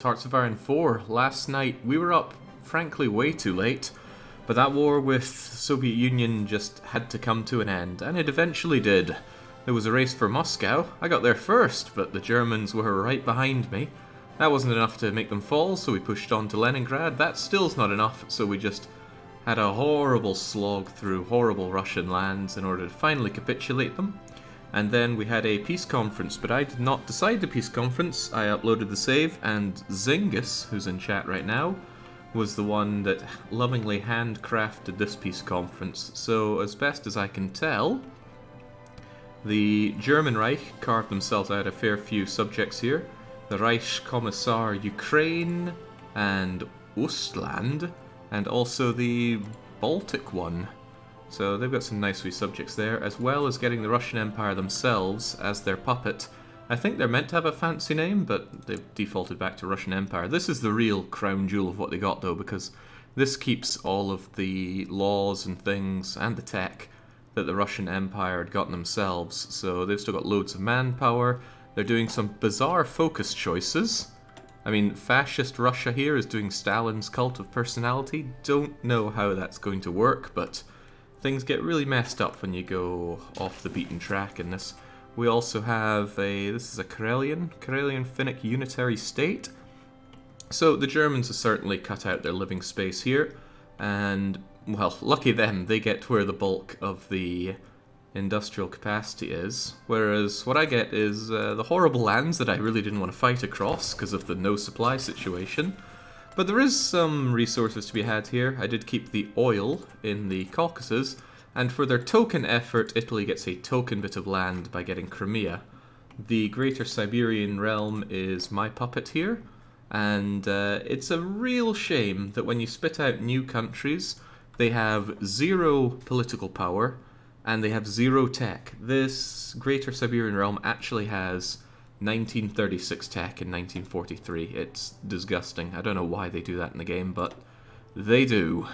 Hearts of Iron 4. Last night we were up, frankly, way too late, but that war with Soviet Union just had to come to an end, and it eventually did. There was a race for Moscow. I got there first, but the Germans were right behind me. That wasn't enough to make them fall, so we pushed on to Leningrad. That still's not enough, so we just had a horrible slog through horrible Russian lands in order to finally capitulate them. And then we had a peace conference, but I did not decide the peace conference. I uploaded the save, and Zingis, who's in chat right now, was the one that lovingly handcrafted this peace conference. So, as best as I can tell, the German Reich carved themselves out a fair few subjects here. The Reichskommissar Ukraine and Ostland, and also the Baltic one. So they've got some nice wee subjects there, as well as getting the Russian Empire themselves as their puppet. I think they're meant to have a fancy name, but they've defaulted back to Russian Empire. This is the real crown jewel of what they got, though, because this keeps all of the laws and things, and the tech, that the Russian Empire had gotten themselves. So they've still got loads of manpower. They're doing some bizarre focus choices. I mean, fascist Russia here is doing Stalin's cult of personality. Don't know how that's going to work, but things get really messed up when you go off the beaten track in this. We also have this is a Karelian Finnic unitary state. So the Germans have certainly cut out their living space here, and, well, lucky them, they get where the bulk of the industrial capacity is, whereas what I get is the horrible lands that I really didn't want to fight across because of the no supply situation. But there is some resources to be had here. I did keep the oil in the Caucasus, and for their token effort, Italy gets a token bit of land by getting Crimea. The Greater Siberian Realm is my puppet here, and it's a real shame that when you spit out new countries, they have zero political power, and they have zero tech. This Greater Siberian Realm actually has 1936 tech in 1943. It's disgusting. I don't know why they do that in the game, but they do.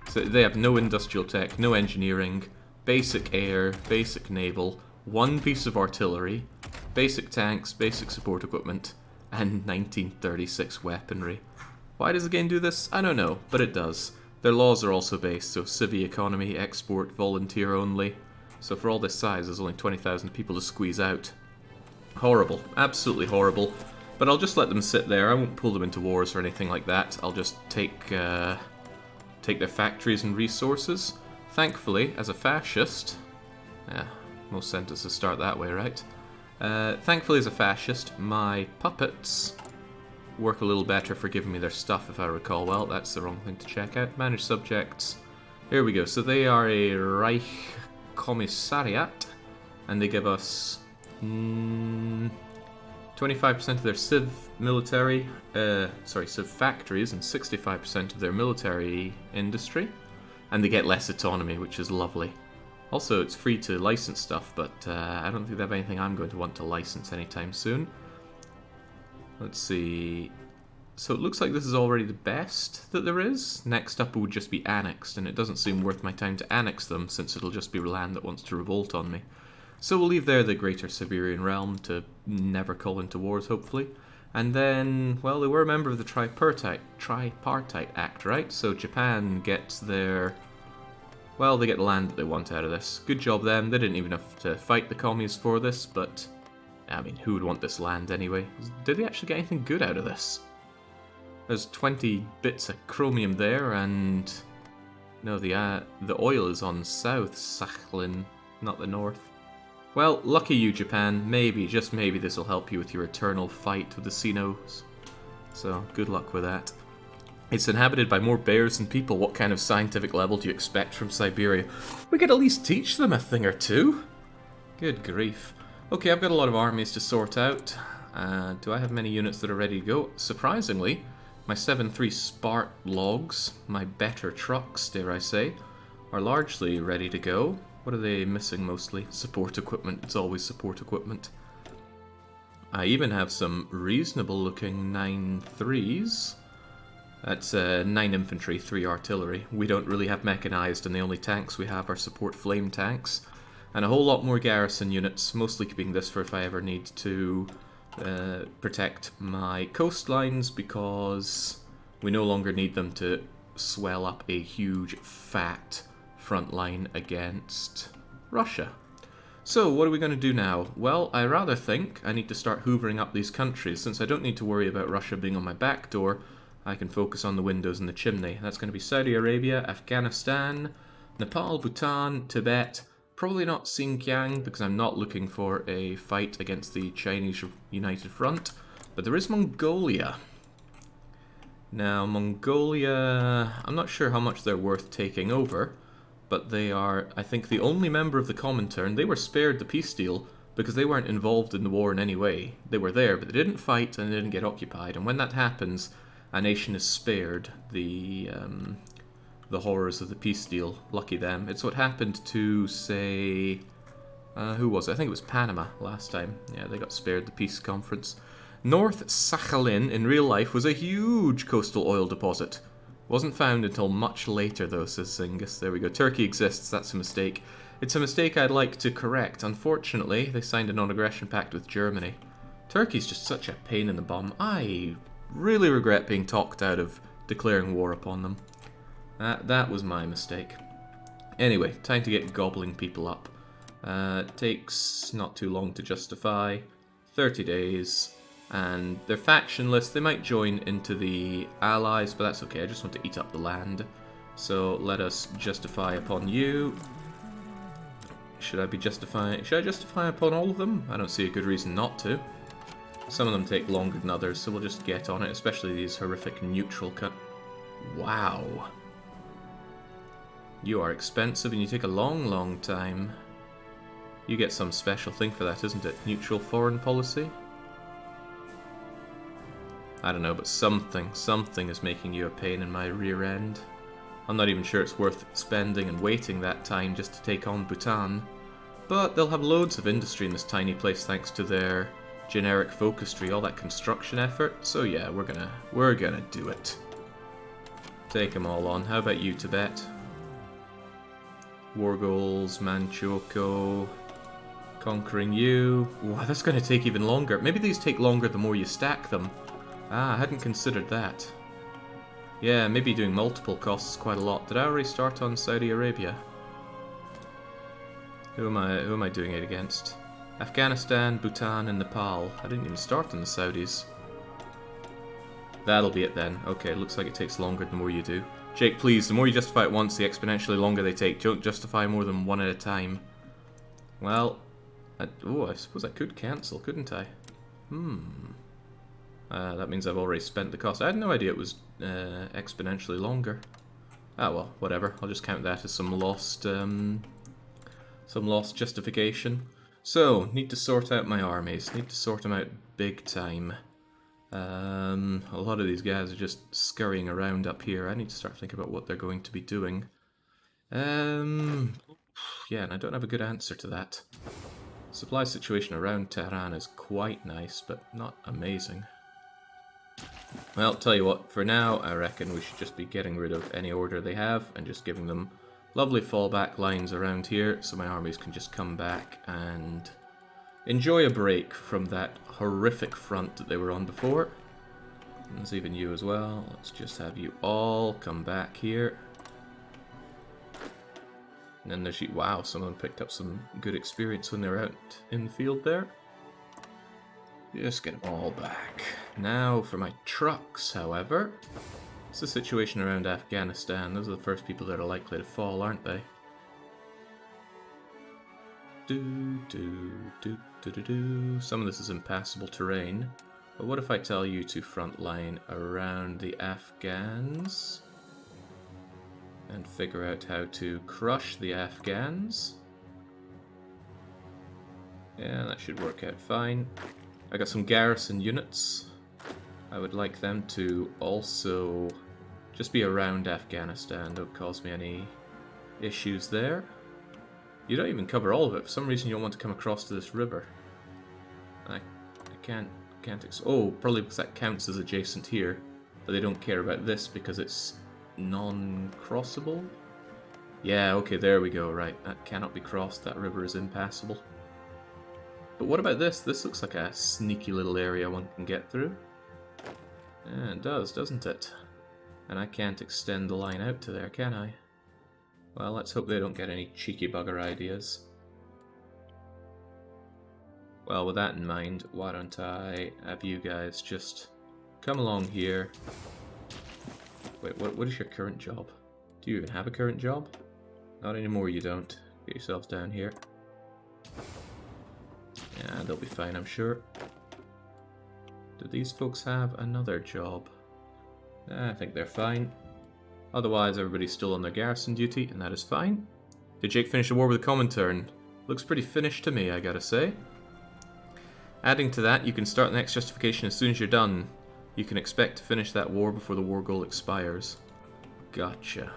So they have no industrial tech, no engineering, basic air, basic naval, one piece of artillery, basic tanks, basic support equipment, and 1936 weaponry. Why does the game do this? I don't know, but it does. Their laws are also based, so civvy economy, export, volunteer only. So for all this size, there's only 20,000 people to squeeze out. Horrible. Absolutely horrible. But I'll just let them sit there. I won't pull them into wars or anything like that. I'll just take their factories and resources. Thankfully, as a fascist... Yeah, most sentences start that way, right? Thankfully, as a fascist, my puppets work a little better for giving me their stuff, if I recall well. That's the wrong thing to check out. Manage subjects. Here we go. So they are a Reich Commissariat, and they give us 25% of their civ factories and 65% of their military industry, and they get less autonomy, which is lovely. Also, it's free to license stuff, but I don't think they have anything I'm going to want to license anytime soon. Let's see. So it looks like this is already the best that there is. Next up would just be annexed, and it doesn't seem worth my time to annex them, since it'll just be land that wants to revolt on me. So we'll leave there the Greater Siberian Realm to never call into wars, hopefully. And then, well, they were a member of the Tripartite Act, right? So Japan gets their... Well, they get the land that they want out of this. Good job them. They didn't even have to fight the commies for this, but... I mean, who would want this land anyway? Did they actually get anything good out of this? There's 20 bits of chromium there, and... No, the oil is on South Sakhalin, not the north. Well, lucky you, Japan. Maybe, just maybe, this will help you with your eternal fight with the Sinos. So, good luck with that. It's inhabited by more bears than people. What kind of scientific level do you expect from Siberia? We could at least teach them a thing or two. Good grief. Okay, I've got a lot of armies to sort out. Do I have many units that are ready to go? Surprisingly, my 7.3 Spart logs, my better trucks, dare I say, are largely ready to go. What are they missing mostly? Support equipment. It's always support equipment. I even have some reasonable looking 9.3s. That's 9 infantry, 3 artillery. We don't really have mechanized, and the only tanks we have are support flame tanks. And a whole lot more garrison units, mostly keeping this for if I ever need to protect my coastlines because we no longer need them to swell up a huge, fat front line against Russia. So, what are we going to do now? Well, I rather think I need to start hoovering up these countries. Since I don't need to worry about Russia being on my back door, I can focus on the windows and the chimney. That's going to be Saudi Arabia, Afghanistan, Nepal, Bhutan, Tibet. Probably not Xinjiang, because I'm not looking for a fight against the Chinese United Front. But there is Mongolia. Now, Mongolia, I'm not sure how much they're worth taking over, but they are, I think, the only member of the Comintern. They were spared the peace deal because they weren't involved in the war in any way. They were there, but they didn't fight and they didn't get occupied. And when that happens, a nation is spared the horrors of the peace deal. Lucky them. It's what happened to, say, who was it? I think it was Panama last time. Yeah, they got spared the peace conference. North Sakhalin, in real life, was a huge coastal oil deposit. Wasn't found until much later, though, says Zingis. There we go. Turkey exists. That's a mistake. It's a mistake I'd like to correct. Unfortunately, they signed a non-aggression pact with Germany. Turkey's just such a pain in the bum. I really regret being talked out of declaring war upon them. That was my mistake. Anyway, time to get gobbling people up. It takes not too long to justify. 30 days. And they're factionless. They might join into the allies, but that's okay. I just want to eat up the land. So let us justify upon you. Should I justify upon all of them? I don't see a good reason not to. Some of them take longer than others, so we'll just get on it, especially these horrific neutral cut. Wow. You are expensive and you take a long, long time. You get some special thing for that, isn't it? Neutral foreign policy? I don't know, but something is making you a pain in my rear end. I'm not even sure it's worth spending and waiting that time just to take on Bhutan. But they'll have loads of industry in this tiny place thanks to their generic focus tree, all that construction effort. So yeah, we're gonna do it. Take them all on. How about you, Tibet? War goals, Manchukuo. Conquering you. Wow, that's gonna take even longer. Maybe these take longer the more you stack them. Ah, I hadn't considered that. Yeah, maybe doing multiple costs quite a lot. Did I already start on Saudi Arabia? Who am I doing it against? Afghanistan, Bhutan, and Nepal. I didn't even start on the Saudis. That'll be it then. Okay, looks like it takes longer the more you do. Jake, please, the more you justify it once, the exponentially longer they take. Don't justify more than one at a time. Well, I suppose I could cancel, couldn't I? That means I've already spent the cost. I had no idea it was exponentially longer. Ah well, whatever. I'll just count that as some lost justification. So, need to sort out my armies. Need to sort them out big time. A lot of these guys are just scurrying around up here. I need to start thinking about what they're going to be doing. Yeah, and I don't have a good answer to that. Supply situation around Tehran is quite nice, but not amazing. Well, tell you what, for now, I reckon we should just be getting rid of any order they have and just giving them lovely fallback lines around here so my armies can just come back and enjoy a break from that horrific front that they were on before. And there's even you as well. Let's just have you all come back here. And then there's you. Wow, some of them picked up some good experience when they're out in the field there. Just get them all back. Now for my trucks, however. What's the situation around Afghanistan? Those are the first people that are likely to fall, aren't they? Some of this is impassable terrain. But what if I tell you to front line around the Afghans? And figure out how to crush the Afghans? Yeah, that should work out fine. I got some garrison units. I would like them to also just be around Afghanistan. Don't cause me any issues there. You don't even cover all of it. For some reason you don't want to come across to this river. I can't oh, probably because that counts as adjacent here. But they don't care about this because it's non-crossable. Yeah, okay, there we go. Right, that cannot be crossed. That river is impassable. But what about this? This looks like a sneaky little area one can get through. Yeah, it does, doesn't it? And I can't extend the line out to there, can I? Well, let's hope they don't get any cheeky bugger ideas. Well, with that in mind, why don't I have you guys just come along here. Wait, what is your current job? Do you even have a current job? Not anymore, you don't. Get yourselves down here. Yeah, they'll be fine, I'm sure. Do these folks have another job? I think they're fine. Otherwise, everybody's still on their garrison duty, and that is fine. Did Jake finish the war with a Comintern? Looks pretty finished to me, I gotta say. Adding to that, you can start the next justification as soon as you're done. You can expect to finish that war before the war goal expires. Gotcha.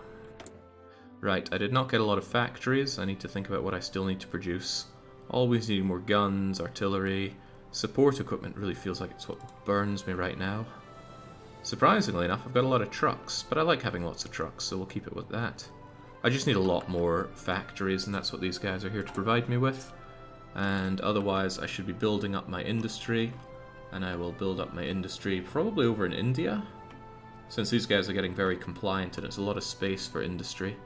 Right, I did not get a lot of factories. I need to think about what I still need to produce. Always needing more guns, artillery. Support equipment really feels like it's what burns me right now. Surprisingly enough, I've got a lot of trucks, but I like having lots of trucks, so we'll keep it with that. I just need a lot more factories, and that's what these guys are here to provide me with. And otherwise, I should be building up my industry, and I will build up my industry probably over in India, since these guys are getting very compliant and it's a lot of space for industry.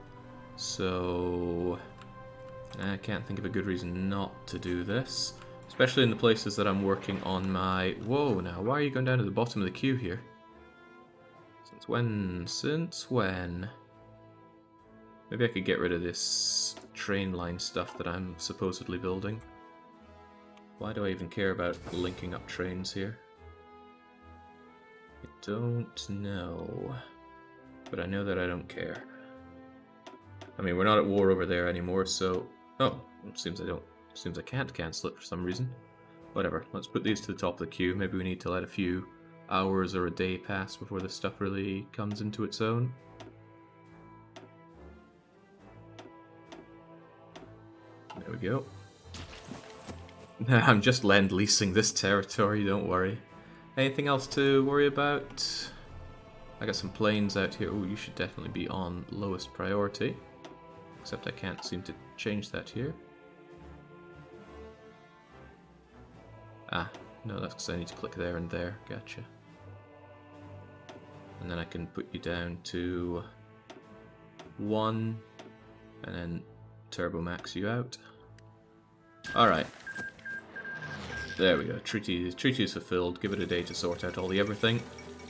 So I can't think of a good reason not to do this, especially in the places that I'm working on my... Whoa, now, why are you going down to the bottom of the queue here? Since when? Since when? Maybe I could get rid of this train line stuff that I'm supposedly building. Why do I even care about linking up trains here? I don't know. But I know that I don't care. I mean, we're not at war over there anymore, so... Oh, it seems I can't cancel it for some reason. Whatever, let's put these to the top of the queue. Maybe we need to let a few hours or a day pass before this stuff really comes into its own. There we go. I'm just lend-leasing this territory, don't worry. Anything else to worry about? I got some planes out here. Oh, you should definitely be on lowest priority. Except I can't seem to change that here. Ah, no, that's because I need to click there and there. Gotcha. And then I can put you down to 1, and then turbo max you out. Alright. There we go. Treaty is fulfilled. Give it a day to sort out all the everything.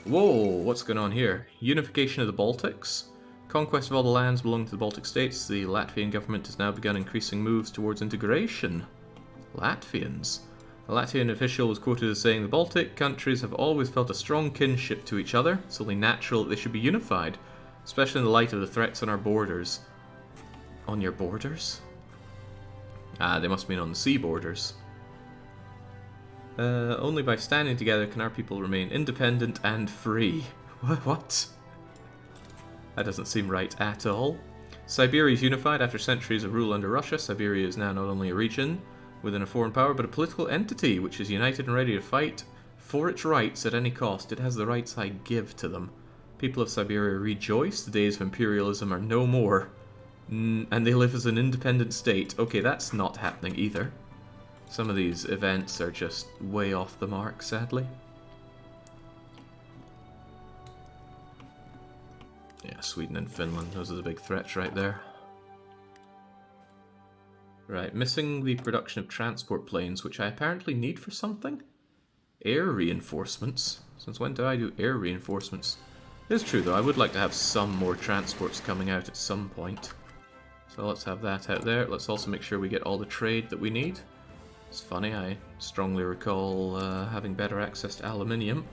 Whoa, what's going on here? Unification of the Baltics? Conquest of all the lands belonging to the Baltic states. The Latvian government has now begun increasing moves towards integration. Latvians? A Latvian official was quoted as saying, "The Baltic countries have always felt a strong kinship to each other. It's only natural that they should be unified, especially in the light of the threats on our borders." On your borders? Ah, they must mean on the sea borders. Only by standing together can our people remain independent and free. What? That doesn't seem right at all. Siberia is unified after centuries of rule under Russia. Siberia is now not only a region within a foreign power, but a political entity which is united and ready to fight for its rights at any cost. It has the rights I give to them. People of Siberia rejoice. The days of imperialism are no more. And they live as an independent state. Okay, that's not happening either. Some of these events are just way off the mark, sadly. Yeah, Sweden and Finland, those are the big threats right there. Right, missing the production of transport planes, which I apparently need for something? Air reinforcements? Since when do I do air reinforcements? It's true though, I would like to have some more transports coming out at some point. So let's have that out there. Let's also make sure we get all the trade that we need. It's funny, I strongly recall having better access to aluminium.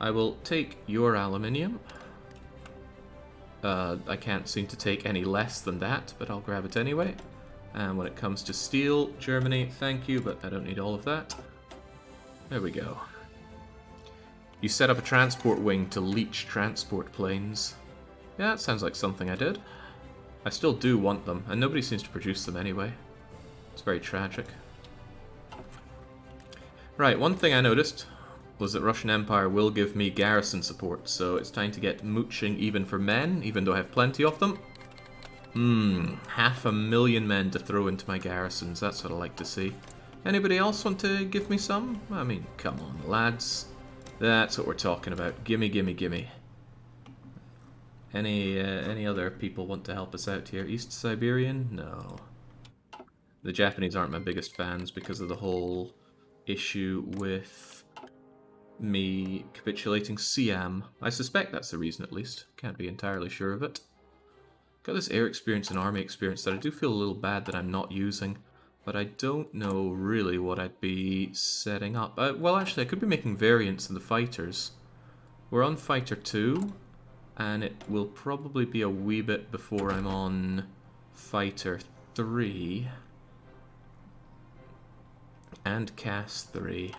I will take your aluminium. I can't seem to take any less than that, but I'll grab it anyway. And when it comes to steel, Germany, thank you, but I don't need all of that. There we go. You set up a transport wing to leech transport planes. Yeah, that sounds like something I did. I still do want them, and nobody seems to produce them anyway. It's very tragic. Right, one thing I noticed was that Russian Empire will give me garrison support, so it's time to get mooching even for men, even though I have plenty of them. 500,000 men to throw into my garrisons, that's what I like to see. Anybody else want to give me some? I mean, come on, lads. That's what we're talking about. Gimme, gimme, gimme. Any other people want to help us out here? East Siberian? No. The Japanese aren't my biggest fans because of the whole issue with me capitulating Siam. I suspect that's the reason, at least. Can't be entirely sure of it. Got this air experience and army experience that I do feel a little bad that I'm not using, but I don't know really what I'd be setting up. Well, actually, I could be making variants in the fighters. We're on Fighter 2, and it will probably be a wee bit before I'm on Fighter 3 and CAS 3.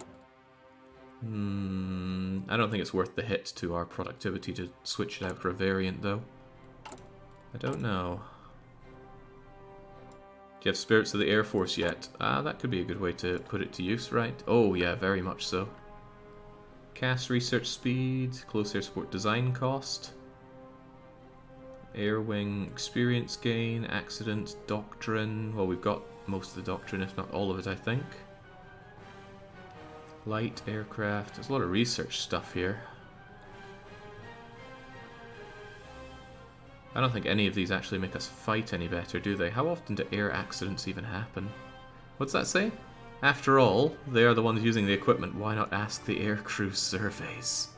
I don't think it's worth the hit to our productivity to switch it out for a variant, though. I don't know. Do you have Spirits of the Air Force yet? That could be a good way to put it to use, right? Oh yeah, very much so. CAS research speed, close air support design cost, air wing experience gain, accident, doctrine. Well, we've got most of the doctrine, if not all of it, I think. Light aircraft. There's a lot of research stuff here. I don't think any of these actually make us fight any better, do they? How often do air accidents even happen? What's that say? After all, they are the ones using the equipment. Why not ask the aircrew surveys?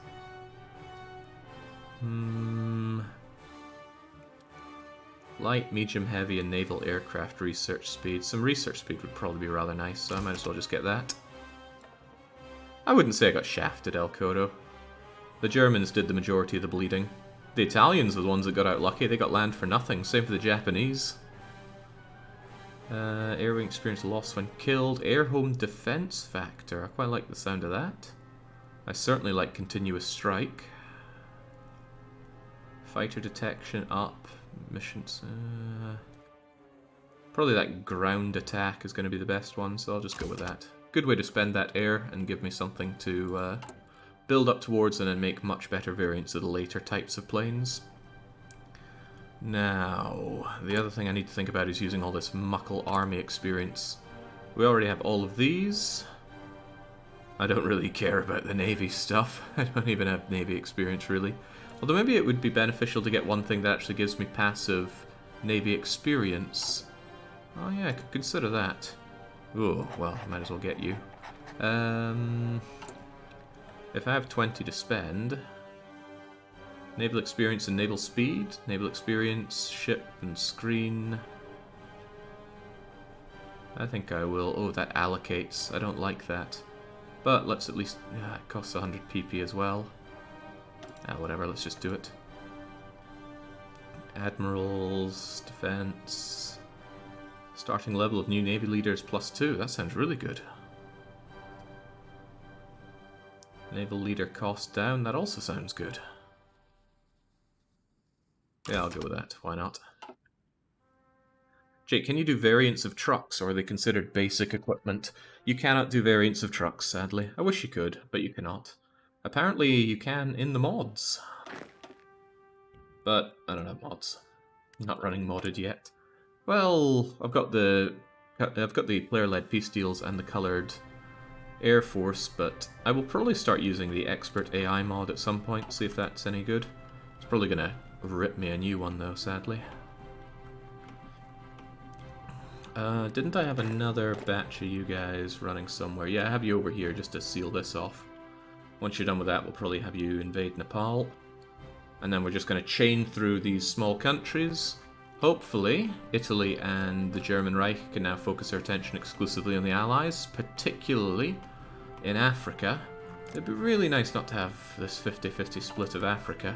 Light, medium, heavy, and naval aircraft research speed. Some research speed would probably be rather nice, so I might as well just get that. I wouldn't say I got shafted, El Coro. The Germans did the majority of the bleeding. The Italians are the ones that got out lucky. They got land for nothing. Same for the Japanese. Air wing experience lost when killed. Air home defense factor. I quite like the sound of that. I certainly like continuous strike. Fighter detection up. Missions. Probably that ground attack is going to be the best one, so I'll just go with that. Good way to spend that air and give me something to build up towards and then make much better variants of the later types of planes. Now, the other thing I need to think about is using all this muckle army experience. We already have all of these. I don't really care about the Navy stuff. I don't even have Navy experience, really. Although maybe it would be beneficial to get one thing that actually gives me passive Navy experience. Oh yeah, I could consider that. Oh, well, I might as well get you. If I have 20 to spend... Naval experience and naval speed. Naval experience, ship and screen. I think I will. Oh, that allocates. I don't like that. But let's at least... Yeah, it costs 100 PP as well. Whatever, let's just do it. Admirals, defense... Starting level of new Navy leaders +2. That sounds really good. Naval leader cost down. That also sounds good. Yeah, I'll go with that. Why not? Jake, can you do variants of trucks, or are they considered basic equipment? You cannot do variants of trucks, sadly. I wish you could, but you cannot. Apparently you can in the mods. But I don't have mods. Not running modded yet. Well, I've got the player-led peace deals and the coloured Air Force, but I will probably start using the expert AI mod at some point, see if that's any good. It's probably gonna rip me a new one though, sadly. Didn't I have another batch of you guys running somewhere? Yeah, I have you over here just to seal this off. Once you're done with that, we'll probably have you invade Nepal. And then we're just going to chain through these small countries. Hopefully, Italy and the German Reich can now focus their attention exclusively on the Allies, particularly in Africa. It'd be really nice not to have this 50-50 split of Africa.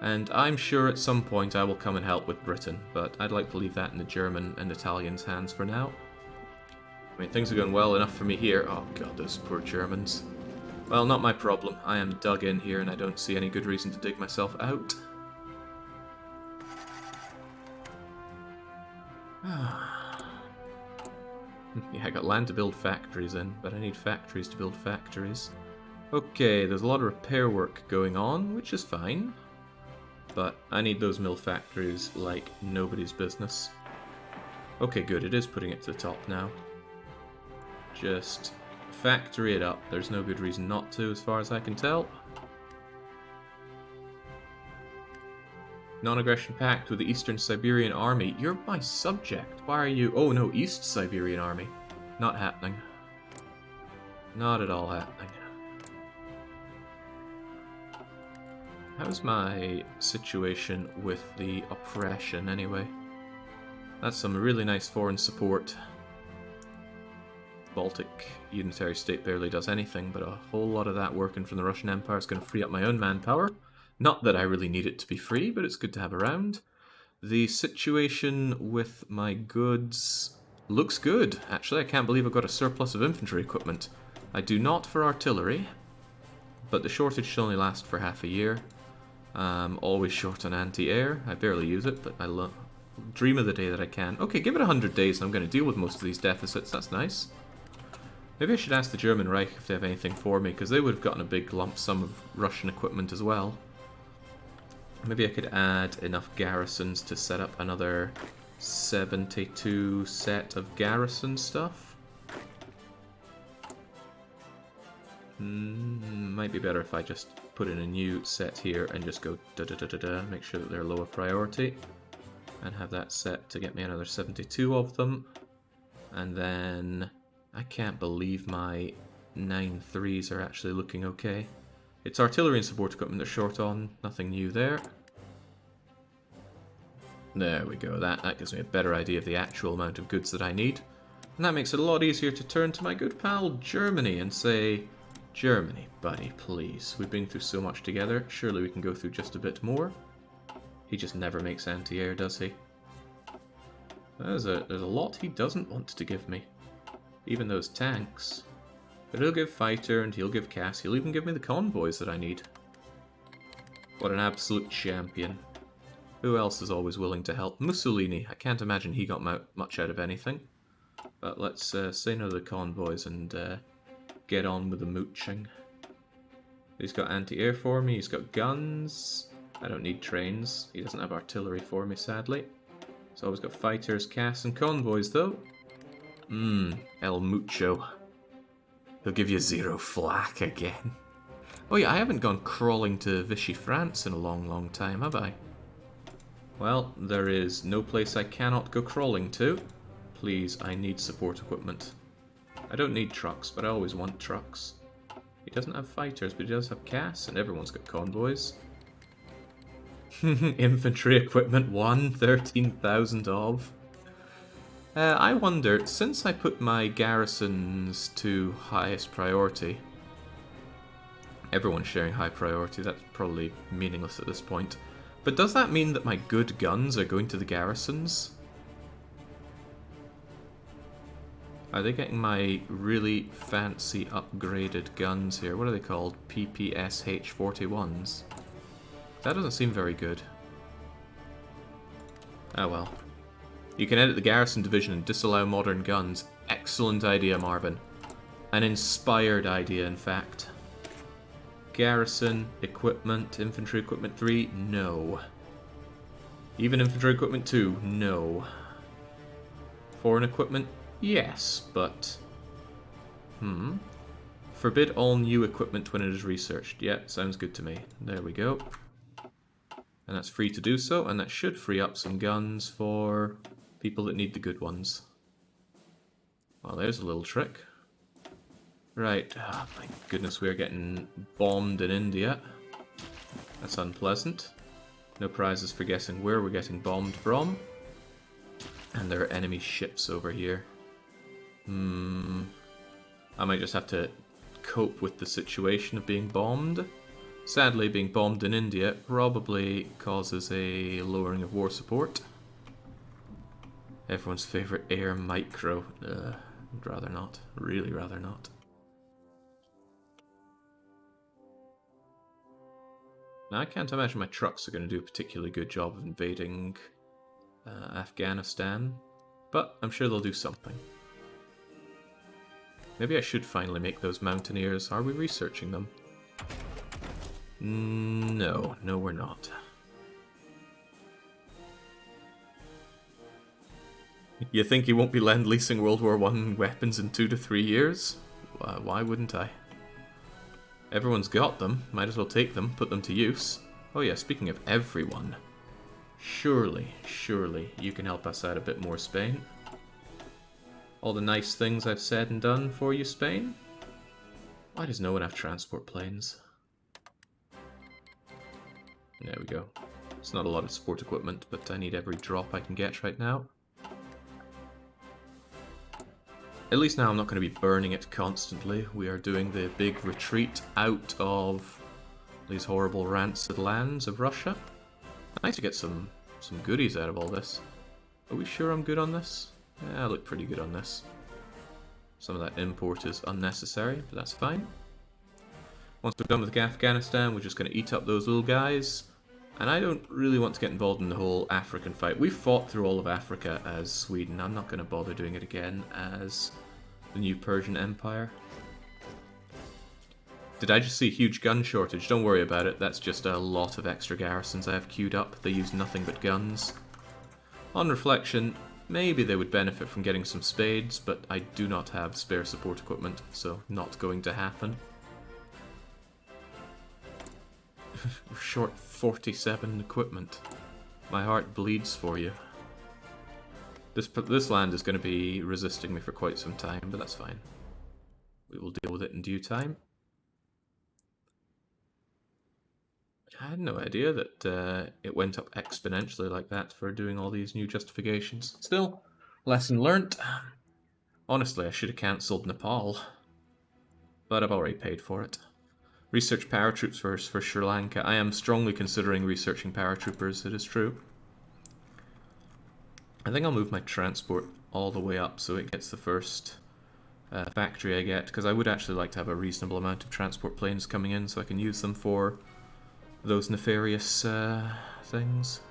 And I'm sure at some point I will come and help with Britain, but I'd like to leave that in the German and Italians' hands for now. I mean, things are going well enough for me here. Oh god, those poor Germans. Well, not my problem. I am dug in here and I don't see any good reason to dig myself out. Yeah, I got land to build factories in, but I need factories to build factories. Okay, there's a lot of repair work going on, which is fine. But I need those mill factories like nobody's business. Okay, good, it is putting it to the top now. Just factory it up. There's no good reason not to, as far as I can tell. Non-aggression pact with the Eastern Siberian Army. You're my subject. Why are you... Oh no, East Siberian Army. Not happening. Not at all happening. How's my situation with the oppression, anyway? That's some really nice foreign support. Baltic Unitary State barely does anything, but a whole lot of that working from the Russian Empire is going to free up my own manpower. Not that I really need it to be free, but it's good to have around. The situation with my goods looks good. Actually, I can't believe I've got a surplus of infantry equipment. I do not for artillery, but the shortage should only last for half a year. Always short on anti-air. I barely use it, but I dream of the day that I can. Okay, give it 100 days and I'm going to deal with most of these deficits. That's nice. Maybe I should ask the German Reich if they have anything for me, because they would have gotten a big lump sum of Russian equipment as well. Maybe I could add enough garrisons to set up another 72 set of garrison stuff. Might be better if I just put in a new set here and just go da-da-da-da-da, make sure that they're lower priority, and have that set to get me another 72 of them. And then I can't believe my 9-3s are actually looking okay. It's artillery and support equipment they're short on, nothing new there. There we go, that gives me a better idea of the actual amount of goods that I need. And that makes it a lot easier to turn to my good pal Germany and say, Germany, buddy, please. We've been through so much together, surely we can go through just a bit more. He just never makes anti-air, does he? There's a lot he doesn't want to give me. Even those tanks. But he'll give fighter and he'll give CAS, he'll even give me the convoys that I need. What an absolute champion. Who else is always willing to help? Mussolini. I can't imagine he got much out of anything. But let's say no to the convoys and get on with the mooching. He's got anti-air for me, he's got guns. I don't need trains. He doesn't have artillery for me, sadly. He's always got fighters, CAS, and convoys, though. El Mucho. He'll give you zero flak again. Oh yeah, I haven't gone crawling to Vichy France in a long, long time, have I? Well, there is no place I cannot go crawling to. Please, I need support equipment. I don't need trucks, but I always want trucks. He doesn't have fighters, but he does have CAS, and everyone's got convoys. Infantry equipment 1, 13,000 of. I wonder, since I put my garrisons to highest priority, everyone's sharing high priority, that's probably meaningless at this point, but does that mean that my good guns are going to the garrisons? Are they getting my really fancy upgraded guns here? What are they called? PPSH-41s? That doesn't seem very good. Oh well. You can edit the garrison division and disallow modern guns. Excellent idea, Marvin. An inspired idea, in fact. Garrison, equipment, infantry equipment 3, no. Even infantry equipment 2, no. Foreign equipment, yes, but... Forbid all new equipment when it is researched. Yeah, sounds good to me. There we go. And that's free to do so, and that should free up some guns for people that need the good ones. Well, there's a little trick. Right, oh my goodness, we're getting bombed in India. That's unpleasant. No prizes for guessing where we're getting bombed from. And there are enemy ships over here. I might just have to cope with the situation of being bombed. Sadly, being bombed in India probably causes a lowering of war support. Everyone's favourite air micro. I'd rather not. Really rather not. Now, I can't imagine my trucks are going to do a particularly good job of invading Afghanistan, but I'm sure they'll do something. Maybe I should finally make those mountaineers. Are we researching them? No, we're not. You think you won't be lend-leasing World War I weapons in 2 to 3 years? Why wouldn't I? Everyone's got them. Might as well take them, put them to use. Oh yeah, speaking of everyone. Surely you can help us out a bit more, Spain. All the nice things I've said and done for you, Spain. Why does no one have transport planes? There we go. It's not a lot of sport equipment, but I need every drop I can get right now. At least now I'm not going to be burning it constantly. We are doing the big retreat out of these horrible rancid lands of Russia. Nice to get some goodies out of all this. Are we sure I'm good on this? Yeah, I look pretty good on this. Some of that import is unnecessary, but that's fine. Once we're done with Afghanistan, we're just going to eat up those little guys. And I don't really want to get involved in the whole African fight. We fought through all of Africa as Sweden. I'm not going to bother doing it again as the new Persian Empire. Did I just see a huge gun shortage? Don't worry about it. That's just a lot of extra garrisons I have queued up. They use nothing but guns. On reflection, maybe they would benefit from getting some spades, but I do not have spare support equipment, so not going to happen. We're short 47 equipment. My heart bleeds for you. This land is going to be resisting me for quite some time, but that's fine. We will deal with it in due time. I had no idea that it went up exponentially like that for doing all these new justifications. Still, lesson learnt. Honestly, I should have cancelled Nepal, but I've already paid for it. Research paratroops first for Sri Lanka. I am strongly considering researching paratroopers, it is true. I think I'll move my transport all the way up so it gets the first factory I get, because I would actually like to have a reasonable amount of transport planes coming in so I can use them for those nefarious things.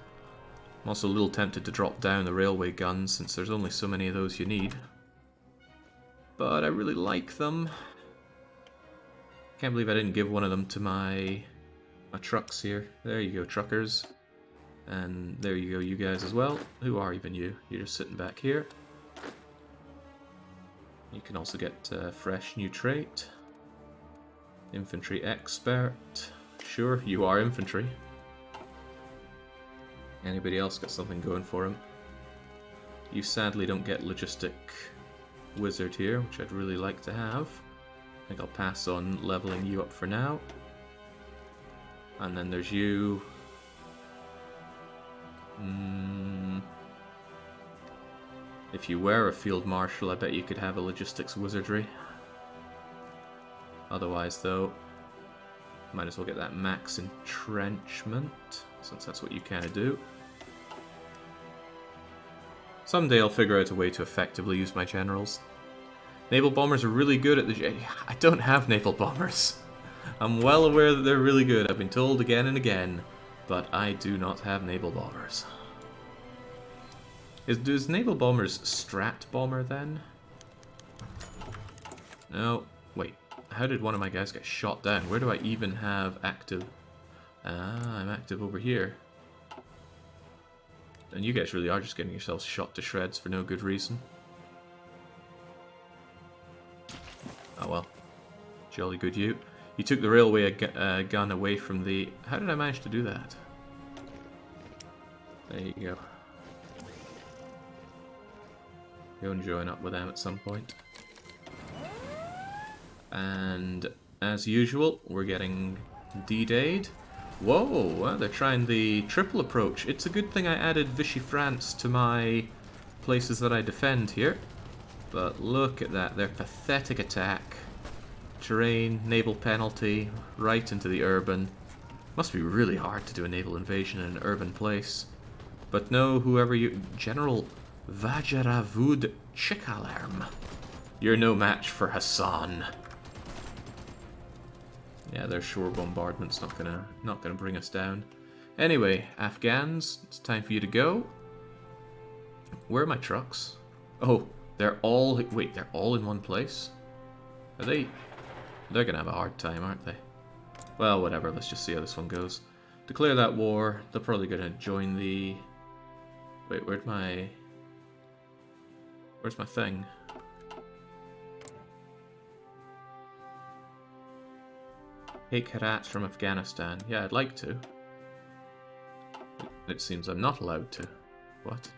I'm also a little tempted to drop down the railway guns since there's only so many of those you need. But I really like them. Can't believe I didn't give one of them to my trucks here. There you go, truckers. And there you go, you guys as well. Who are even you? You're just sitting back here. You can also get fresh new trait. Infantry expert. Sure, you are infantry. Anybody else got something going for him? You sadly don't get logistic wizard here, which I'd really like to have. I think I'll pass on leveling you up for now. And then there's you. If you were a field marshal, I bet you could have a logistics wizardry. Otherwise, though, might as well get that max entrenchment, since that's what you kind of do. Someday I'll figure out a way to effectively use my generals. Naval bombers are really good at the... I don't have naval bombers. I'm well aware that they're really good. I've been told again and again. But I do not have naval bombers. Does naval bombers strat bomber then? No. Wait. How did one of my guys get shot down? Where do I even have active... Ah, I'm active over here. And you guys really are just getting yourselves shot to shreds for no good reason. Oh well. Jolly good you. You took the railway gun away from the... How did I manage to do that? There you go. Go and join up with them at some point. And as usual, we're getting D-Day'd. Whoa, they're trying the triple approach. It's a good thing I added Vichy France to my places that I defend here. But look at that, their pathetic attack. Terrain, naval penalty, right into the urban. Must be really hard to do a naval invasion in an urban place. But no, whoever you... General Vajaravud Chikalerm. You're no match for Hassan. Yeah, their shore bombardment's not gonna bring us down. Anyway, Afghans, it's time for you to go. Where are my trucks? Oh, they're all... Wait, they're all in one place? Are they... They're gonna have a hard time, aren't they? Well, whatever, let's just see how this one goes. Declare that war. They're probably gonna join the... Wait, where'd my... Where's my thing? Take Herat from Afghanistan. Yeah, I'd like to. It seems I'm not allowed to. What?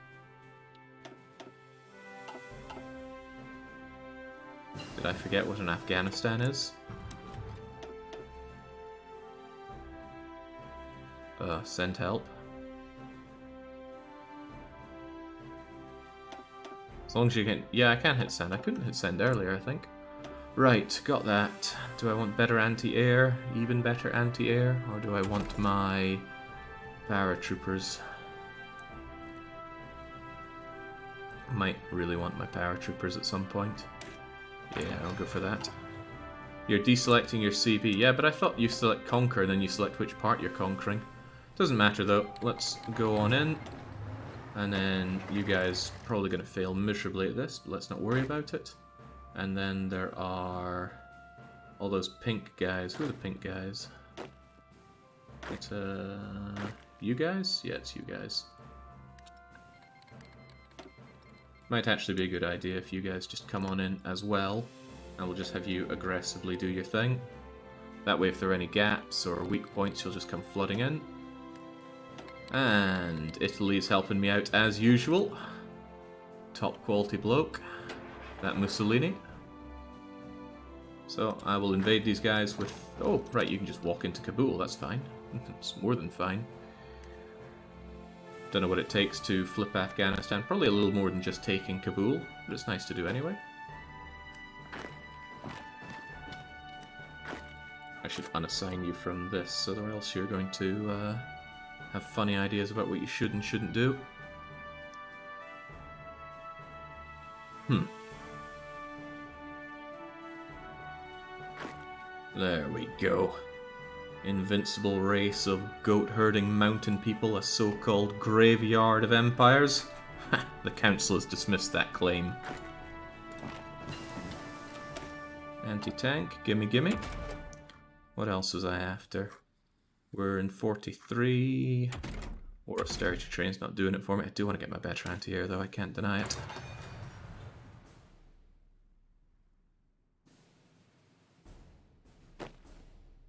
Did I forget what an Afghanistan is? Send help. As long as you can... Yeah, I can hit send. I couldn't hit send earlier, I think. Right, got that. Do I want better anti-air? Even better anti-air? Or do I want my paratroopers? Might really want my paratroopers at some point. Yeah, I'll go for that. You're deselecting your CB. Yeah, but I thought you select conquer and then you select which part you're conquering. Doesn't matter though. Let's go on in. And then you guys probably going to fail miserably at this, but let's not worry about it. And then there are all those pink guys. Who are the pink guys? It's you guys? Yeah, it's you guys. Might actually be a good idea if you guys just come on in as well, and we'll just have you aggressively do your thing. That way if there are any gaps or weak points, you'll just come flooding in. And Italy's helping me out as usual. Top quality bloke. That Mussolini. So I will invade these guys with... Oh, right, you can just walk into Kabul, that's fine. It's more than fine. Don't know what it takes to flip Afghanistan. Probably a little more than just taking Kabul, but it's nice to do anyway. I should unassign you from this, or else you're going to have funny ideas about what you should and shouldn't do. There we go. Invincible race of goat-herding mountain people, a so-called graveyard of empires. The council has dismissed that claim. Anti-tank, gimme gimme. What else was I after? We're in 43. War austerity train's not doing it for me. I do want to get my better anti-air though, I can't deny it.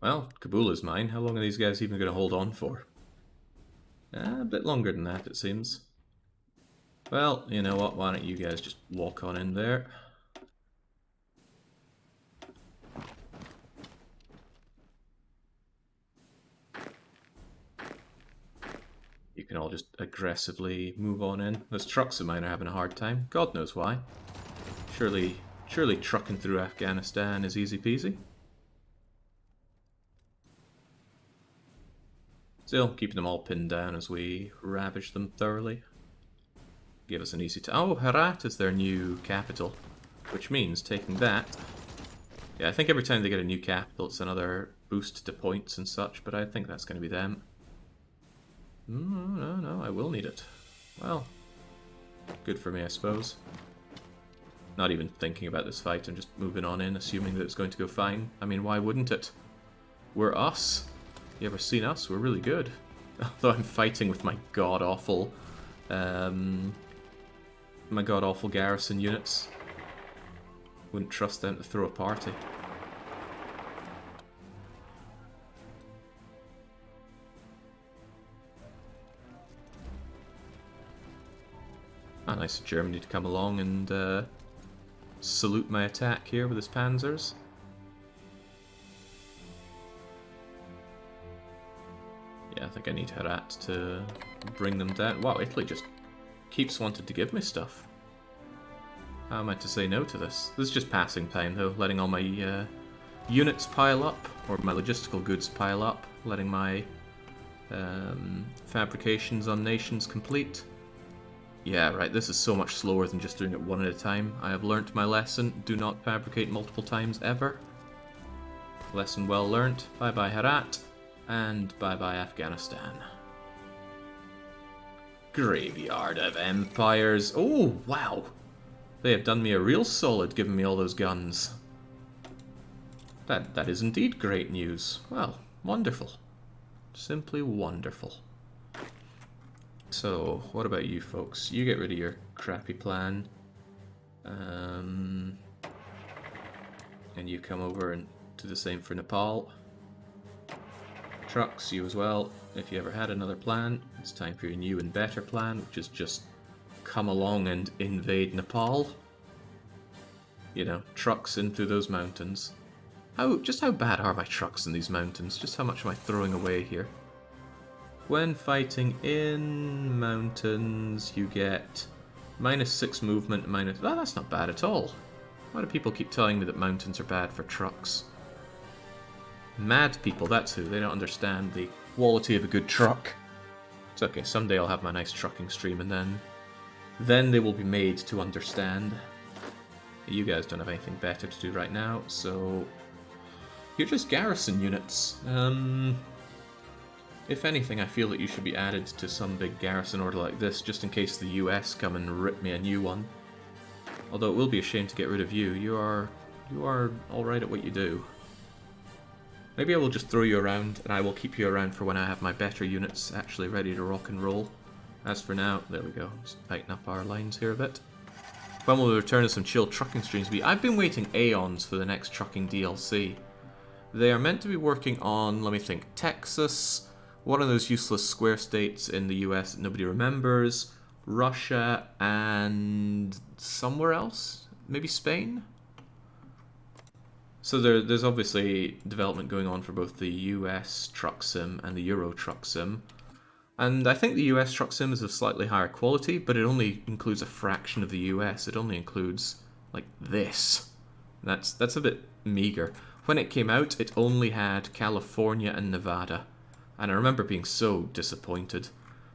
Well, Kabul is mine. How long are these guys even going to hold on for? A bit longer than that, it seems. Well, you know what? Why don't you guys just walk on in there? You can all just aggressively move on in. Those trucks of mine are having a hard time. God knows why. Surely trucking through Afghanistan is easy peasy. Still, keeping them all pinned down as we ravage them thoroughly. Give us an easy oh, Herat is their new capital, which means taking that... Yeah, I think every time they get a new capital, it's another boost to points and such, but I think that's going to be them. No, I will need it. Well, good for me, I suppose. Not even thinking about this fight, I'm just moving on in, assuming that it's going to go fine. I mean, why wouldn't it? We're us. You ever seen us? We're really good. Although I'm fighting with my god-awful garrison units. Wouldn't trust them to throw a party. Ah, nice of Germany to come along and salute my attack here with his panzers. Yeah, I think I need Herat to bring them down. Wow, Italy just keeps wanting to give me stuff. How am I to say no to this? This is just passing time though, letting all my units pile up, or my logistical goods pile up, letting my fabrications on nations complete. Yeah, right, this is so much slower than just doing it one at a time. I have learnt my lesson. Do not fabricate multiple times ever. Lesson well learnt. Bye-bye Herat. And bye-bye Afghanistan. Graveyard of empires. Oh, wow. They have done me a real solid, giving me all those guns. That is indeed great news. Well, wonderful. Simply wonderful. So, what about you folks? You get rid of your crappy plan. And you come over and do the same for Nepal. Trucks, you as well. If you ever had another plan, it's time for your new and better plan, which is just come along and invade Nepal. You know, trucks in through those mountains. Just how bad are my trucks in these mountains? Just how much am I throwing away here? When fighting in mountains, you get -6 movement, minus... Oh, that's not bad at all. Why do people keep telling me that mountains are bad for trucks? Mad people, that's who. They don't understand the quality of a good truck. It's okay, someday I'll have my nice trucking stream, and then they will be made to understand. You guys don't have anything better to do right now, so you're just garrison units. If anything, I feel that you should be added to some big garrison order like this, just in case the US come and rip me a new one. Although it will be a shame to get rid of you. You are alright at what you do. Maybe I will just throw you around, and I will keep you around for when I have my better units actually ready to rock and roll. As for now, there we go. Just tighten up our lines here a bit. When will we return to some chill trucking streams be? I've been waiting aeons for the next trucking DLC. They are meant to be working on, let me think, Texas, one of those useless square states in the US that nobody remembers, Russia, and somewhere else? Maybe Spain? So there's obviously development going on for both the US truck sim and the Euro truck sim. And I think the US truck sim is of slightly higher quality, but it only includes a fraction of the US. It only includes, like, this. That's a bit meager. When it came out, it only had California and Nevada. And I remember being so disappointed.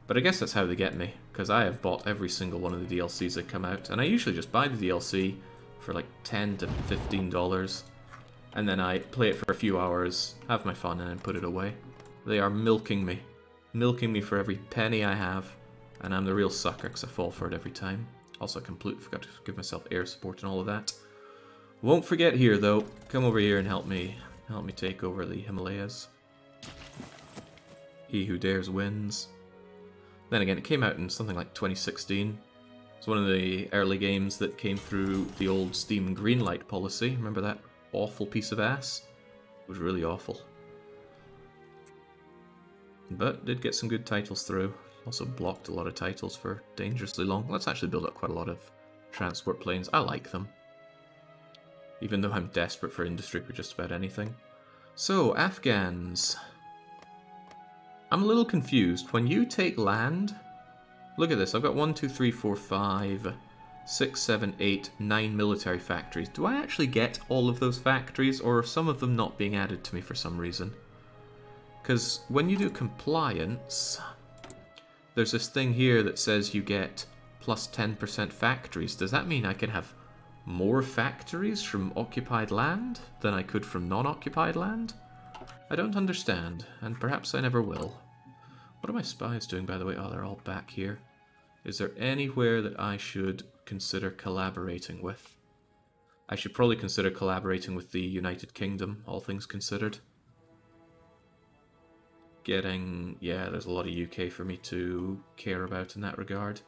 But I guess that's how they get me, because I have bought every single one of the DLCs that come out. And I usually just buy the DLC for like $10 to $15. And then I play it for a few hours, have my fun, and then put it away. They are milking me. Milking me for every penny I have. And I'm the real sucker, because I fall for it every time. Also, I completely forgot to give myself air support and all of that. Won't forget here, though. Come over here and help me take over the Himalayas. He who dares wins. Then again, it came out in something like 2016. It's one of the early games that came through the old Steam Greenlight policy. Remember that awful piece of ass? It was really awful. But did get some good titles through. Also blocked a lot of titles for dangerously long. Let's actually build up quite a lot of transport planes. I like them. Even though I'm desperate for industry for just about anything. So, Afghans. I'm a little confused. When you take land... Look at this. I've got 1, 2, 3, 4, 5, 6, 7, 8, 9 military factories. Do I actually get all of those factories, or are some of them not being added to me for some reason? Because when you do compliance, there's this thing here that says you get plus 10% factories. Does that mean I can have more factories from occupied land than I could from non-occupied land? I don't understand, and perhaps I never will. What are my spies doing, by the way? Oh, they're all back here. Is there anywhere that I should consider collaborating with? I should probably consider collaborating with the United Kingdom, all things considered. Yeah, there's a lot of UK for me to care about in that regard.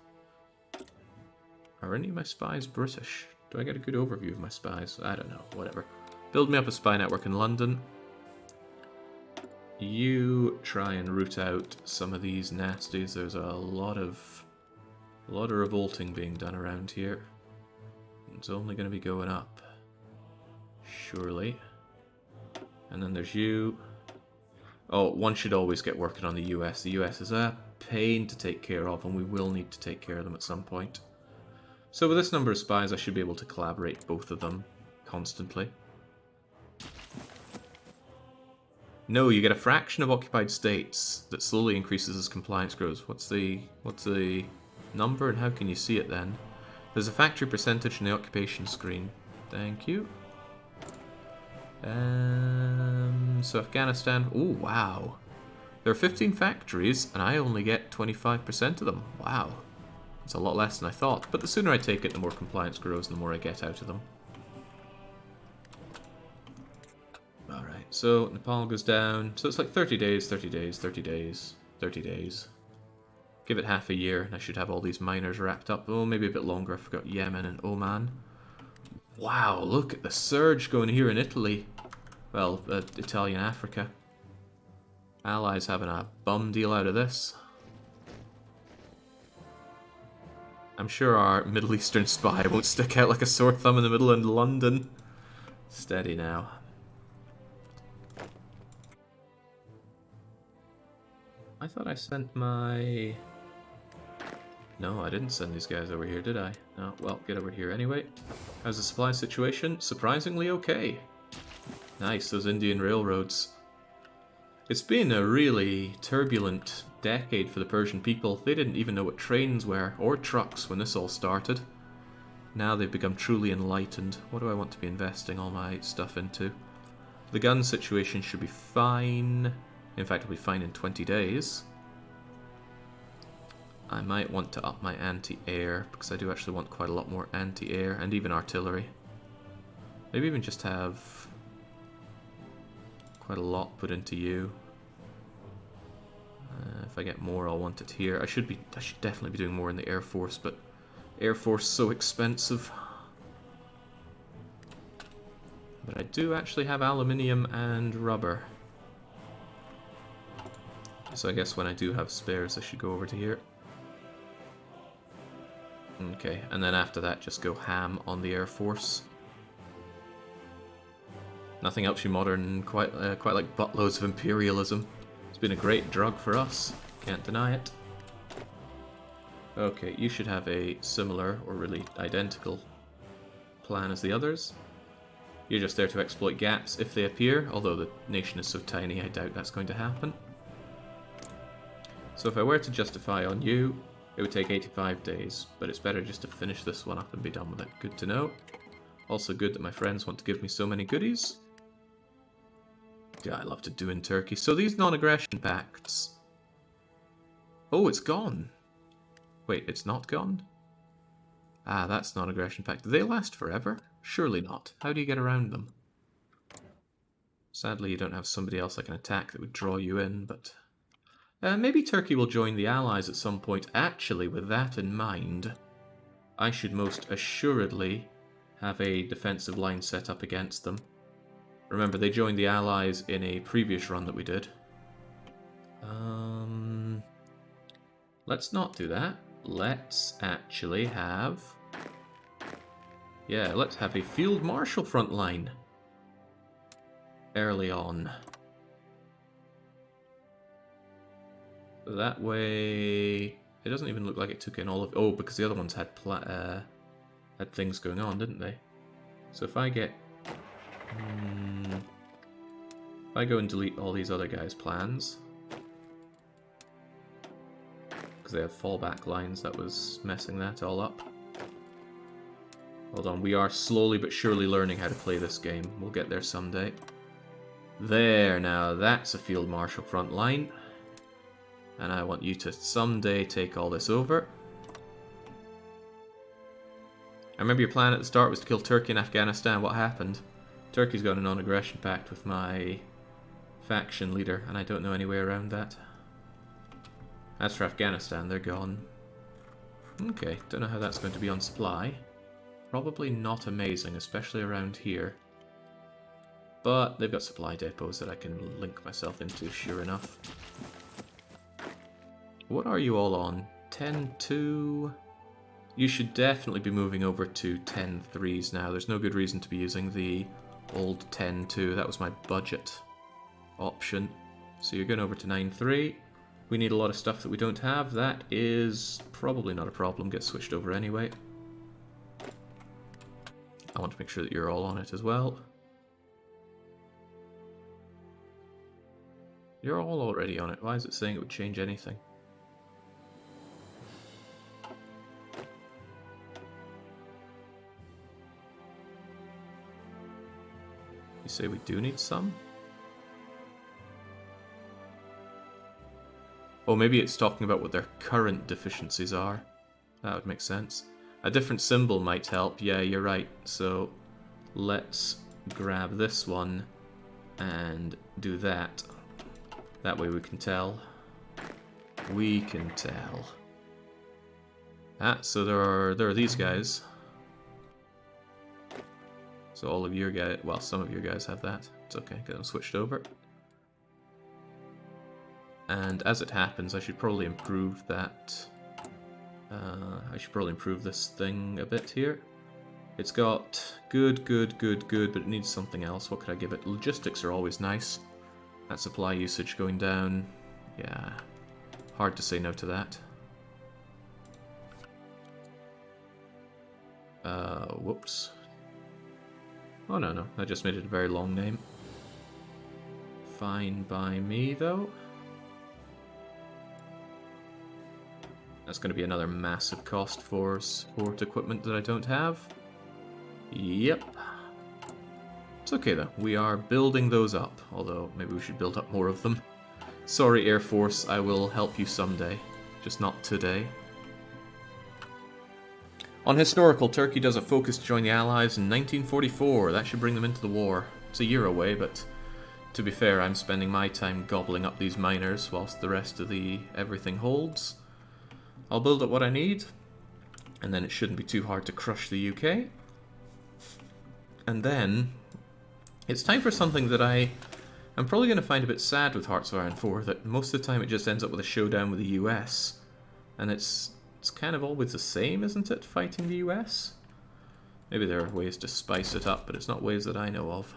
Are any of my spies British? Do I get a good overview of my spies? I don't know, whatever. Build me up a spy network in London. You try and root out some of these nasties. There's a lot of revolting being done around here. It's only going to be going up, surely. And then there's you. Oh, one should always get working on the US. The US is a pain to take care of, and we will need to take care of them at some point. So with this number of spies, I should be able to collaborate both of them constantly. No, you get a fraction of occupied states that slowly increases as compliance grows. What's the number, and how can you see it then? There's a factory percentage in the occupation screen. Thank you. So Afghanistan. Oh, wow. There are 15 factories, and I only get 25% of them. Wow. It's a lot less than I thought. But the sooner I take it, the more compliance grows, and the more I get out of them. Alright, so Nepal goes down. So it's like 30 days, 30 days, 30 days, 30 days. Give it half a year, and I should have all these miners wrapped up. Oh, maybe a bit longer. I forgot Yemen and Oman. Wow, look at the surge going here in Italy. Well, Italian Africa. Allies having a bum deal out of this. I'm sure our Middle Eastern spy won't stick out like a sore thumb in the middle of London. Steady now. I thought I sent my... No, I didn't send these guys over here, did I? No, well, get over here anyway. How's the supply situation? Surprisingly okay. Nice, those Indian railroads. It's been a really turbulent decade for the Persian people. They didn't even know what trains were, or trucks, when this all started. Now they've become truly enlightened. What do I want to be investing all my stuff into? The gun situation should be fine. In fact, it'll be fine in 20 days. I might want to up my anti-air, because I do actually want quite a lot more anti-air, and even artillery. Maybe even just have quite a lot put into you. If I get more, I'll want it here. I should definitely be doing more in the Air Force, but Air Force is so expensive. But I do actually have aluminium and rubber. So I guess when I do have spares, I should go over to here. Okay, and then after that, just go ham on the Air Force. Nothing helps you modern quite like buttloads of imperialism. It's been a great drug for us, can't deny it. Okay, you should have a similar, or really identical, plan as the others. You're just there to exploit gaps if they appear, although the nation is so tiny I doubt that's going to happen. So if I were to justify on you, it would take 85 days, but it's better just to finish this one up and be done with it. Good to know. Also good that my friends want to give me so many goodies. Yeah, I love to do in Turkey. So these non-aggression pacts... Oh, it's gone. Wait, it's not gone? Ah, that's non-aggression pact. Do they last forever? Surely not. How do you get around them? Sadly, you don't have somebody else I can attack that would draw you in, but... maybe Turkey will join the Allies at some point. Actually, with that in mind, I should most assuredly have a defensive line set up against them. Remember, they joined the Allies in a previous run that we did. Let's not do that. Let's actually have... Yeah, let's have a Field Marshal front line. Early on. That way... It doesn't even look like it took in all of... Oh, because the other ones had things going on, didn't they? So if I get... if I go and delete all these other guys' plans... Because they have fallback lines, that was messing that all up. Hold on, we are slowly but surely learning how to play this game. We'll get there someday. There, now that's a Field Marshal front line. And I want you to someday take all this over. I remember your plan at the start was to kill Turkey and Afghanistan. What happened? Turkey's got a non-aggression pact with my faction leader, and I don't know any way around that. As for Afghanistan, they're gone. Okay, don't know how that's going to be on supply. Probably not amazing, especially around here. But they've got supply depots that I can link myself into, sure enough. What are you all on? 10-2? You should definitely be moving over to 10-3s now. There's no good reason to be using the old 10-2. That was my budget option. So you're going over to 9-3. We need a lot of stuff that we don't have. That is probably not a problem. Get switched over anyway. I want to make sure that you're all on it as well. You're all already on it. Why is it saying it would change anything? You say we do need some? Oh, maybe it's talking about what their current deficiencies are. That would make sense. A different symbol might help. Yeah, you're right. So let's grab this one and do that. That way we can tell. We can tell. Ah, so there are these guys. So all of your guys, well, some of your guys have that. It's okay, get them switched over. And as it happens, I should probably improve that. I should probably improve this thing a bit here. It's got good, but it needs something else. What could I give it? Logistics are always nice. That supply usage going down. Yeah, hard to say no to that. Whoops. Oh, no, I just made it a very long name. Fine by me, though. That's going to be another massive cost for sport equipment that I don't have. Yep. It's okay, though. We are building those up, although maybe we should build up more of them. Sorry, Air Force, I will help you someday. Just not today. On historical, Turkey does a focus to join the Allies in 1944. That should bring them into the war. It's a year away, but to be fair, I'm spending my time gobbling up these miners whilst the rest of the everything holds. I'll build up what I need, and then it shouldn't be too hard to crush the UK. And then it's time for something that I'm probably going to find a bit sad with Hearts of Iron 4, that most of the time it just ends up with a showdown with the US, and it's kind of always the same, isn't it, fighting the US? Maybe there are ways to spice it up, but it's not ways that I know of.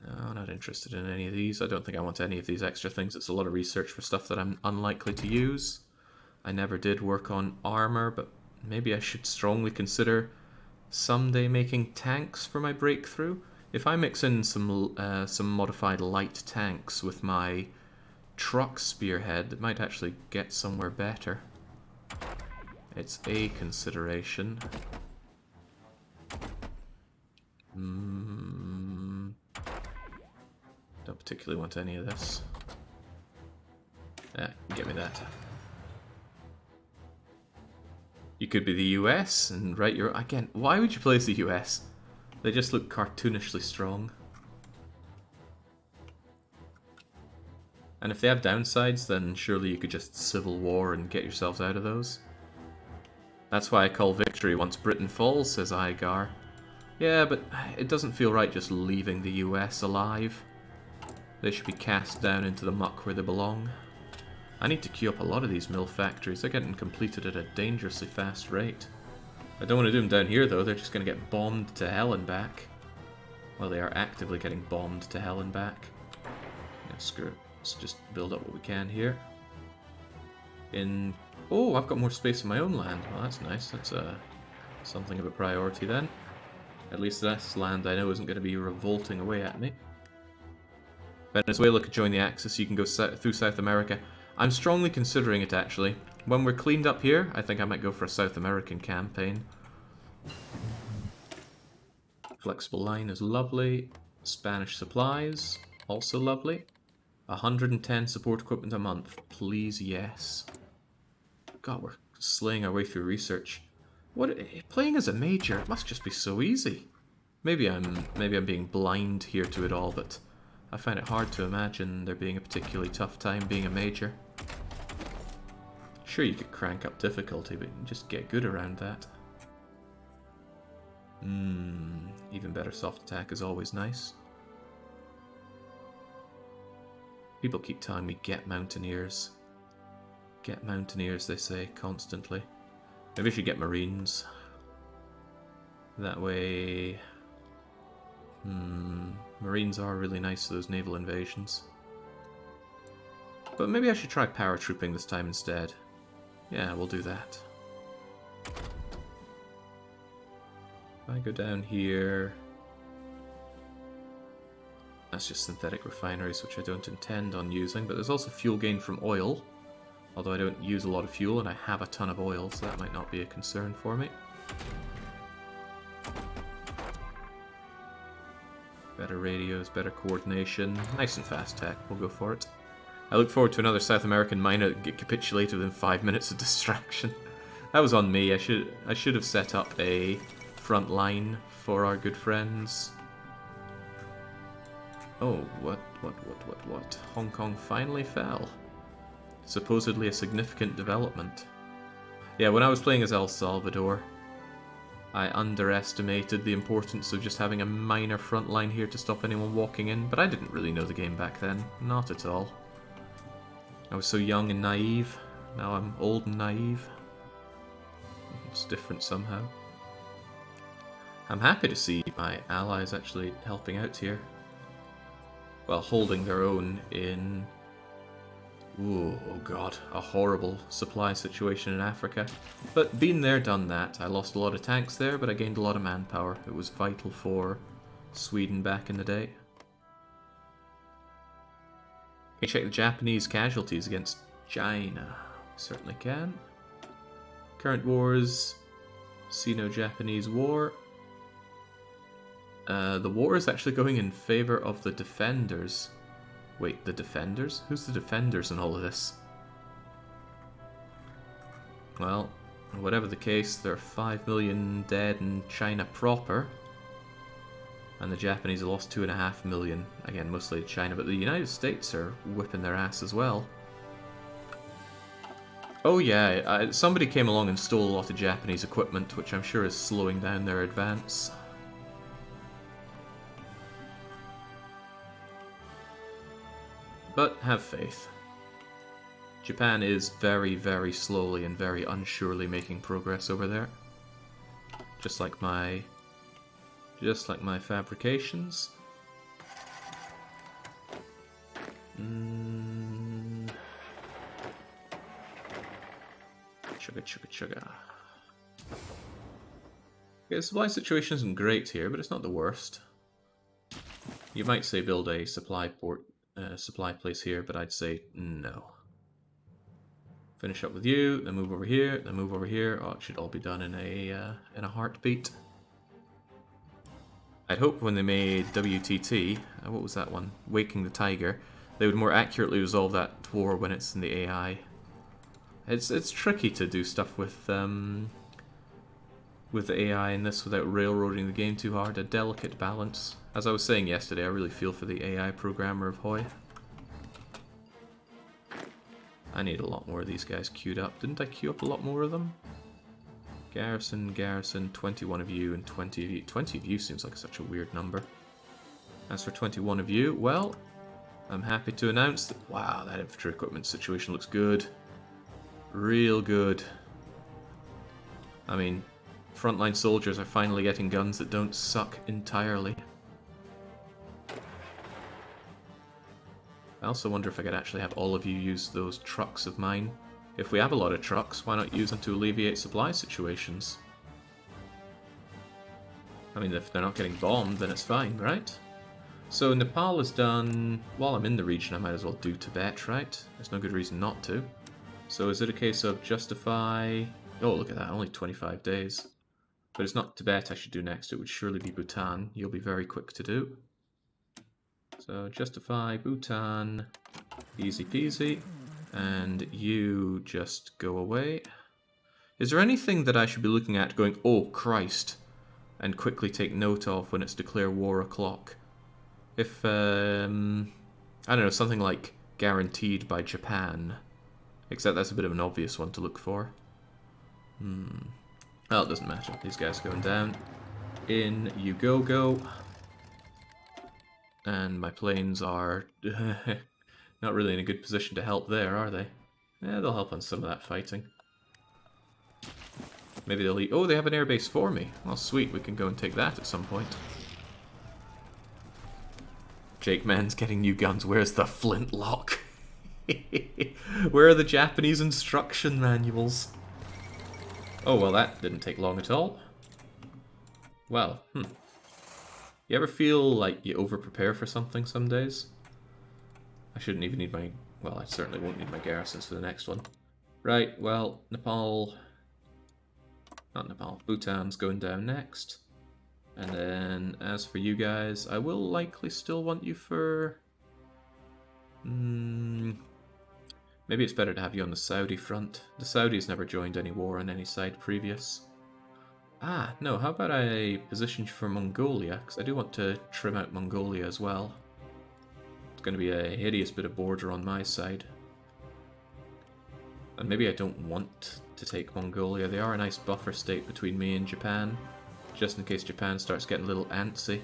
No, not interested in any of these. I don't think I want any of these extra things. It's a lot of research for stuff that I'm unlikely to use. I never did work on armor, but maybe I should strongly consider someday making tanks for my breakthrough. If I mix in some modified light tanks with my truck spearhead, it might actually get somewhere better. It's a consideration. Don't particularly want any of this. Give me that. You could be the US and write your... Again, why would you place the US? They just look cartoonishly strong. And if they have downsides, then surely you could just civil war and get yourselves out of those. That's why I call victory once Britain falls, says Igar. Yeah, but it doesn't feel right just leaving the US alive. They should be cast down into the muck where they belong. I need to queue up a lot of these mill factories. They're getting completed at a dangerously fast rate. I don't want to do them down here, though. They're just going to get bombed to hell and back. Well, they are actively getting bombed to hell and back. Yeah, screw it. Let's just build up what we can here. Oh, I've got more space in my own land. Well, that's nice. That's something of a priority then. At least that's land I know isn't going to be revolting away at me. Venezuela could join the Axis. You can go through South America. I'm strongly considering it, actually. When we're cleaned up here, I think I might go for a South American campaign. Flexible line is lovely. Spanish supplies, also lovely. 110 support equipment a month. Please, yes. God, we're slaying our way through research. Playing as a major, it must just be so easy. Maybe I'm being blind here to it all, but I find it hard to imagine there being a particularly tough time being a major. Sure, you could crank up difficulty, but you can just get good around that. Even better soft attack is always nice. People keep telling me, get mountaineers. Get mountaineers, they say, constantly. Maybe I should get marines. That way... Marines are really nice for those naval invasions. But maybe I should try paratrooping this time instead. Yeah, we'll do that. If I go down here... That's just synthetic refineries, which I don't intend on using, but there's also fuel gain from oil. Although I don't use a lot of fuel, and I have a ton of oil, so that might not be a concern for me. Better radios, better coordination. Nice and fast tech, we'll go for it. I look forward to another South American miner that get capitulated within 5 minutes of distraction. That was on me. I should have set up a front line for our good friends. Oh, what? Hong Kong finally fell. Supposedly a significant development. Yeah, when I was playing as El Salvador, I underestimated the importance of just having a minor front line here to stop anyone walking in, but I didn't really know the game back then. Not at all. I was so young and naive. Now I'm old and naive. It's different somehow. I'm happy to see my allies actually helping out here. Well, holding their own in... Ooh, oh god, a horrible supply situation in Africa. But been there, done that. I lost a lot of tanks there, but I gained a lot of manpower. It was vital for Sweden back in the day. Can you check the Japanese casualties against China? Certainly can. Current wars, Sino-Japanese War. The war is actually going in favor of the defenders. Wait, the defenders? Who's the defenders in all of this? Well, whatever the case, there are 5 million dead in China proper. And the Japanese have lost 2.5 million. Again, mostly to China, but the United States are whipping their ass as well. Oh yeah, somebody came along and stole a lot of Japanese equipment, which I'm sure is slowing down their advance. But have faith. Japan is very, very slowly and very unsurely making progress over there. Just like my fabrications. Chugga chugga chugga. Okay, the supply situation isn't great here, but it's not the worst. You might say build a supply place here, but I'd say no. Finish up with you, then move over here, then move over here. Oh, it should all be done in a heartbeat. I'd hope when they made WTT, what was that one? Waking the Tiger, they would more accurately resolve that war when it's in the AI. It's tricky to do stuff with the AI in this without railroading the game too hard. A delicate balance. As I was saying yesterday, I really feel for the AI programmer of HoI. I need a lot more of these guys queued up. Didn't I queue up a lot more of them? Garrison, garrison, 21 of you and 20 of you. 20 of you seems like such a weird number. As for 21 of you, well, I'm happy to announce that, wow, that infantry equipment situation looks good. Real good. I mean, frontline soldiers are finally getting guns that don't suck entirely. I also wonder if I could actually have all of you use those trucks of mine. If we have a lot of trucks, why not use them to alleviate supply situations? I mean, if they're not getting bombed, then it's fine, right? So Nepal is done. While I'm in the region, I might as well do Tibet, right? There's no good reason not to. So is it a case of justify... Oh, look at that, only 25 days. But it's not Tibet I should do next, it would surely be Bhutan. You'll be very quick to do. So justify Bhutan, easy peasy, and you just go away. Is there anything that I should be looking at going, oh Christ, and quickly take note of when it's declare war o'clock? If, I don't know, something like guaranteed by Japan, except that's a bit of an obvious one to look for. Well, it doesn't matter, these guys are going down. In you go. And my planes are not really in a good position to help there, are they? Yeah, they'll help on some of that fighting. Maybe they'll eat... Oh, they have an airbase for me. Well, sweet, we can go and take that at some point. Jake Man's getting new guns. Where's the flintlock? Where are the Japanese instruction manuals? Oh, well, that didn't take long at all. Well, You ever feel like you over-prepare for something some days? I shouldn't even need my... Well, I certainly won't need my garrisons for the next one. Right, well, Nepal... Not Nepal, Bhutan's going down next. And then, as for you guys, I will likely still want you for... Maybe it's better to have you on the Saudi front. The Saudis never joined any war on any side previous. Ah, no, how about I position you for Mongolia? Because I do want to trim out Mongolia as well. It's going to be a hideous bit of border on my side. And maybe I don't want to take Mongolia. They are a nice buffer state between me and Japan, just in case Japan starts getting a little antsy.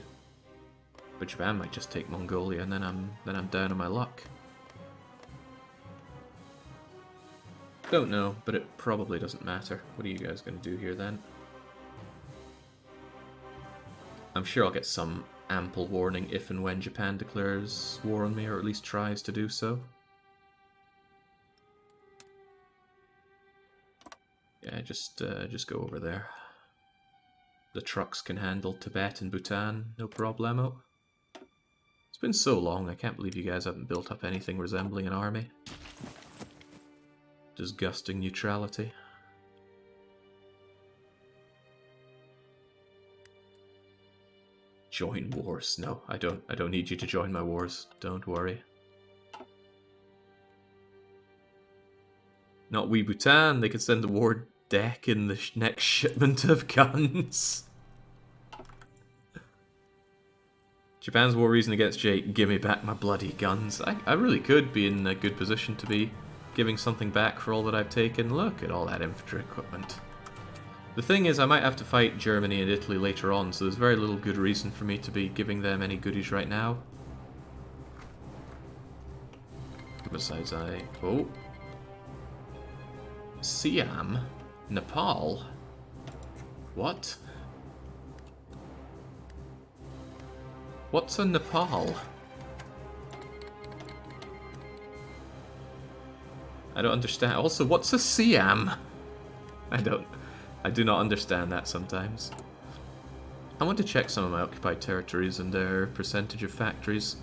But Japan might just take Mongolia, and then I'm down on my luck. Don't know, but it probably doesn't matter. What are you guys going to do here then? I'm sure I'll get some ample warning if and when Japan declares war on me, or at least tries to do so. Yeah, just go over there. The trucks can handle Tibet and Bhutan, no problemo. It's been so long, I can't believe you guys haven't built up anything resembling an army. Disgusting neutrality. Join wars. No, I don't need you to join my wars. Don't worry. Not we Bhutan, they could send the war deck in the next shipment of guns. Japan's war reason against Jake, give me back my bloody guns. I really could be in a good position to be giving something back for all that I've taken. Look at all that infantry equipment. The thing is, I might have to fight Germany and Italy later on, so there's very little good reason for me to be giving them any goodies right now. Besides, oh. Siam? Nepal? What? What's a Nepal? I don't understand. Also, what's a Siam? I do not understand that sometimes. I want to check some of my occupied territories and their percentage of factories.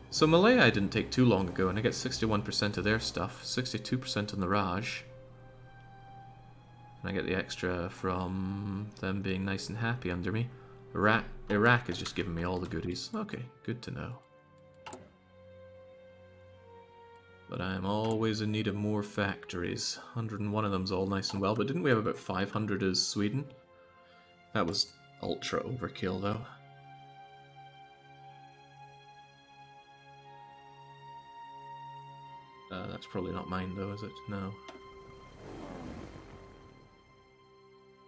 So Malaya I didn't take too long ago, and I get 61% of their stuff, 62% on the Raj. And I get the extra from them being nice and happy under me. Iraq is just giving me all the goodies. Okay, good to know. But I'm always in need of more factories. 101 of them's all nice and well, but didn't we have about 500 as Sweden? That was ultra overkill, though. That's probably not mine, though, is it? No.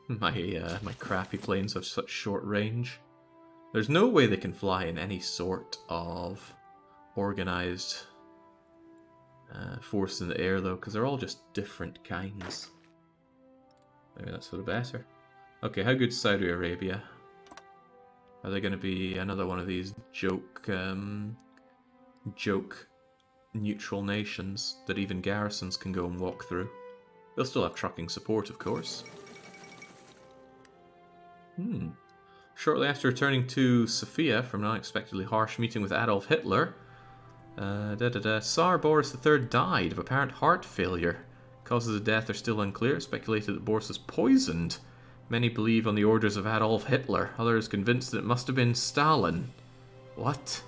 My crappy planes have such short range. There's no way they can fly in any sort of organized force in the air, though, because they're all just different kinds. Maybe that's for the better. Okay, how good's Saudi Arabia? Are they going to be another one of these joke neutral nations that even garrisons can go and walk through? They'll still have trucking support, of course. Shortly after returning to Sofia from an unexpectedly harsh meeting with Adolf Hitler, Tsar Boris III died of apparent heart failure. Causes of death are still unclear. Speculated that Boris was poisoned. Many believe on the orders of Adolf Hitler. Others convinced that it must have been Stalin. What?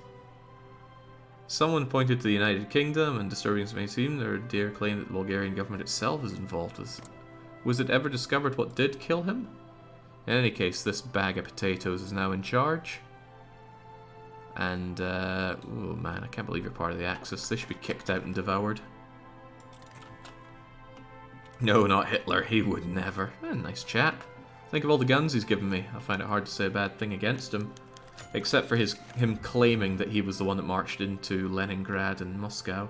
Someone pointed to the United Kingdom, and disturbing as it may seem, there dare claim that the Bulgarian government itself is involved with. Was it ever discovered what did kill him? In any case, this bag of potatoes is now in charge. And, oh man, I can't believe you're part of the Axis. They should be kicked out and devoured. No, not Hitler. He would never. Nice chap. Think of all the guns he's given me. I find it hard to say a bad thing against him. Except for him claiming that he was the one that marched into Leningrad and Moscow.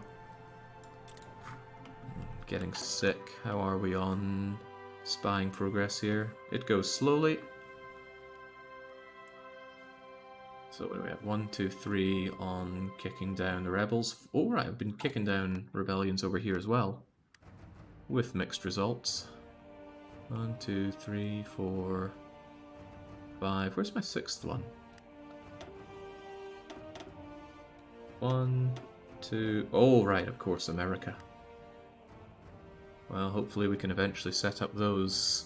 Getting sick. How are we on spying progress here? It goes slowly. So what do we have? 1, 2, 3 on kicking down the rebels. Oh right, I've been kicking down rebellions over here as well. With mixed results. 1, 2, 3, 4, 5. Where's my 6th one? 1, 2... Oh right, of course, America. Well, hopefully we can eventually set up those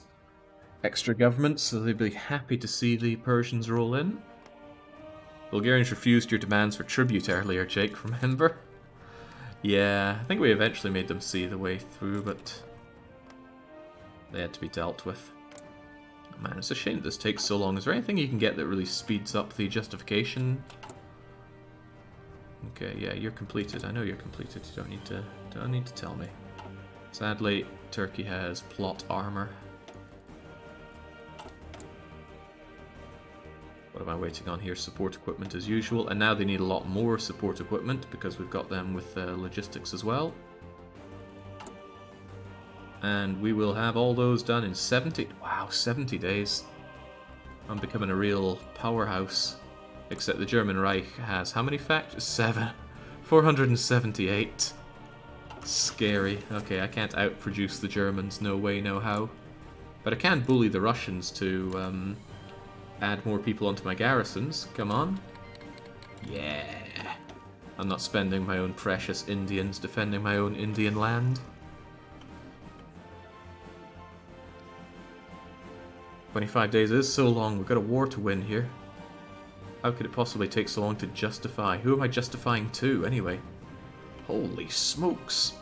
extra governments, so they'd be happy to see the Persians roll in. Bulgarians refused your demands for tribute earlier, Jake, remember? Yeah, I think we eventually made them see the way through, but they had to be dealt with. Oh, man, it's a shame that this takes so long. Is there anything you can get that really speeds up the justification? Okay, yeah, you're completed. I know you're completed. You don't need to tell me. Sadly, Turkey has plot armor. What am I waiting on here? Support equipment as usual. And now they need a lot more support equipment because we've got them with logistics as well. And we will have all those done in 70... Wow, 70 days. I'm becoming a real powerhouse. Except the German Reich has how many factories? 7. 478. Scary. Okay, I can't outproduce the Germans. No way, no how. But I can bully the Russians to... add more people onto my garrisons. Come on. Yeah. I'm not spending my own precious Indians defending my own Indian land. 25 days is so long. We've got a war to win here. How could it possibly take so long to justify? Who am I justifying to, anyway? Holy smokes.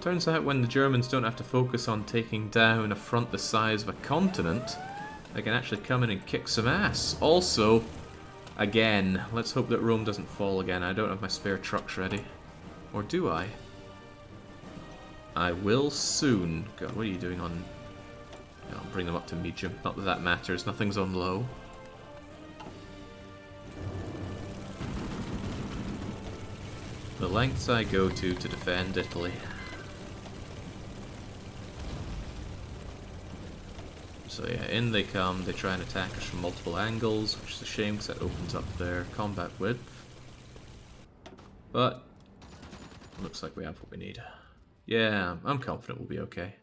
Turns out when the Germans don't have to focus on taking down a front the size of a continent, they can actually come in and kick some ass. Also, again, let's hope that Rome doesn't fall again. I don't have my spare trucks ready. Or do I? I will soon. God, what are you doing on... I'll bring them up to medium. Not that that matters. Nothing's on low. The lengths I go to defend Italy. So yeah, in they come, they try and attack us from multiple angles, which is a shame because that opens up their combat width. But, looks like we have what we need. Yeah, I'm confident we'll be okay.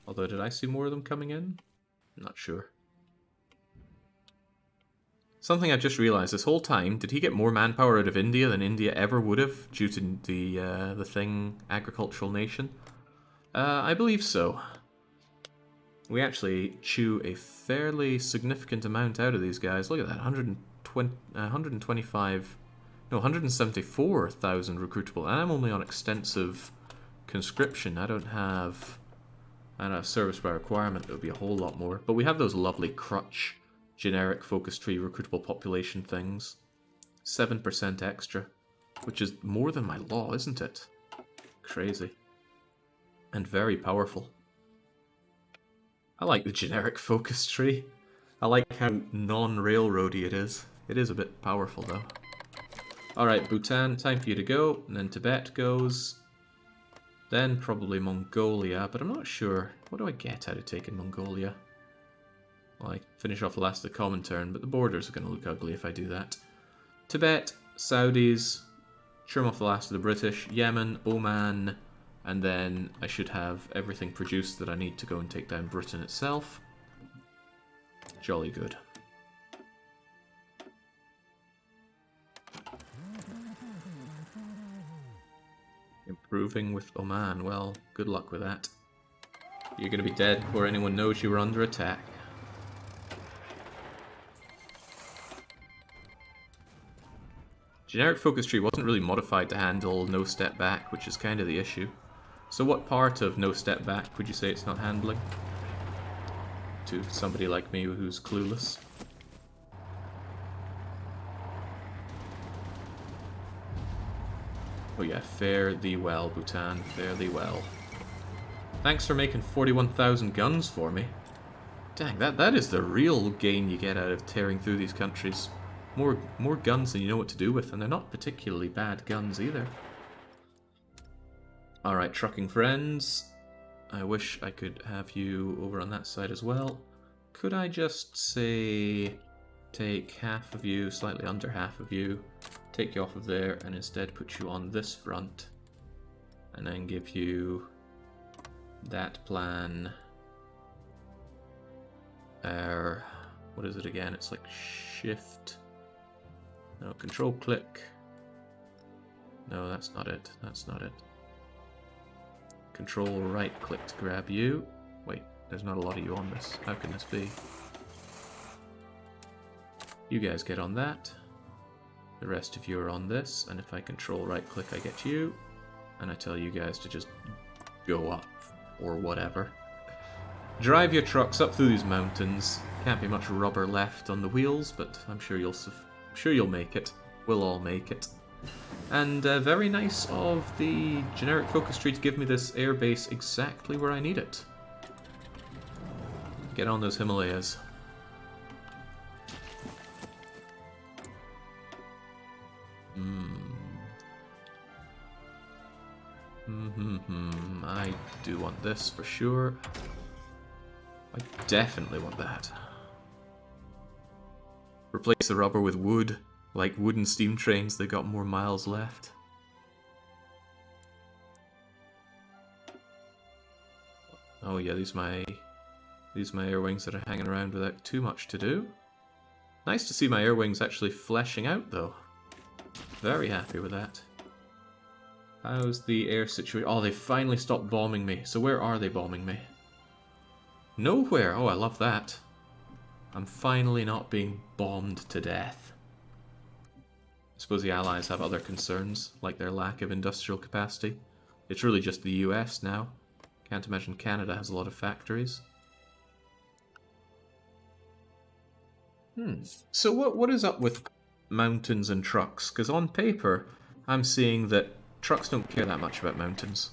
Although, did I see more of them coming in? I'm not sure. Something I just realized this whole time, did he get more manpower out of India than India ever would have due to the thing, agricultural nation? I believe so. We actually chew a fairly significant amount out of these guys. Look at that, 174,000 recruitable. And I'm only on extensive conscription. I don't have service by requirement. It would be a whole lot more. But we have those lovely crutch, generic focus tree recruitable population things. 7% extra, which is more than my law, isn't it? Crazy. And very powerful. I like the generic focus tree. I like how non-railroady it is. It is a bit powerful though. Alright, Bhutan, time for you to go. And then Tibet goes. Then probably Mongolia, but I'm not sure. What do I get out of taking Mongolia? Well, I finish off the last of the common turn, but the borders are going to look ugly if I do that. Tibet, Saudis, trim off the last of the British, Yemen, Oman, and then I should have everything produced that I need to go and take down Britain itself. Jolly good. Improving with Oman. Well, good luck with that. You're going to be dead before anyone knows you were under attack. Generic focus tree wasn't really modified to handle no step back, which is kind of the issue. So what part of no step back would you say it's not handling? To somebody like me who's clueless. Oh yeah, fare thee well, Bhutan, fare thee well. Thanks for making 41,000 guns for me. Dang, that is the real gain you get out of tearing through these countries. More guns than you know what to do with, and they're not particularly bad guns either. Alright, trucking friends. I wish I could have you over on that side as well. Could I just say take half of you, slightly under half of you, take you off of there, and instead put you on this front, and then give you that plan. What is it again? It's like shift. No, control click. No, that's not it. That's not it. Control right click to grab you. Wait, there's not a lot of you on this. How can this be? You guys get on that. The rest of you are on this, and if I control right click I get you, and I tell you guys to just go up, or whatever. Drive your trucks up through these mountains. Can't be much rubber left on the wheels, but I'm sure you'll make it. We'll all make it. And very nice of the generic focus tree to give me this air base exactly where I need it. Get on those Himalayas. I do want this for sure. I definitely want that. Replace the rubber with wood. Like wooden steam trains, they got more miles left. Oh yeah, these my air wings that are hanging around without too much to do. Nice to see my air wings actually fleshing out though. Very happy with that. How's the air situation? Oh, they finally stopped bombing me. So where are they bombing me? Nowhere! Oh, I love that. I'm finally not being bombed to death. I suppose the Allies have other concerns, like their lack of industrial capacity. It's really just the US now. Can't imagine Canada has a lot of factories. So what is up with mountains and trucks? Because on paper, I'm seeing that trucks don't care that much about mountains.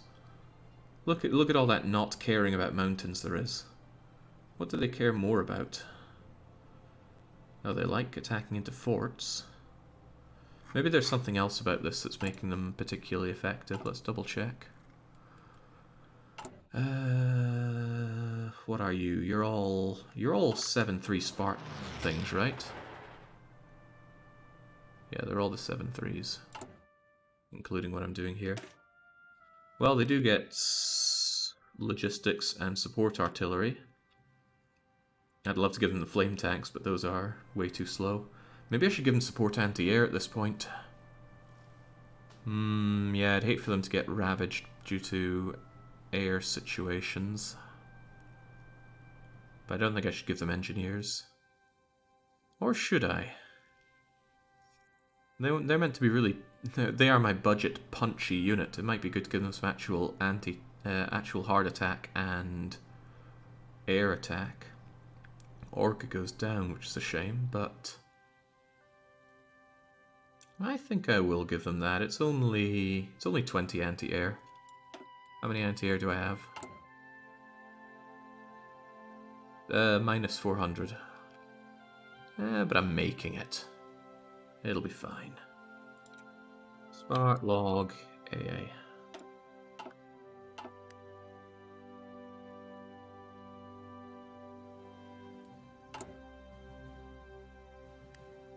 Look at all that not caring about mountains there is. What do they care more about? Oh, they like attacking into forts. Maybe there's something else about this that's making them particularly effective. Let's double check. What are you? You're all 7-3 Spartan things, right? Yeah, they're all the 7-3s, including what I'm doing here. Well, they do get logistics and support artillery. I'd love to give them the flame tanks, but those are way too slow. Maybe I should give them support anti-air at this point. Yeah, I'd hate for them to get ravaged due to air situations. But I don't think I should give them engineers. Or should I? They're meant to be really... They are my budget punchy unit. It might be good to give them some actual actual hard attack and air attack. Orca goes down, which is a shame, but... I think I will give them that. It's only 20 anti-air. How many anti-air do I have? Minus 400. But I'm making it. It'll be fine. Spark log AA.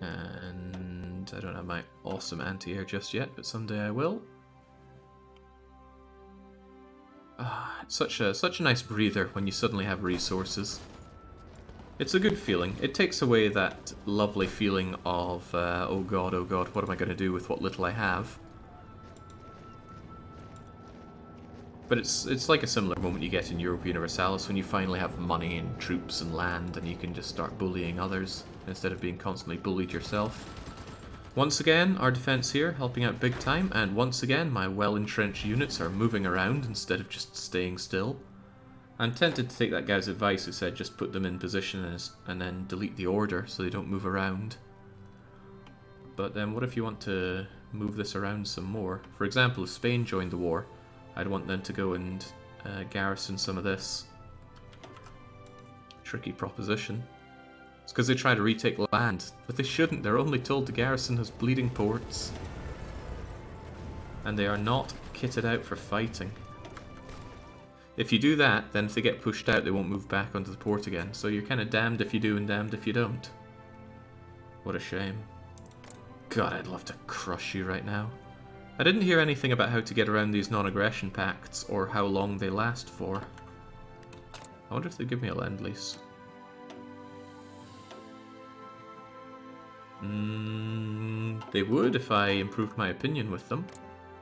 And I don't have my awesome anti-air just yet, but someday I will. It's such a nice breather when you suddenly have resources. It's a good feeling. It takes away that lovely feeling of, oh god, what am I going to do with what little I have? But it's like a similar moment you get in Europa Universalis when you finally have money and troops and land and you can just start bullying others instead of being constantly bullied yourself. Once again, our defense here helping out big time, and once again my well-entrenched units are moving around instead of just staying still. I'm tempted to take that guy's advice who said just put them in position and then delete the order so they don't move around. But then what if you want to move this around some more? For example, if Spain joined the war, I'd want them to go and garrison some of this. Tricky proposition. It's because they try to retake land, but they shouldn't. They're only told to garrison those bleeding ports. And they are not kitted out for fighting. If you do that, then if they get pushed out, they won't move back onto the port again. So you're kind of damned if you do and damned if you don't. What a shame. God, I'd love to crush you right now. I didn't hear anything about how to get around these non-aggression pacts or how long they last for. I wonder if they'd give me a lend-lease. They would if I improved my opinion with them.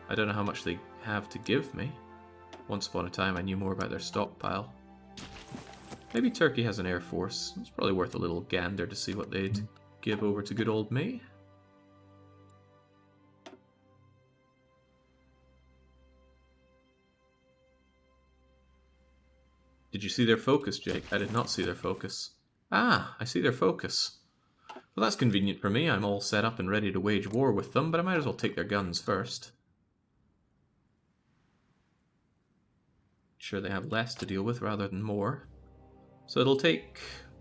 I don't know how much they have to give me. Once upon a time I knew more about their stockpile. Maybe Turkey has an air force. It's probably worth a little gander to see what they'd give over to good old me. Did you see their focus, Jake? I did not see their focus. Ah, I see their focus. Well, that's convenient for me. I'm all set up and ready to wage war with them, but I might as well take their guns first. Sure, they have less to deal with rather than more. So it'll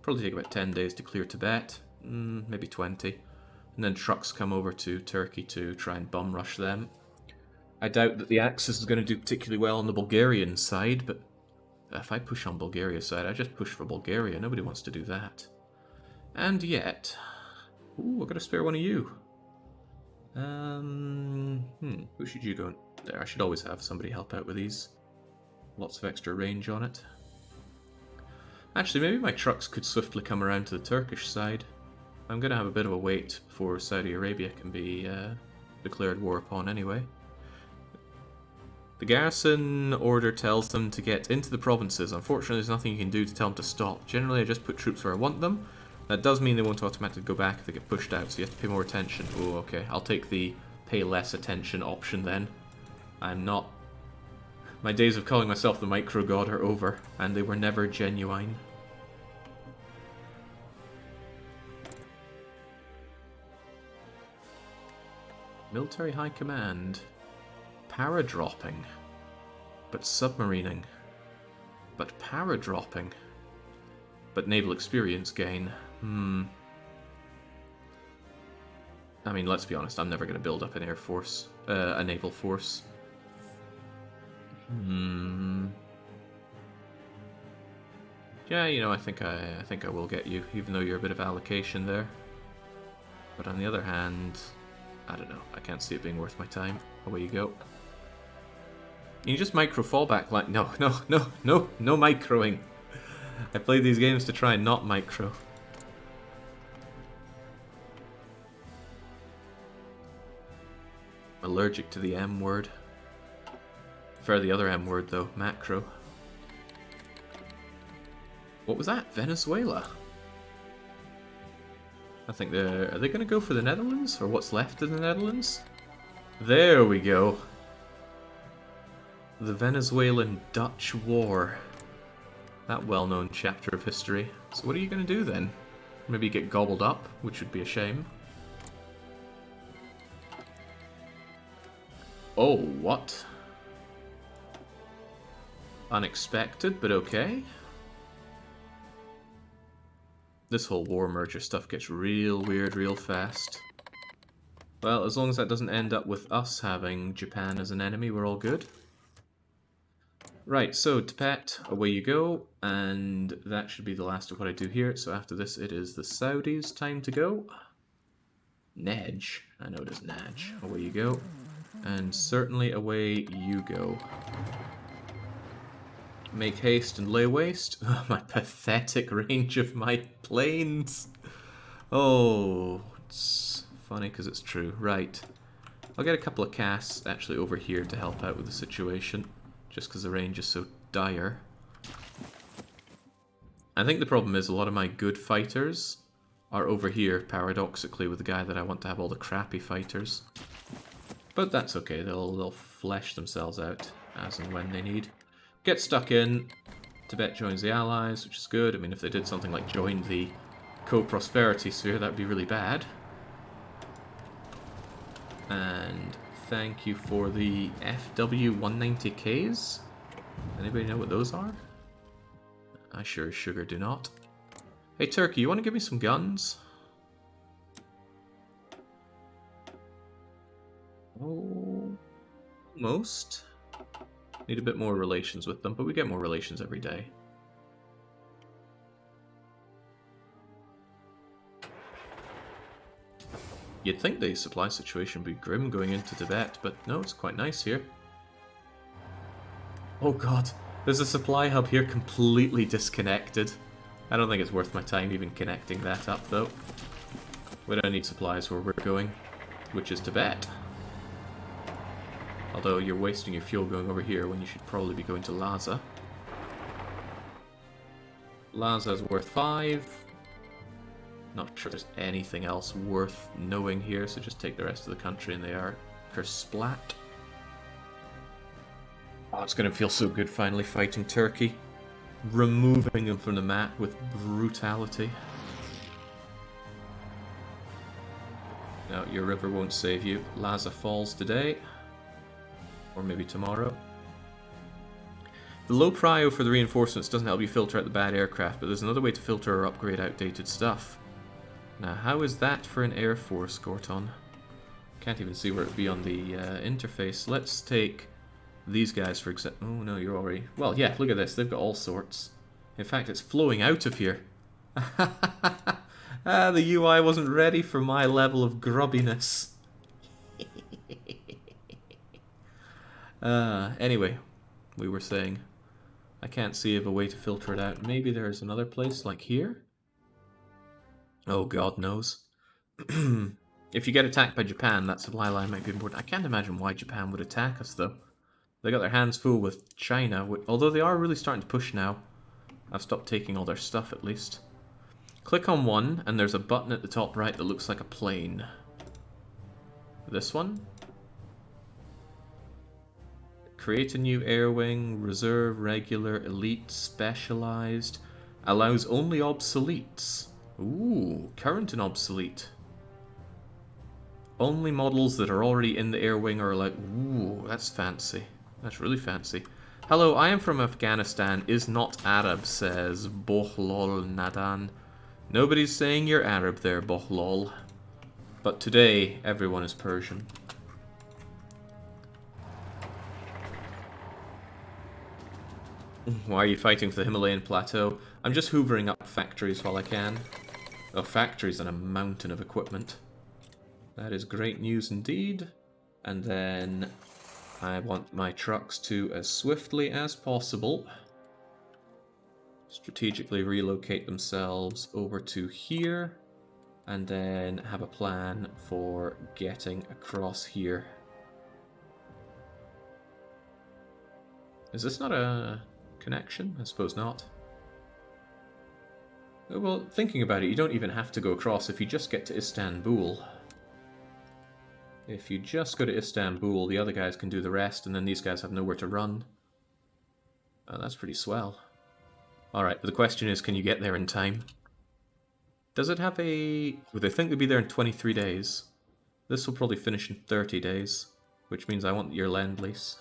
probably take about 10 days to clear Tibet, maybe 20. And then trucks come over to Turkey to try and bum rush them. I doubt that the Axis is going to do particularly well on the Bulgarian side, but if I push on Bulgaria's side, I just push for Bulgaria. Nobody wants to do that. And yet... Ooh, I've got to spare one of you. Who should you go there? I should always have somebody help out with these. Lots of extra range on it. Actually, maybe my trucks could swiftly come around to the Turkish side. I'm going to have a bit of a wait before Saudi Arabia can be declared war upon anyway. The garrison order tells them to get into the provinces. Unfortunately, there's nothing you can do to tell them to stop. Generally, I just put troops where I want them. That does mean they won't automatically go back if they get pushed out, so you have to pay more attention. Oh, okay. I'll take the pay less attention option then. I'm not... My days of calling myself the micro god are over, and they were never genuine. Military High Command. Paradropping. But submarining. But paradropping. But naval experience gain. I mean, let's be honest, I'm never going to build up an air force, a naval force. Yeah, you know, I think I will get you, even though you're a bit of allocation there. But on the other hand, I don't know. I can't see it being worth my time. Away you go. You just micro fallback like no microing. I play these games to try and not micro. Allergic to the M word. Prefer the other M word though, macro. What was that? Venezuela? I think are they going to go for the Netherlands? Or what's left of the Netherlands? There we go. The Venezuelan-Dutch War. That well-known chapter of history. So what are you going to do then? Maybe get gobbled up, which would be a shame. Oh, what? Unexpected, but okay. This whole war merger stuff gets real weird real fast. Well, as long as that doesn't end up with us having Japan as an enemy, we're all good. Right, so Tibet, away you go, and that should be the last of what I do here. So after this, it is the Saudis' time to go. Nedge, I know it is Nadge. Away you go, and certainly away you go. Make haste and lay waste. Oh, my pathetic range of my planes. Oh, it's funny because it's true. Right, I'll get a couple of casts actually over here to help out with the situation. Just because the range is so dire. I think the problem is a lot of my good fighters are over here, paradoxically, with the guy that I want to have all the crappy fighters. But that's okay, they'll flesh themselves out as and when they need. Get stuck in. Tibet joins the Allies, which is good. I mean, if they did something like join the co-prosperity sphere, that would be really bad. And... thank you for the FW190Ks. Anybody know what those are? I sure as sugar do not. Hey Turkey, you want to give me some guns? Almost. Need a bit more relations with them, but we get more relations every day. You'd think the supply situation would be grim going into Tibet, but no, it's quite nice here. Oh god, there's a supply hub here completely disconnected. I don't think it's worth my time even connecting that up, though. We don't need supplies where we're going, which is Tibet. Although you're wasting your fuel going over here when you should probably be going to Lhasa. Lhasa's worth 5. Not sure there's anything else worth knowing here, so just take the rest of the country and they are splat. Oh, it's going to feel so good finally fighting Turkey. Removing them from the map with brutality. your river won't save you. Laza falls today. Or maybe tomorrow. The low prio for the reinforcements doesn't help you filter out the bad aircraft, but there's another way to filter or upgrade outdated stuff. Now, how is that for an Air Force, Gorton? Can't even see where it would be on the interface. Let's take these guys, for example. Oh, no, you're already... Well, yeah, look at this. They've got all sorts. In fact, it's flowing out of here. The UI wasn't ready for my level of grubbiness. Anyway, we were saying... I can't see of a way to filter it out. Maybe there's another place, like here? Oh, God knows. If you get attacked by Japan, that supply line might be important. I can't imagine why Japan would attack us, though. They got their hands full with China, although they are really starting to push now. I've stopped taking all their stuff, at least. Click on one, and there's a button at the top right that looks like a plane. This one? Create a new air wing, reserve, regular, elite, specialized. Allows only obsoletes. Ooh, current and obsolete. Only models that are already in the air wing are allowed. Ooh, that's fancy. That's really fancy. Hello, I am from Afghanistan. Is not Arab, says Bohlol Nadan. Nobody's saying you're Arab there, Bohlol. But today, everyone is Persian. Why are you fighting for the Himalayan plateau? I'm just hoovering up factories while I can. Oh, factories and a mountain of equipment. That is great news indeed. And then I want my trucks to, as swiftly as possible, strategically relocate themselves over to here. And then have a plan for getting across here. Is this not a connection? I suppose not. Well, thinking about it, you don't even have to go across if you just get to Istanbul. If you just go to Istanbul, the other guys can do the rest, and then these guys have nowhere to run. Oh, that's pretty swell. Alright, but the question is, can you get there in time? Does it have a... Would they think they'd be there in 23 days? This will probably finish in 30 days, which means I want your Lend-Lease.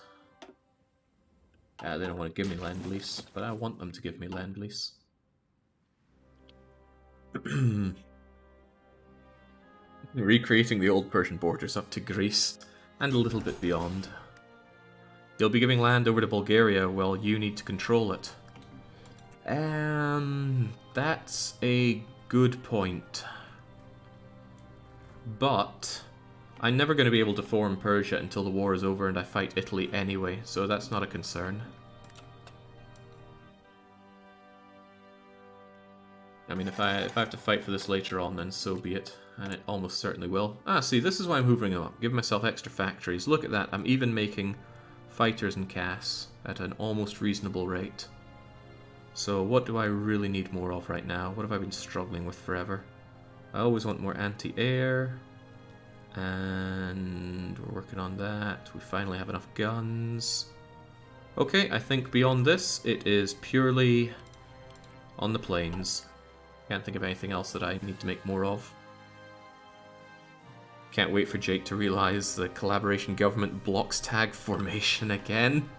They don't want to give me Lend-Lease, but I want them to give me Lend-Lease. Recreating the old Persian borders up to Greece, and a little bit beyond. You'll be giving land over to Bulgaria, well, you need to control it. That's a good point. But I'm never going to be able to form Persia until the war is over and I fight Italy anyway, so that's not a concern. I mean, if I have to fight for this later on, then so be it. And it almost certainly will. Ah, see, this is why I'm hoovering them up. Giving myself extra factories. Look at that. I'm even making fighters and CAS at an almost reasonable rate. So what do I really need more of right now? What have I been struggling with forever? I always want more anti-air. And we're working on that. We finally have enough guns. Okay, I think beyond this, it is purely on the plains. Can't think of anything else that I need to make more of. Can't wait for Jake to realize the collaboration government blocks tag formation again.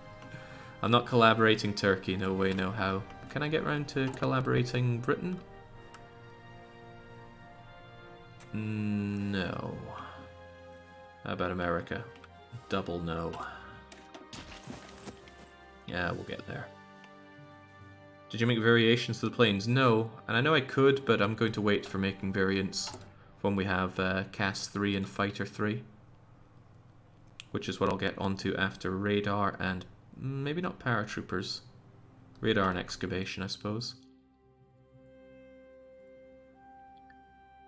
I'm not collaborating Turkey, no way, no how. Can I get around to collaborating Britain? No. How about America? Double no. Yeah, we'll get there. Did you make variations to the planes? No, and I know I could, but I'm going to wait for making variants when we have CAS 3 and Fighter 3. Which is what I'll get onto after radar and maybe not paratroopers. Radar and excavation, I suppose.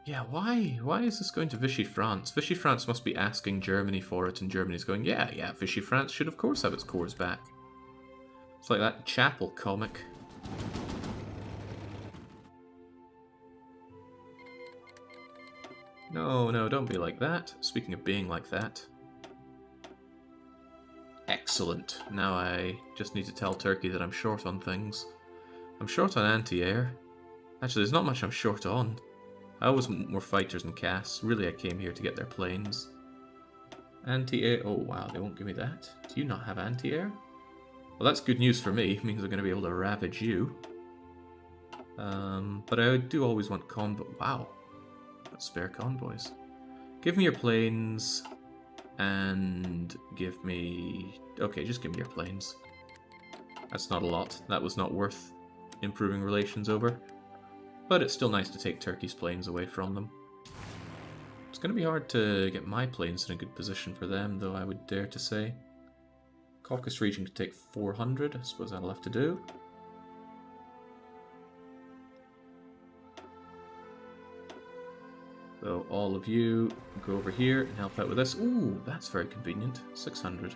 Yeah, why? Why is this going to Vichy France? Vichy France must be asking Germany for it, and Germany's going, yeah, Vichy France should of course have its cores back. It's like that Chapel comic. No, don't be like that. Speaking of being like that. Excellent. Now I just need to tell Turkey that I'm short on things. I'm short on anti-air. Actually, there's not much I'm short on. I always want more fighters and casts. Really, I came here to get their planes. Anti-air. Oh, wow, they won't give me that. Do you not have anti-air? Well, that's good news for me. It means I'm going to be able to ravage you. But I do always want convoy. Wow. Got spare convoys. Give me your planes. And give me... Okay, just give me your planes. That's not a lot. That was not worth improving relations over. But it's still nice to take Turkey's planes away from them. It's going to be hard to get my planes in a good position for them, though, I would dare to say. Caucasus region could take 400. I suppose that'll have to do. So all of you go over here and help out with this. Ooh, that's very convenient. 600.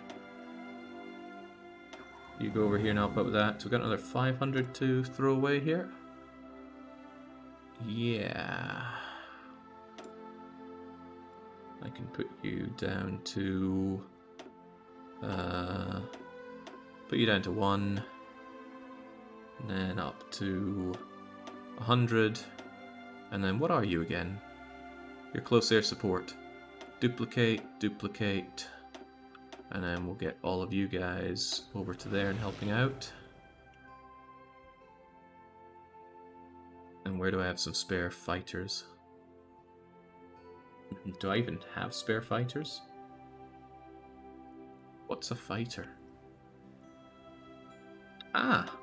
You go over here and help out with that. So we've got another 500 to throw away here. Yeah. I can put you down to... put you down to 1. And then up to 100. And then what are you again? Your close air support. Duplicate, duplicate. And then we'll get all of you guys over to there and helping out. And where do I have some spare fighters? Do I even have spare fighters? What's a fighter? Ah!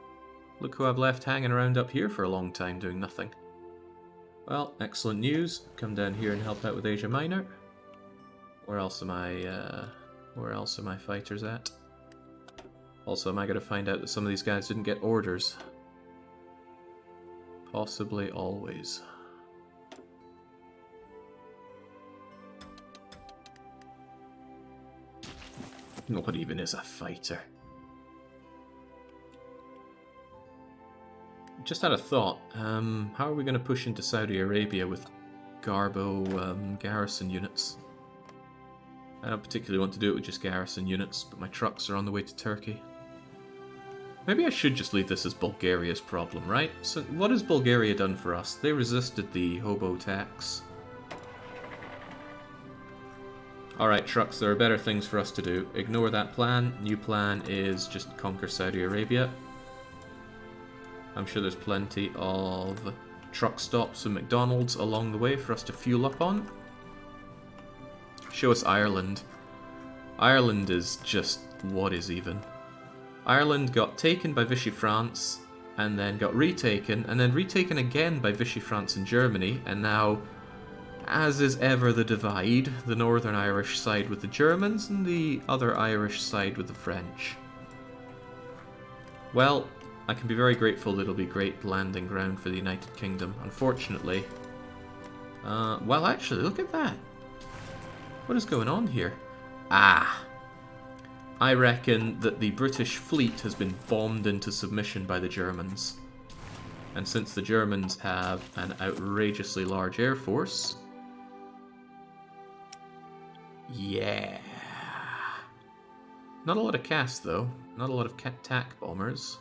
Look who I've left hanging around up here for a long time doing nothing. Well, excellent news. Come down here and help out with Asia Minor. Where else am I, where else are my fighters at? Also, am I going to find out that some of these guys didn't get orders? Possibly always. What even is a fighter? Just had a thought. How are we going to push into Saudi Arabia with Garbo garrison units? I don't particularly want to do it with just garrison units, but my trucks are on the way to Turkey. Maybe I should just leave this as Bulgaria's problem, right? So what has Bulgaria done for us? They resisted the hobo tax. Alright, trucks, there are better things for us to do. Ignore that plan. New plan is just conquer Saudi Arabia. I'm sure there's plenty of truck stops and McDonald's along the way for us to fuel up on. Show us Ireland. Ireland is just... what is even? Ireland got taken by Vichy France, and then got retaken, and then retaken again by Vichy France and Germany, and now, as is ever the divide, the Northern Irish side with the Germans, and the other Irish side with the French. Well, I can be very grateful that it'll be great landing ground for the United Kingdom. Unfortunately... well, actually, look at that. What is going on here? Ah! I reckon that the British fleet has been bombed into submission by the Germans. And since the Germans have an outrageously large air force... yeah. Not a lot of CAS, though. Not a lot of TAC bombers.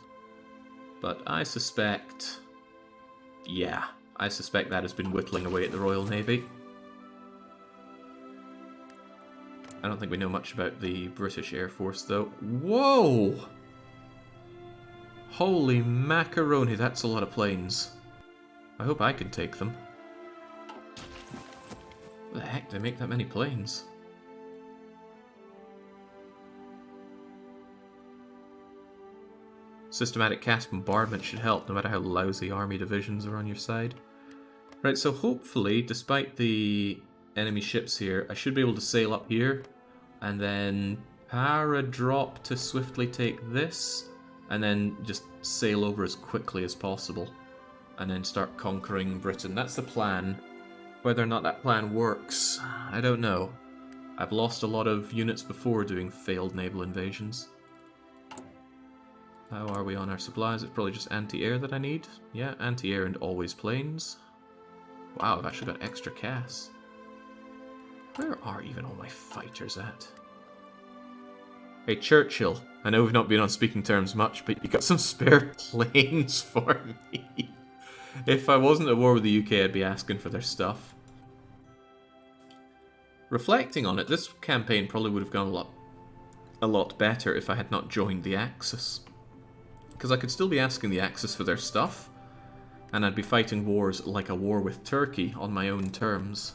But I suspect... yeah, I suspect that has been whittling away at the Royal Navy. I don't think we know much about the British Air Force, though. Whoa! Holy macaroni, that's a lot of planes. I hope I can take them. What the heck, do they make that many planes? Systematic CAS bombardment should help, no matter how lousy army divisions are on your side. Right, so hopefully, despite the enemy ships here, I should be able to sail up here, and then para-drop to swiftly take this, and then just sail over as quickly as possible, and then start conquering Britain. That's the plan. Whether or not that plan works, I don't know. I've lost a lot of units before doing failed naval invasions. How are we on our supplies? It's probably just anti-air that I need. Yeah, anti-air and always planes. Wow, I've actually got extra CAS. Where are even all my fighters at? Hey, Churchill. I know we've not been on speaking terms much, but you got some spare planes for me. If I wasn't at war with the UK, I'd be asking for their stuff. Reflecting on it, this campaign probably would have gone a lot better if I had not joined the Axis. Because I could still be asking the Axis for their stuff, and I'd be fighting wars like a war with Turkey on my own terms.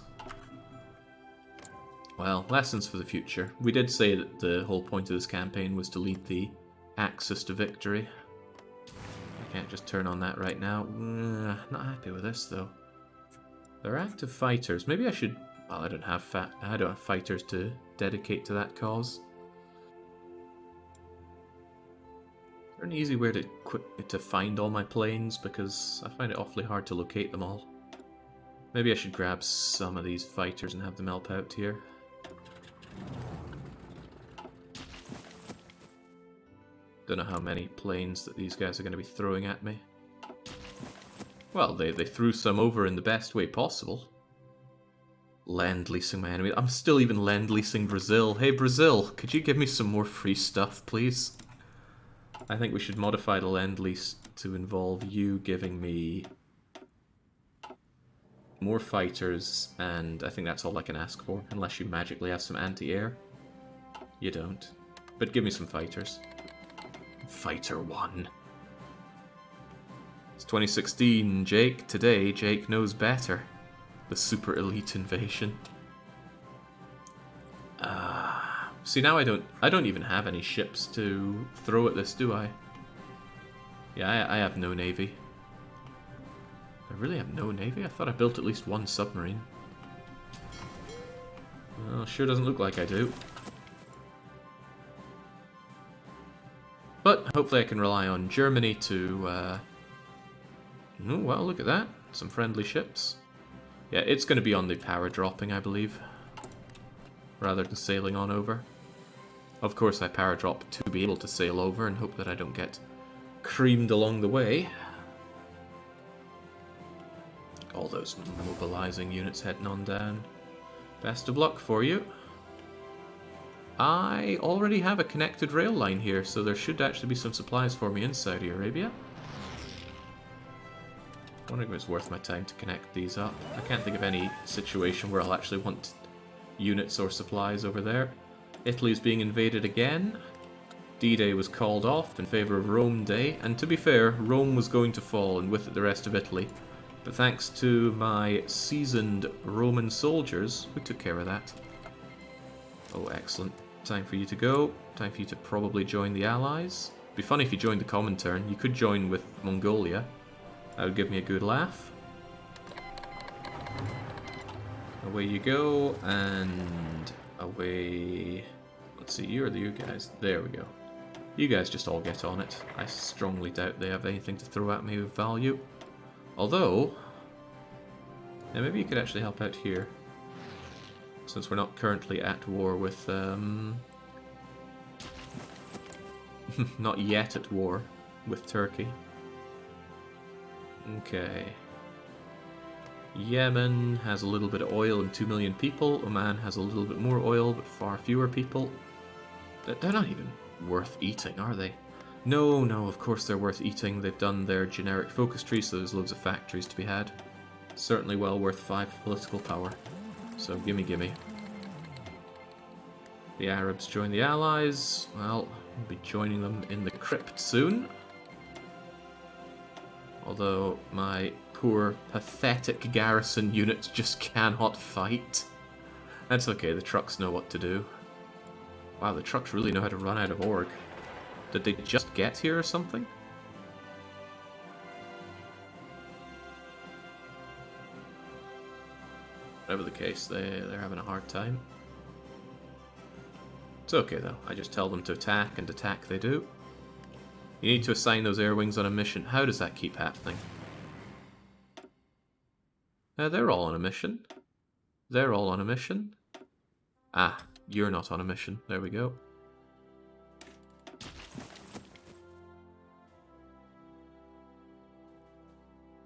Well, lessons for the future. We did say that the whole point of this campaign was to lead the Axis to victory. I can't just turn on that right now. Not happy with this, though. They're active fighters. Maybe I should... Well, I don't have fighters to dedicate to that cause. Is there an easy way to find all my planes? Because I find it awfully hard to locate them all. Maybe I should grab some of these fighters and have them help out here. Don't know how many planes that these guys are going to be throwing at me. Well, they threw some over in the best way possible. Lend-leasing my enemy. I'm still even lend-leasing Brazil. Hey Brazil, could you give me some more free stuff, please? I think we should modify the lend-lease to involve you giving me more fighters, and I think that's all I can ask for, unless you magically have some anti-air. You don't. But give me some fighters. Fighter 1. It's 2016, Jake. Today, Jake knows better. The super elite invasion. See, now I don't even have any ships to throw at this, do I? Yeah, I have no navy. I really have no navy? I thought I built at least one submarine. Well, sure doesn't look like I do. But hopefully I can rely on Germany to... Oh, well, look at that. Some friendly ships. Yeah, it's going to be on the power dropping, I believe, rather than sailing on over. Of course, I power drop to be able to sail over and hope that I don't get creamed along the way. All those mobilizing units heading on down. Best of luck for you. I already have a connected rail line here, so there should actually be some supplies for me in Saudi Arabia. I wonder if it's worth my time to connect these up. I can't think of any situation where I'll actually want units or supplies over there. Italy's being invaded again. D-Day was called off in favour of Rome Day, and to be fair, Rome was going to fall, and with it the rest of Italy. But thanks to my seasoned Roman soldiers, we took care of that. Oh, excellent. Time for you to go. Time for you to probably join the Allies. It'd be funny if you joined the Comintern. You could join with Mongolia. That would give me a good laugh. Away you go, and away... Let's see, you or you guys? There we go. You guys just all get on it. I strongly doubt they have anything to throw at me of value. Although... Yeah, maybe you could actually help out here. Since we're not currently at war with... not yet at war with Turkey. Okay. Yemen has a little bit of oil and 2 million people. Oman has a little bit more oil, but far fewer people. They're not even worth eating, are they? No, of course they're worth eating. They've done their generic focus tree, so there's loads of factories to be had. Certainly well worth 5 political power. So gimme. The Arabs join the Allies. Well, we'll be joining them in the crypt soon. Although my poor, pathetic garrison units just cannot fight. That's okay, the trucks know what to do. Wow, the trucks really know how to run out of org. Did they just get here or something? Whatever the case, they're having a hard time. It's okay though, I just tell them to attack, and attack they do. You need to assign those air wings on a mission. How does that keep happening? They're all on a mission. They're all on a mission. Ah, you're not on a mission. There we go.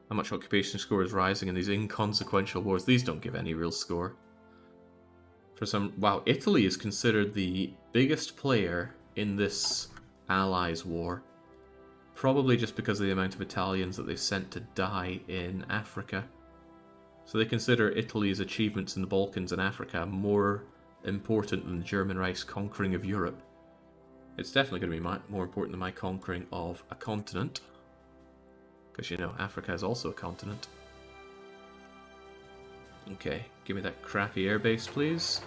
How much occupation score is rising in these inconsequential wars? These don't give any real score. For some... Wow, Italy is considered the biggest player in this Allies war. Probably just because of the amount of Italians that they sent to die in Africa. So they consider Italy's achievements in the Balkans and Africa more important than the German Reich's conquering of Europe. It's definitely going to be more important than my conquering of a continent. Because, you know, Africa is also a continent. Okay, give me that crappy airbase, please.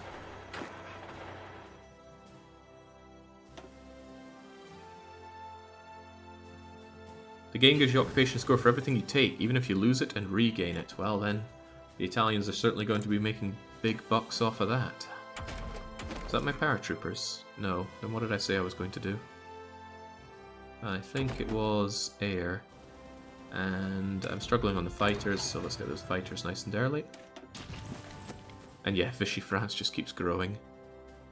The game gives you occupation score for everything you take, even if you lose it and regain it. Well then, the Italians are certainly going to be making big bucks off of that. Is that my paratroopers? No. Then what did I say I was going to do? I think it was air. And I'm struggling on the fighters, so let's get those fighters nice and early. And yeah, Vichy France just keeps growing.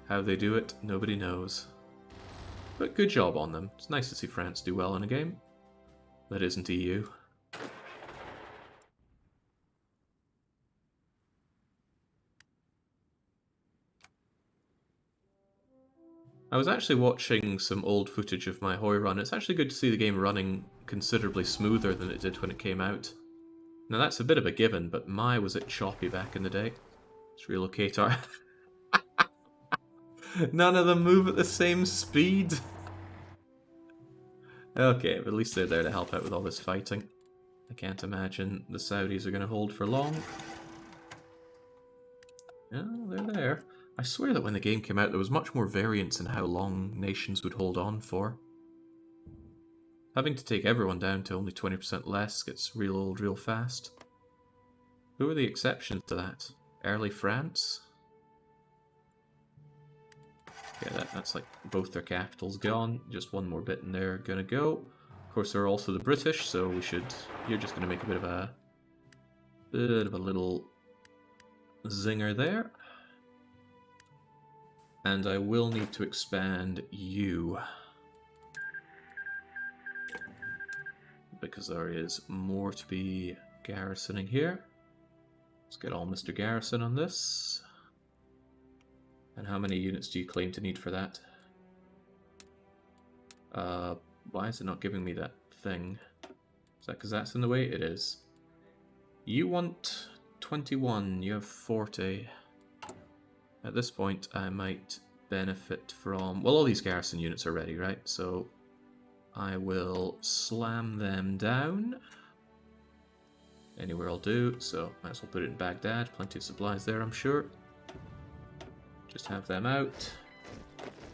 How they do it, nobody knows. But good job on them. It's nice to see France do well in a game that isn't EU. I was actually watching some old footage of my HoI run. It's actually good to see the game running considerably smoother than it did when it came out. Now that's a bit of a given, but was it choppy back in the day. Let's relocate our... None of them move at the same speed. Okay, but at least they're there to help out with all this fighting. I can't imagine the Saudis are going to hold for long. Oh, they're there. I swear that when the game came out, there was much more variance in how long nations would hold on for. Having to take everyone down to only 20% less gets real old real fast. Who are the exceptions to that? Early France? Yeah, that's like both their capitals gone. Just one more bit and they're gonna go. Of course, there are also the British, so we should... You're just gonna make a bit of a little zinger there. And I will need to expand you. Because there is more to be garrisoning here. Let's get all Mr. Garrison on this. And how many units do you claim to need for that? Why is it not giving me that thing? Is that because that's in the way? It is. You want 21, you have 40. At this point, I might benefit from... Well, all these garrison units are ready, right? So I will slam them down. Anywhere will do, so might as well put it in Baghdad. Plenty of supplies there, I'm sure. Just have them out,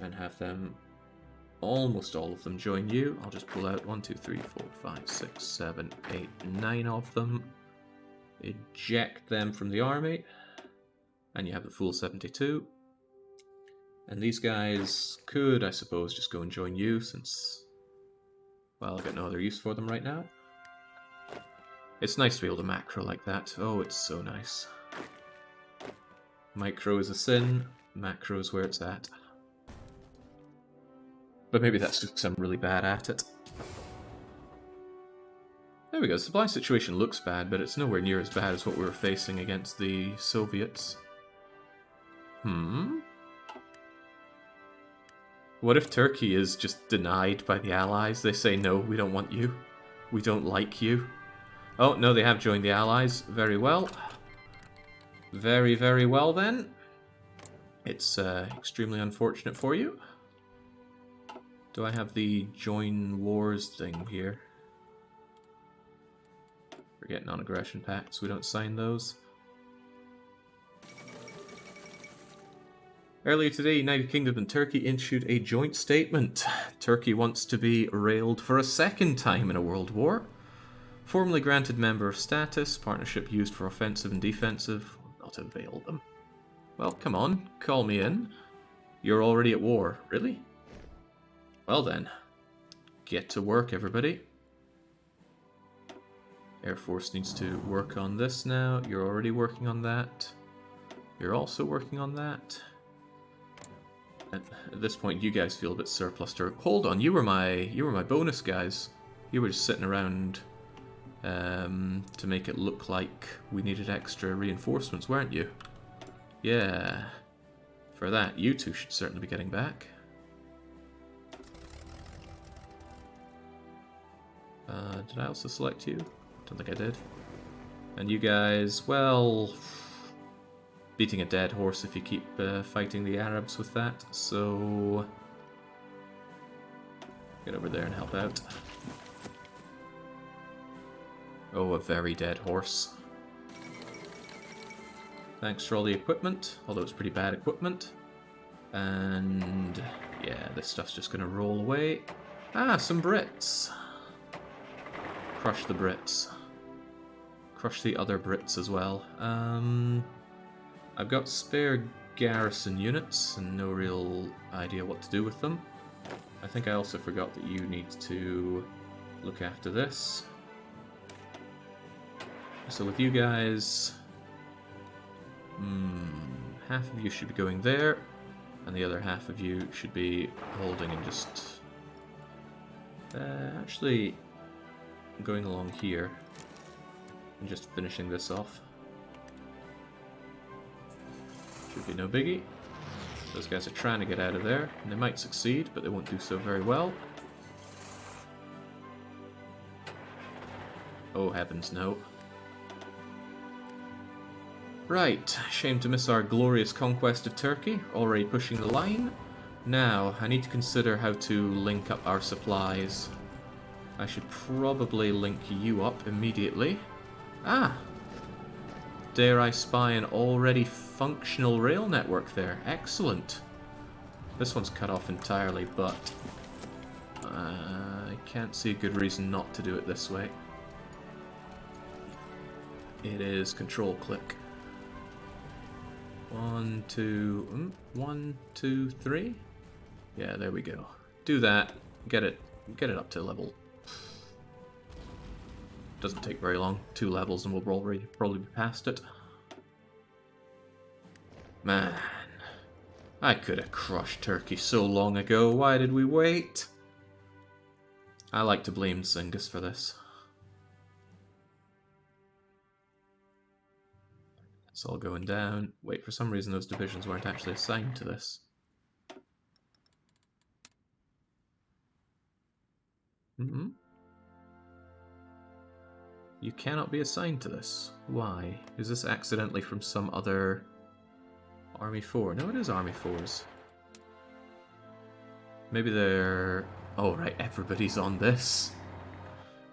and have them, almost all of them, join you. I'll just pull out 1, 2, 3, 4, 5, 6, 7, 8, 9 of them. Eject them from the army. And you have the full 72. And these guys could, I suppose, just go and join you, since, well, I've got no other use for them right now. It's nice to be able to macro like that. Oh, it's so nice. Micro is a sin, macro is where it's at. But maybe that's just because I'm really bad at it. There we go, the supply situation looks bad, but it's nowhere near as bad as what we were facing against the Soviets. What if Turkey is just denied by the Allies? They say, no, we don't want you. We don't like you. Oh, no, they have joined the Allies. Very well. Very, very well, then. It's extremely unfortunate for you. Do I have the join wars thing here? We're getting non-aggression pacts. We don't sign those. Earlier today, United Kingdom and Turkey issued a joint statement. Turkey wants to be railed for a second time in a world war. Formally granted member status, partnership used for offensive and defensive, will not avail them. Well, come on, call me in. You're already at war. Really? Well then, get to work, everybody. Air Force needs to work on this now. You're already working on that. You're also working on that. At this point, you guys feel a bit surplus. Hold on, you were my bonus guys. You were just sitting around to make it look like we needed extra reinforcements, weren't you? Yeah. For that, you two should certainly be getting back. Did I also select you? Don't think I did. And you guys, well, beating a dead horse if you keep fighting the Arabs with that, so get over there and help out. Oh, a very dead horse. Thanks for all the equipment, although it's pretty bad equipment. And yeah, this stuff's just gonna roll away. Ah, some Brits. Crush the Brits. Crush the other Brits as well. I've got spare garrison units and no real idea what to do with them. I think I also forgot that you need to look after this. So with you guys, half of you should be going there, and the other half of you should be holding and just actually going along here and just finishing this off. Should be no biggie. Those guys are trying to get out of there, and they might succeed, but they won't do so very well. Oh heavens, no. Right, shame to miss our glorious conquest of Turkey, already pushing the line. Now, I need to consider how to link up our supplies. I should probably link you up immediately. Ah! Dare I spy an already functional rail network there. Excellent. This one's cut off entirely, but I can't see a good reason not to do it this way. It is control-click. 1, 2, 3. Yeah, there we go. Do that. Get it up to level. Doesn't take very long. 2 levels and we'll probably be past it. Man, I could have crushed Turkey so long ago. Why did we wait? I like to blame Zingis for this. It's all going down. Wait, for some reason those divisions weren't actually assigned to this. You cannot be assigned to this. Why? Is this accidentally from some other Army 4? No, it is Army 4s. Maybe they're... Oh, right, everybody's on this.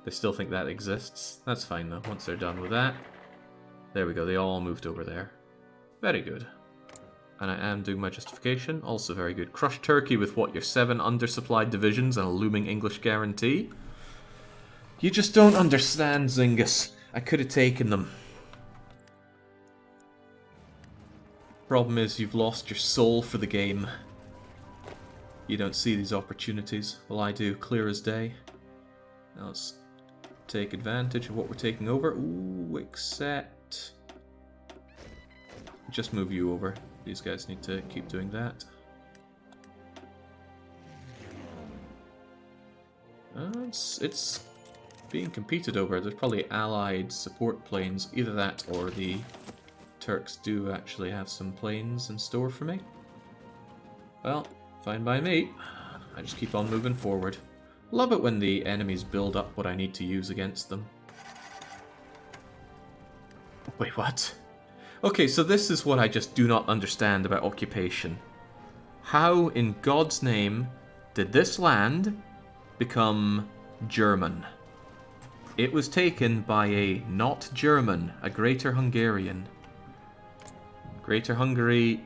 They still think that exists. That's fine, though, once they're done with that. There we go, they all moved over there. Very good. And I am doing my justification. Also very good. Crush Turkey with what, your 7 undersupplied divisions and a looming English guarantee? You just don't understand, Zingis. I could have taken them. Problem is, you've lost your soul for the game. You don't see these opportunities. Well, I do, clear as day. Now let's take advantage of what we're taking over. Ooh, accept. Just move you over. These guys need to keep doing that. It's being competed over. There's probably allied support planes. Either that or the Turks do actually have some planes in store for me. Well, fine by me. I just keep on moving forward. Love it when the enemies build up what I need to use against them. Wait, what? Okay, so this is what I just do not understand about occupation. How, in God's name, did this land become German? It was taken by a not German, a Greater Hungarian. Greater Hungary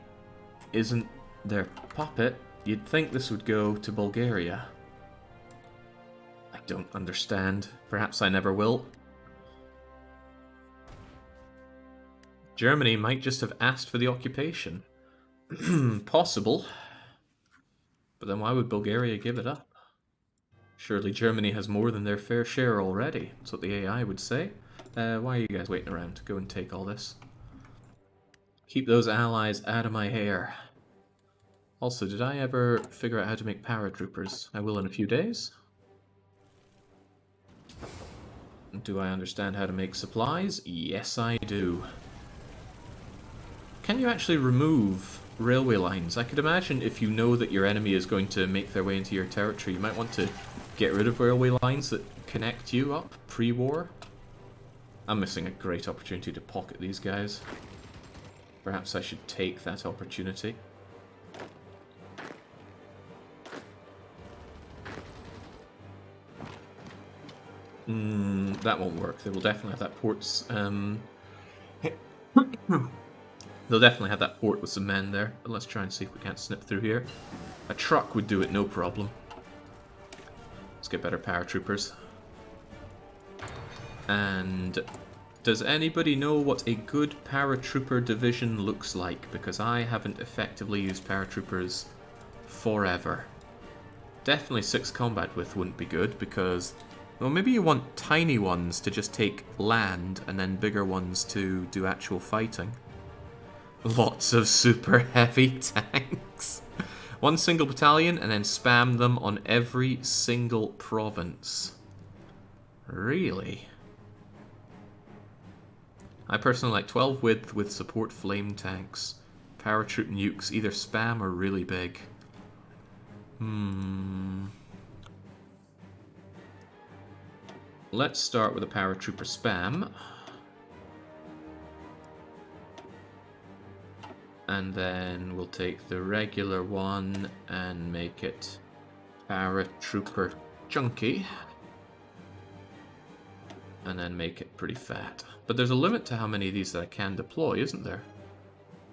isn't their puppet. You'd think this would go to Bulgaria. I don't understand. Perhaps I never will. Germany might just have asked for the occupation. Possible. But then why would Bulgaria give it up? Surely Germany has more than their fair share already. That's what the AI would say. Why are you guys waiting around? Go and take all this. Keep those allies out of my hair. Also, did I ever figure out how to make paratroopers? I will in a few days. Do I understand how to make supplies? Yes, I do. Can you actually remove railway lines? I could imagine if you know that your enemy is going to make their way into your territory, you might want to Get rid of railway lines that connect you up pre-war. I'm missing a great opportunity to pocket these guys. Perhaps I should take that opportunity. That won't work. They will definitely have that ports. They'll definitely have that port with some men there. But let's try and see if we can't snip through here. A truck would do it, no problem. Let's get better paratroopers. And does anybody know what a good paratrooper division looks like? Because I haven't effectively used paratroopers forever. Definitely 6 combat width wouldn't be good because... Well, maybe you want tiny ones to just take land and then bigger ones to do actual fighting. Lots of super heavy tanks. 1 single battalion and then spam them on every single province. Really? I personally like 12 width with support flame tanks. Paratroop nukes, either spam or really big. Let's start with a paratrooper spam. And then we'll take the regular one and make it paratrooper chunky. And then make it pretty fat. But there's a limit to how many of these that I can deploy, isn't there?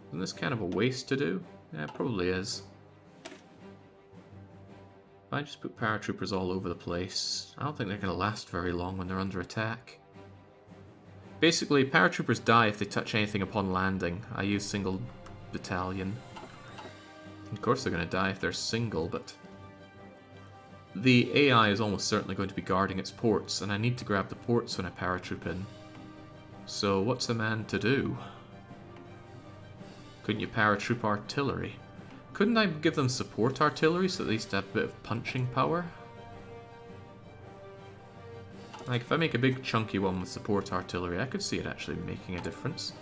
Isn't this kind of a waste to do? Yeah, it probably is. If I just put paratroopers all over the place, I don't think they're going to last very long when they're under attack. Basically, paratroopers die if they touch anything upon landing. I use single battalion. Of course they're going to die if they're single, but... The AI is almost certainly going to be guarding its ports, and I need to grab the ports when I paratroop in. So what's a man to do? Couldn't you paratroop artillery? Couldn't I give them support artillery so at least have a bit of punching power? Like, if I make a big chunky one with support artillery, I could see it actually making a difference.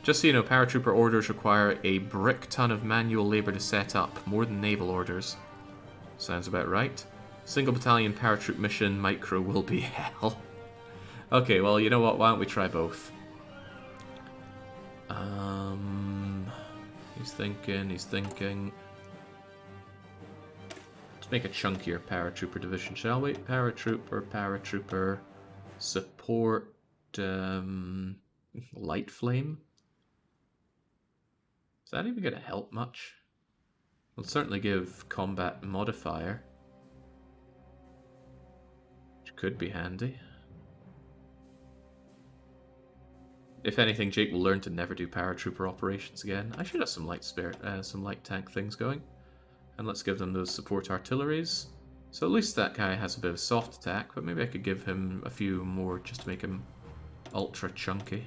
Just so you know, paratrooper orders require a brick ton of manual labor to set up, more than naval orders. Sounds about right. Single battalion paratroop mission micro will be hell. Okay, well, you know what? Why don't we try both? He's thinking. Let's make a chunkier paratrooper division, shall we? Paratrooper, support, light flame. Is that even going to help much? It'll certainly give combat modifier. Which could be handy. If anything, Jake will learn to never do paratrooper operations again. I should have some light tank things going. And let's give them those support artilleries. So at least that guy has a bit of soft attack, but maybe I could give him a few more just to make him ultra chunky.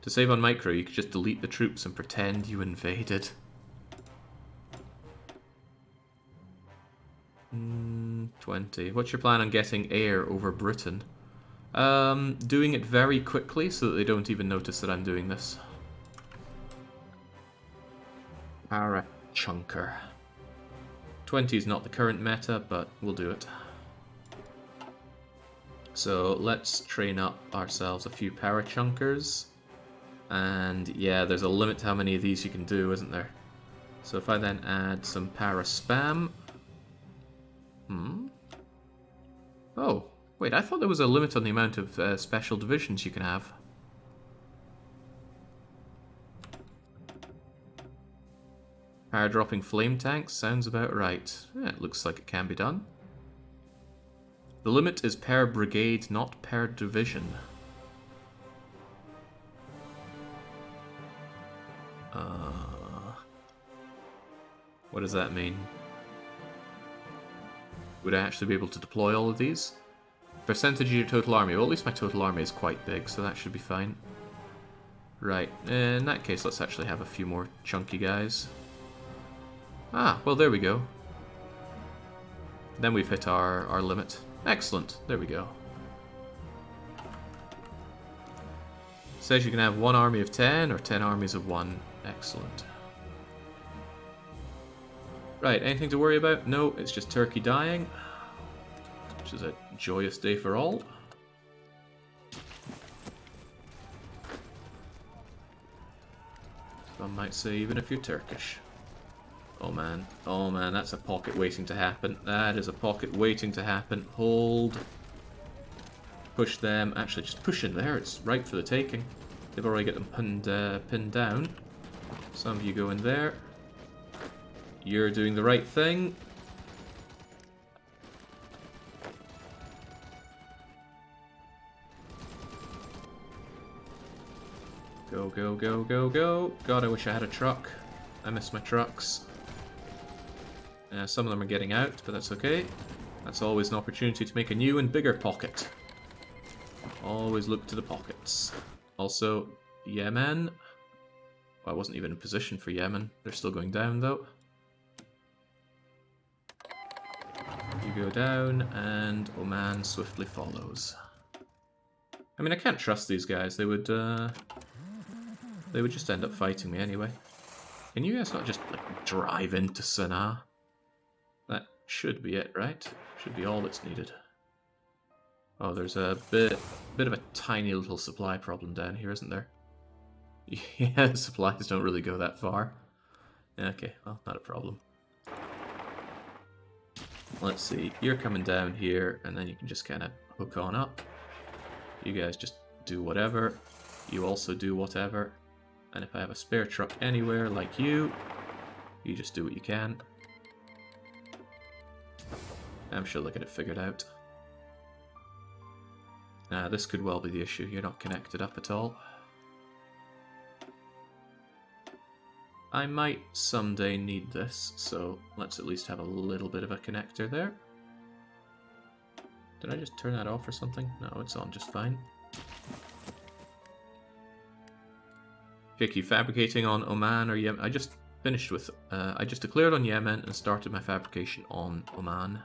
To save on micro, you could just delete the troops and pretend you invaded. 20. What's your plan on getting air over Britain? Doing it very quickly so that they don't even notice that I'm doing this. Para-chunker. 20 is not the current meta, but we'll do it. So let's train up ourselves a few para-chunkers. And yeah, there's a limit to how many of these you can do, isn't there? So if I then add some para-spam... Oh, wait, I thought there was a limit on the amount of special divisions you can have. Para-dropping flame tanks sounds about right. Yeah, it looks like it can be done. The limit is per brigade, not per division. What does that mean? Would I actually be able to deploy all of these? Percentage of your total army. Well, at least my total army is quite big, so that should be fine. Right, in that case, let's actually have a few more chunky guys. Ah, well, there we go. Then we've hit our limit. Excellent, there we go. Says you can have 1 army of 10 or 10 armies of 1. Excellent. Right, anything to worry about? No, it's just Turkey dying, which is a joyous day for all. Some might say even if you're Turkish. Oh man, that's a pocket waiting to happen. That is a pocket waiting to happen. Hold. Push them. Actually, just push in there. It's ripe for the taking. They've already got them pinned down. Some of you go in there. You're doing the right thing. Go, go, go, go, go. God, I wish I had a truck. I miss my trucks. Some of them are getting out, but that's okay. That's always an opportunity to make a new and bigger pocket. Always look to the pockets. Also, Yemen. Well, I wasn't even in position for Yemen. They're still going down, though. You go down, and Oman swiftly follows. I mean, I can't trust these guys. They would just end up fighting me anyway. Can you guys not just, like, drive into Sana'a? That should be it, right? Should be all that's needed. Oh, there's a bit of a tiny little supply problem down here, isn't there? Yeah, the supplies don't really go that far. Okay, well, not a problem. Let's see, you're coming down here, and then you can just kind of hook on up. You guys just do whatever. You also do whatever. And if I have a spare truck anywhere, like you just do what you can. I'm sure they'll get it figured out. This could well be the issue. You're not connected up at all. I might someday need this, so let's at least have a little bit of a connector there. Did I just turn that off or something? No, it's on just fine. Jake, you fabricating on Oman or Yemen? I just finished with... I just declared on Yemen and started my fabrication on Oman.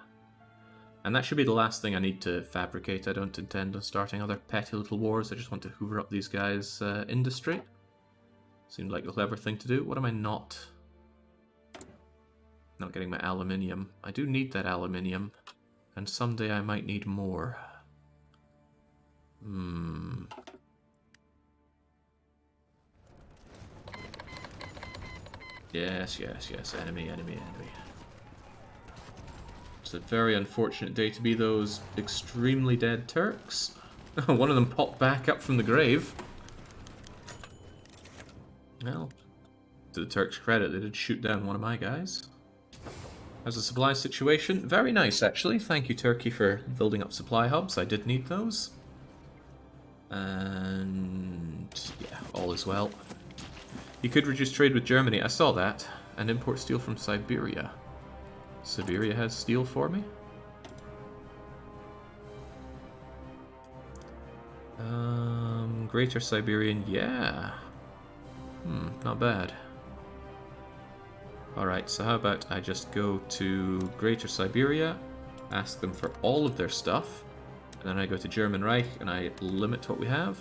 And that should be the last thing I need to fabricate. I don't intend on starting other petty little wars. I just want to hoover up these guys' industry. Seemed like the clever thing to do. What am I not? Not getting my aluminium. I do need that aluminium. And someday I might need more. Yes, yes, yes. Enemy, enemy, enemy. It's a very unfortunate day to be those extremely dead Turks. One of them popped back up from the grave. Well, to the Turks' credit, they did shoot down one of my guys. How's the supply situation? Very nice, actually. Thank you, Turkey, for building up supply hubs. I did need those. And yeah, all is well. You could reduce trade with Germany. I saw that. And import steel from Siberia. Siberia has steel for me? Greater Siberian, yeah. Not bad. Alright, so how about I just go to Greater Siberia, ask them for all of their stuff, and then I go to German Reich and I limit what we have.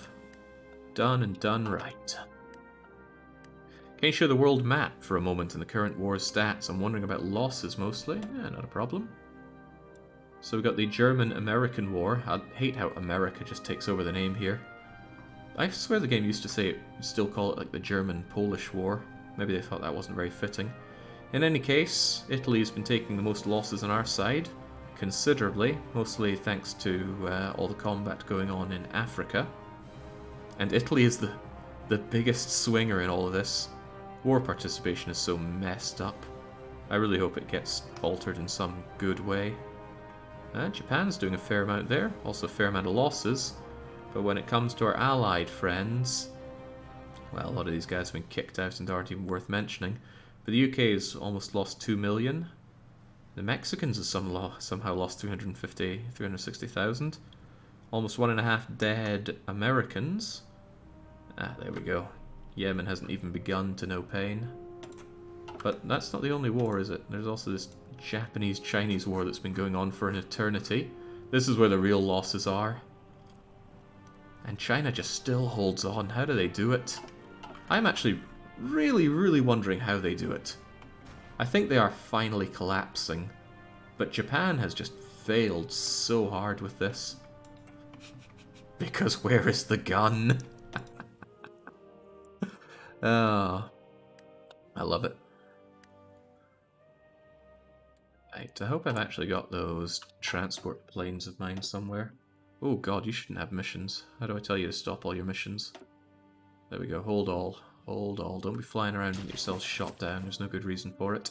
Done and done right. Can you show the world map for a moment in the current war's stats? I'm wondering about losses mostly. Yeah, not a problem. So we've got the German-American War. I hate how America just takes over the name here. I swear the game used to say still call it like the German-Polish War. Maybe they thought that wasn't very fitting. In any case, Italy's been taking the most losses on our side, considerably, mostly thanks to all the combat going on in Africa. And Italy is the biggest swinger in all of this. War participation is so messed up. I really hope it gets altered in some good way. Japan's doing a fair amount there, also a fair amount of losses. But when it comes to our allied friends, well, a lot of these guys have been kicked out and aren't even worth mentioning. But the UK has almost lost 2 million. The Mexicans have somehow lost 360,000. Almost 1.5 dead Americans. There we go. Yemen hasn't even begun to know pain. But that's not the only war, is it? There's also this Japanese-Chinese war that's been going on for an eternity. This is where the real losses are. And China just still holds on. How do they do it? I'm actually really, really wondering how they do it. I think they are finally collapsing. But Japan has just failed so hard with this. Because where is the gun? Oh, I love it. Right, I hope I've actually got those transport planes of mine somewhere. Oh god, you shouldn't have missions. How do I tell you to stop all your missions? There we go, hold all. Hold all. Don't be flying around and get yourselves shot down. There's no good reason for it.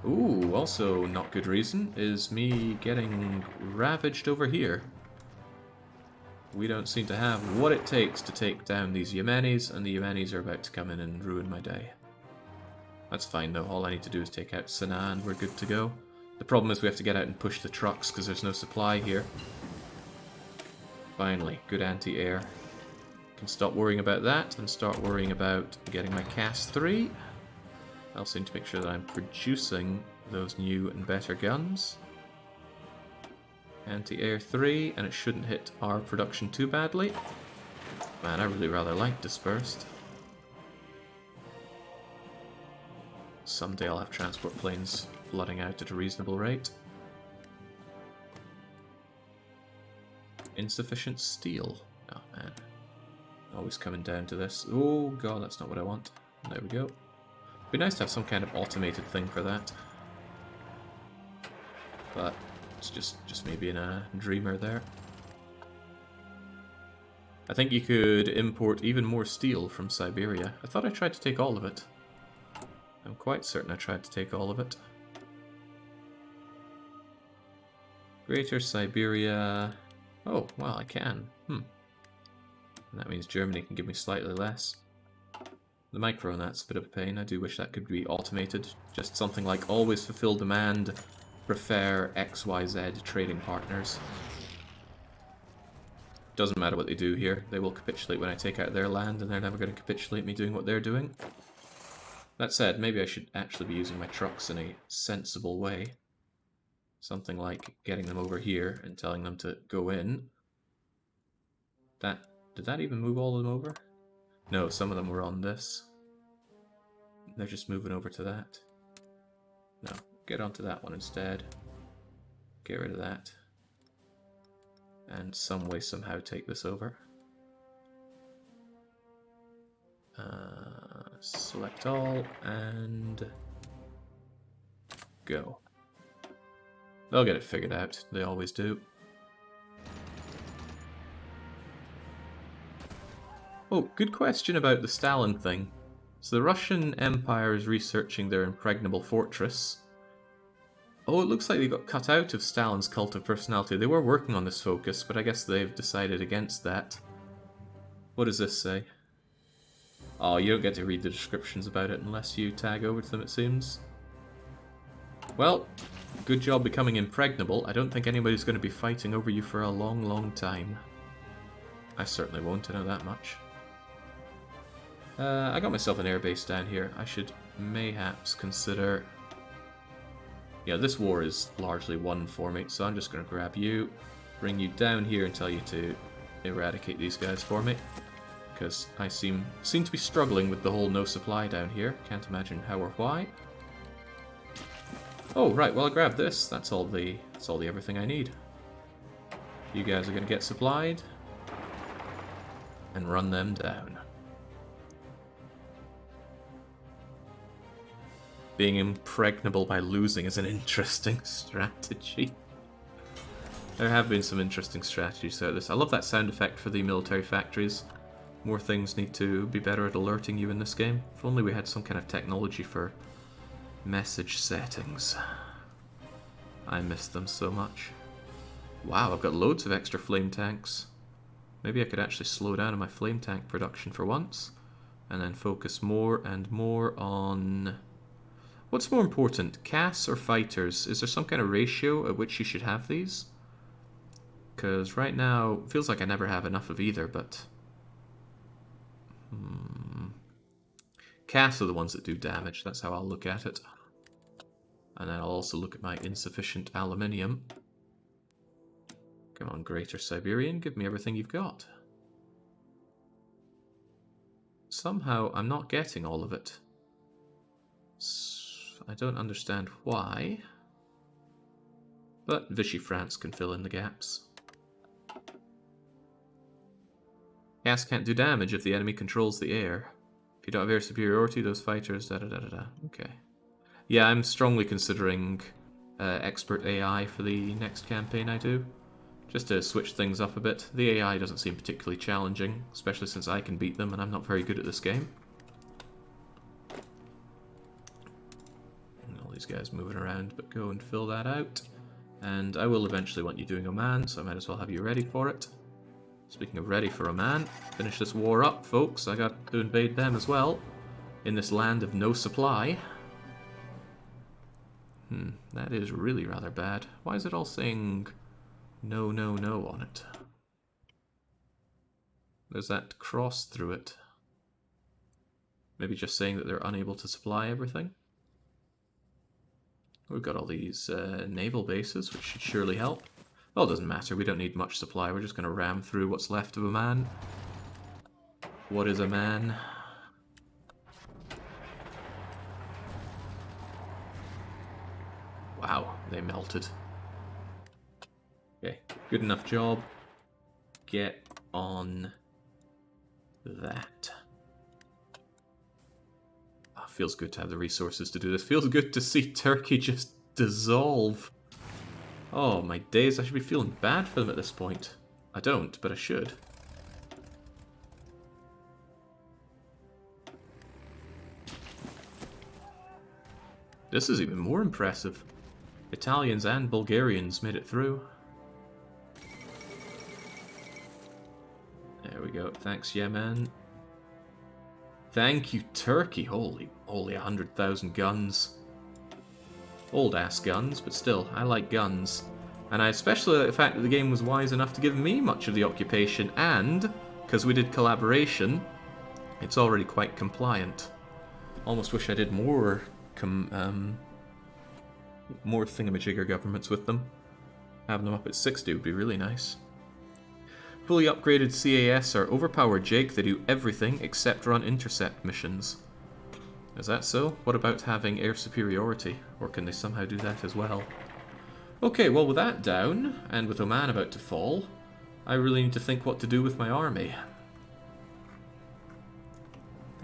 Ooh, also not good reason is me getting ravaged over here. We don't seem to have what it takes to take down these Yemenis, and the Yemenis are about to come in and ruin my day. That's fine though, all I need to do is take out Sanaa and we're good to go. The problem is we have to get out and push the trucks because there's no supply here. Finally, good anti-air. Can stop worrying about that and start worrying about getting my CAS 3. I also need to make sure that I'm producing those new and better guns. Anti-air 3, and it shouldn't hit our production too badly. Man, I really rather like dispersed. Someday I'll have transport planes flooding out at a reasonable rate. Insufficient steel. Oh man. Always coming down to this. Oh god, that's not what I want. There we go. Be nice to have some kind of automated thing for that. But it's just me being a dreamer there. I think you could import even more steel from Siberia. I thought I tried to take all of it. I'm quite certain I tried to take all of it. Greater Siberia... Oh, well, I can. And that means Germany can give me slightly less. The Micronat's a bit of a pain. I do wish that could be automated. Just something like always fulfill demand, prefer XYZ trading partners. Doesn't matter what they do here. They will capitulate when I take out their land, and they're never going to capitulate me doing what they're doing. That said, maybe I should actually be using my trucks in a sensible way. Something like getting them over here and telling them to go in. Did that even move all of them over? No, some of them were on this. They're just moving over to that. No, get onto that one instead. Get rid of that. And some way, somehow take this over. Select all, and go. They'll get it figured out. They always do. Oh, good question about the Stalin thing. So the Russian Empire is researching their Impregnable Fortress. Oh, it looks like they got cut out of Stalin's cult of personality. They were working on this focus, but I guess they've decided against that. What does this say? Oh, you don't get to read the descriptions about it unless you tag over to them, it seems. Well, good job becoming impregnable. I don't think anybody's going to be fighting over you for a long, long time. I certainly won't, I know that much. I got myself an airbase down here. I should mayhaps consider... Yeah, this war is largely won for me, so I'm just going to grab you, bring you down here and tell you to eradicate these guys for me. Because I seem to be struggling with the whole no supply down here. Can't imagine how or why. Oh, right, well I grabbed this. That's all the everything I need. You guys are going to get supplied. And run them down. Being impregnable by losing is an interesting strategy. There have been some interesting strategies out of this. I love that sound effect for the military factories. More things need to be better at alerting you in this game. If only we had some kind of technology for message settings. I miss them so much. Wow, I've got loads of extra flame tanks. Maybe I could actually slow down on my flame tank production for once. And then focus more and more on... What's more important, CAS or fighters? Is there some kind of ratio at which you should have these? Because right now, it feels like I never have enough of either, but... CAS are the ones that do damage, that's how I'll look at it. And then I'll also look at my insufficient aluminium. Come on, Greater Siberian, give me everything you've got. Somehow, I'm not getting all of it. I don't understand why. But Vichy France can fill in the gaps. Gas can't do damage if the enemy controls the air. If you don't have air superiority, those fighters... da-da-da-da-da. Okay. Yeah, I'm strongly considering expert AI for the next campaign I do. Just to switch things up a bit. The AI doesn't seem particularly challenging, especially since I can beat them and I'm not very good at this game. And all these guys moving around, but go and fill that out. And I will eventually want you doing Oman, so I might as well have you ready for it. Speaking of ready for Oman, finish this war up, folks. I got to invade them as well, in this land of no supply. That is really rather bad. Why is it all saying no, no, no on it? There's that cross through it. Maybe just saying that they're unable to supply everything? We've got all these naval bases, which should surely help. Well, it doesn't matter, we don't need much supply, we're just going to ram through what's left of a man. What is a man? Wow, they melted. Okay, good enough job. Get on that. Oh, feels good to have the resources to do this. Feels good to see Turkey just dissolve. Oh my days, I should be feeling bad for them at this point. I don't, but I should. This is even more impressive. Italians and Bulgarians made it through. There we go. Thanks, Yemen. Thank you, Turkey. Holy 100,000 guns. Old-ass guns, but still, I like guns. And I especially like the fact that the game was wise enough to give me much of the occupation, and, because we did collaboration, it's already quite compliant. Almost wish I did more more thingamajigger governments with them. Having them up at 60 would be really nice. Fully upgraded CAS are overpowered, Jake. They do everything except run intercept missions. Is that so? What about having air superiority? Or can they somehow do that as well? Okay, well with that down, and with Oman about to fall, I really need to think what to do with my army.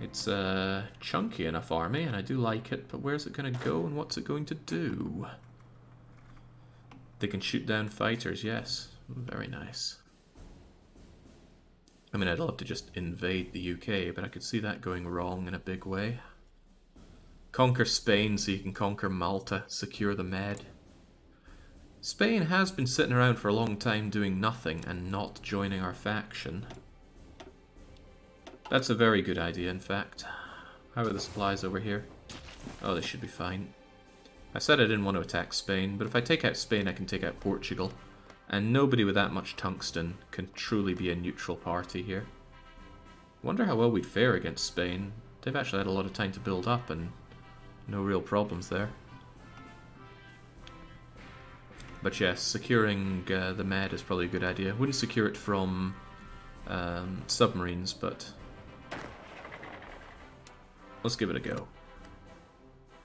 It's a chunky enough army, and I do like it, but where's it going to go and what's it going to do? They can shoot down fighters, yes. Very nice. I mean, I'd love to just invade the UK, but I could see that going wrong in a big way. Conquer Spain so you can conquer Malta, secure the Med. Spain has been sitting around for a long time doing nothing and not joining our faction. That's a very good idea, in fact. How are the supplies over here? Oh, they should be fine. I said I didn't want to attack Spain, but if I take out Spain, I can take out Portugal. And nobody with that much tungsten can truly be a neutral party here. Wonder how well we'd fare against Spain. They've actually had a lot of time to build up and no real problems there. But yes, securing the Med is probably a good idea. Wouldn't secure it from submarines, but let's give it a go.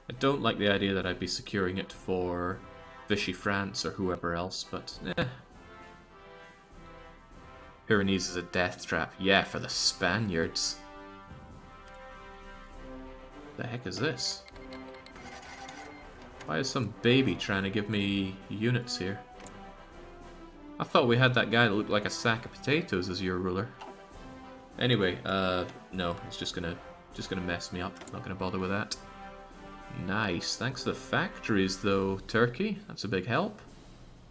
I don't like the idea that I'd be securing it for Vichy France or whoever else, but eh. Pyrenees is a death trap. Yeah, for the Spaniards. The heck is this? Why is some baby trying to give me units here? I thought we had that guy that looked like a sack of potatoes as your ruler. Anyway, no, it's just gonna mess me up. Not gonna bother with that. Nice. Thanks to the factories, though, Turkey. That's a big help.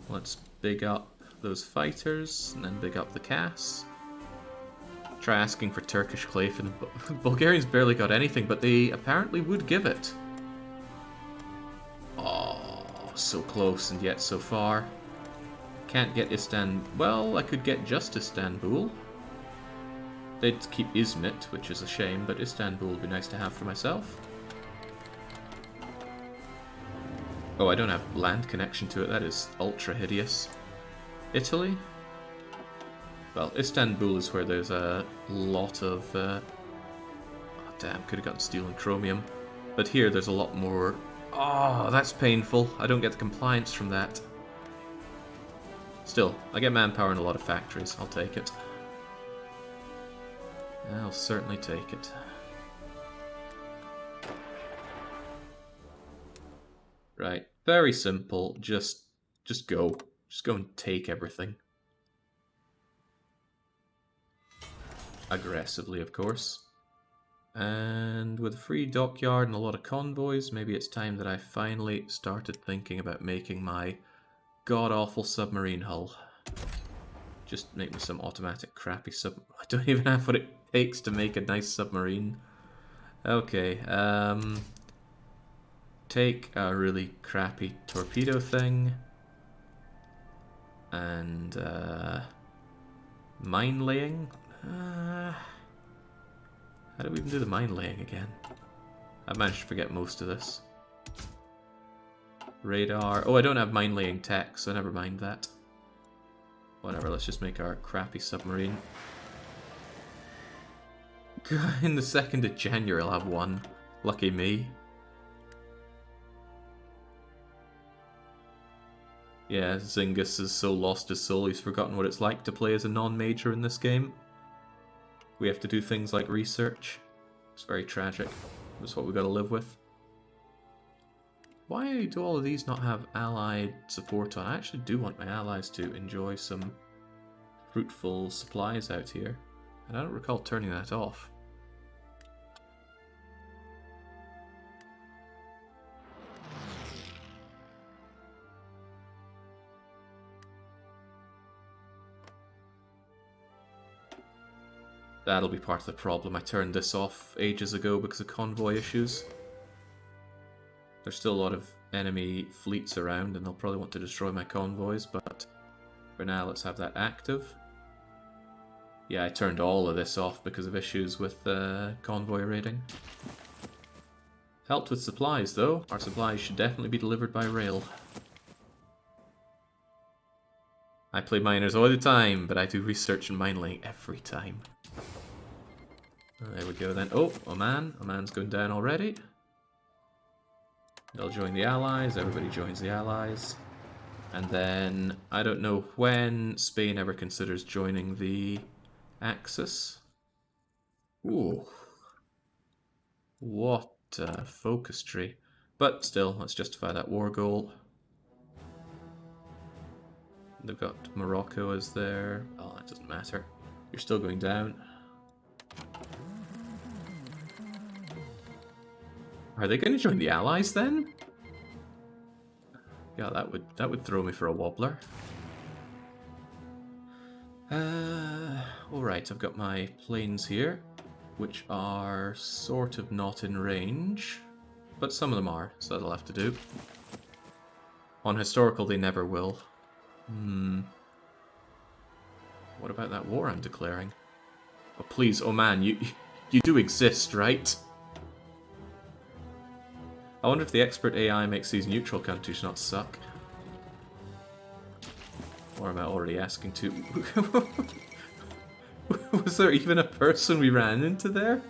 Let's big up those fighters, and then big up the CAS. Try asking for Turkish clay for the Bulgarians barely got anything, but they apparently would give it. Oh, so close and yet so far. Can't get Istanbul. Well, I could get just Istanbul. They'd keep Izmit, which is a shame, but Istanbul would be nice to have for myself. Oh, I don't have land connection to it. That is ultra hideous. Italy? Well, Istanbul is where there's a lot of... oh, damn, could have gotten steel and chromium. But here there's a lot more... Oh, that's painful. I don't get the compliance from that. Still, I get manpower in a lot of factories. I'll take it. I'll certainly take it. Right, very simple. Just go. Just go and take everything. Aggressively, of course. And with a free dockyard and a lot of convoys, maybe it's time that I finally started thinking about making my god-awful submarine hull. Just make me some automatic crappy I don't even have what it takes to make a nice submarine. Okay, take a really crappy torpedo thing. And, mine laying? How do we even do the mine laying again? I've managed to forget most of this. Radar. Oh, I don't have mine laying tech, so never mind that. Whatever, let's just make our crappy submarine. In the 2nd of January I'll have one. Lucky me. Yeah, Zyngus is so lost his soul he's forgotten what it's like to play as a non-major in this game. We have to do things like research. It's very tragic. That's what we've got to live with. Why do all of these not have allied support on? I actually do want my allies to enjoy some fruitful supplies out here. And I don't recall turning that off. That'll be part of the problem. I turned this off ages ago because of convoy issues. There's still a lot of enemy fleets around and they'll probably want to destroy my convoys, but for now let's have that active. Yeah, I turned all of this off because of issues with convoy raiding. Helped with supplies though. Our supplies should definitely be delivered by rail. I play miners all the time, but I do research and mine laying every time. There we go then. Oh, Oman. Oman's going down already. They'll join the Allies. Everybody joins the Allies. And then, I don't know when Spain ever considers joining the Axis. Ooh. What a focus tree. But still, let's justify that war goal. They've got Morocco as their... Oh, that doesn't matter. You're still going down. Are they going to join the Allies then? Yeah, that would throw me for a wobbler. Alright, I've got my planes here, which are sort of not in range, but some of them are, so that'll have to do. On historical, they never will. What about that war I'm declaring? Oh, please, Oman, you do exist, right? I wonder if the expert AI makes these neutral countries not suck. Or am I already asking too? Was there even a person we ran into there?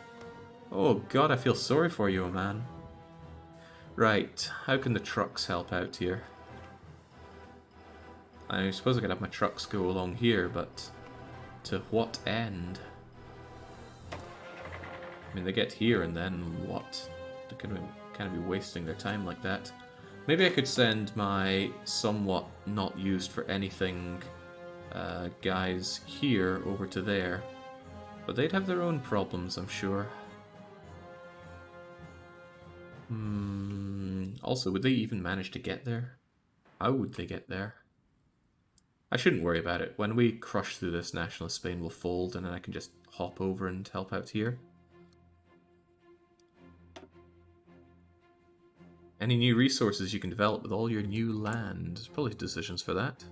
Oh god, I feel sorry for you, man. Right, how can the trucks help out here? I suppose I could have my trucks go along here, but to what end? I mean, they get here and then what? They're going to kind of be wasting their time like that. Maybe I could send my somewhat not used for anything guys here over to there. But they'd have their own problems, I'm sure. Also, would they even manage to get there? How would they get there? I shouldn't worry about it. When we crush through this, nationalist Spain will fold and then I can just hop over and help out here. Any new resources you can develop with all your new land. There's probably decisions for that.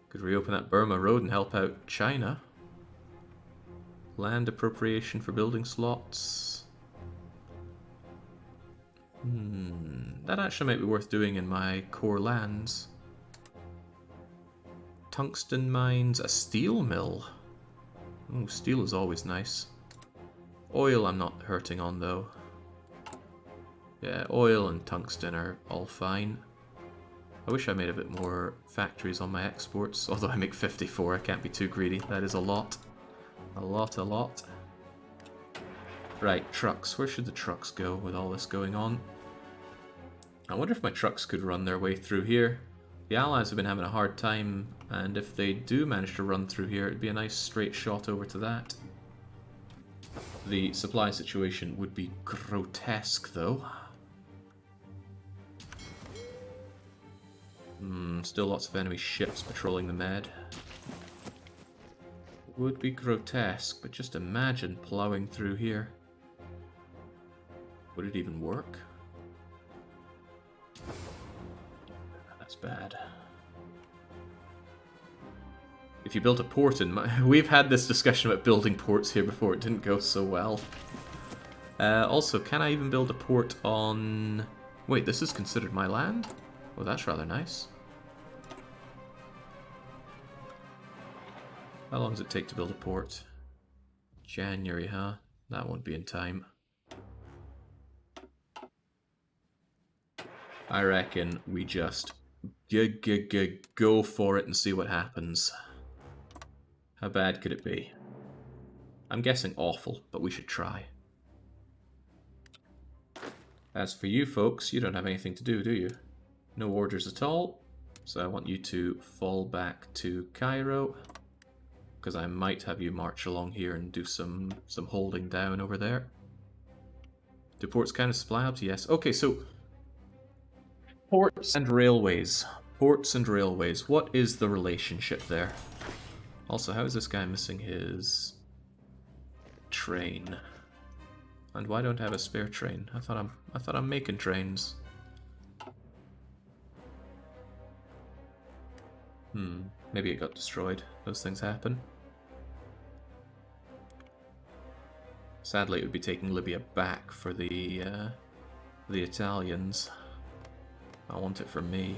Could reopen that Burma road and help out China. Land appropriation for building slots. That actually might be worth doing in my core lands. Tungsten mines, a steel mill. Oh, steel is always nice. Oil I'm not hurting on though. Yeah, oil and tungsten are all fine. I wish I made a bit more factories on my exports, although I make 54, I can't be too greedy. That is a lot. A lot. Right, trucks. Where should the trucks go with all this going on? I wonder if my trucks could run their way through here. The Allies have been having a hard time, and if they do manage to run through here, it'd be a nice straight shot over to that. The supply situation would be grotesque, though. Still lots of enemy ships patrolling the Med. Would be grotesque, but just imagine plowing through here. Would it even work? That's bad. If you built a port in we've had this discussion about building ports here before, it didn't go so well. Also, can I even build a port on... Wait, this is considered my land? Oh, that's rather nice. How long does it take to build a port? January, huh? That won't be in time. I reckon we just go for it and see what happens. How bad could it be? I'm guessing awful, but we should try. As for you folks, you don't have anything to do you? No orders at all. So I want you to fall back to Cairo, because I might have you march along here and do some holding down over there. Do ports kind of supply hubs? Yes. Okay, so ports and railways. Ports and railways. What is the relationship there? Also, how is this guy missing his train? And why don't I have a spare train? I thought I'm making trains. Maybe it got destroyed. Those things happen. Sadly, it would be taking Libya back for the Italians. I want it for me.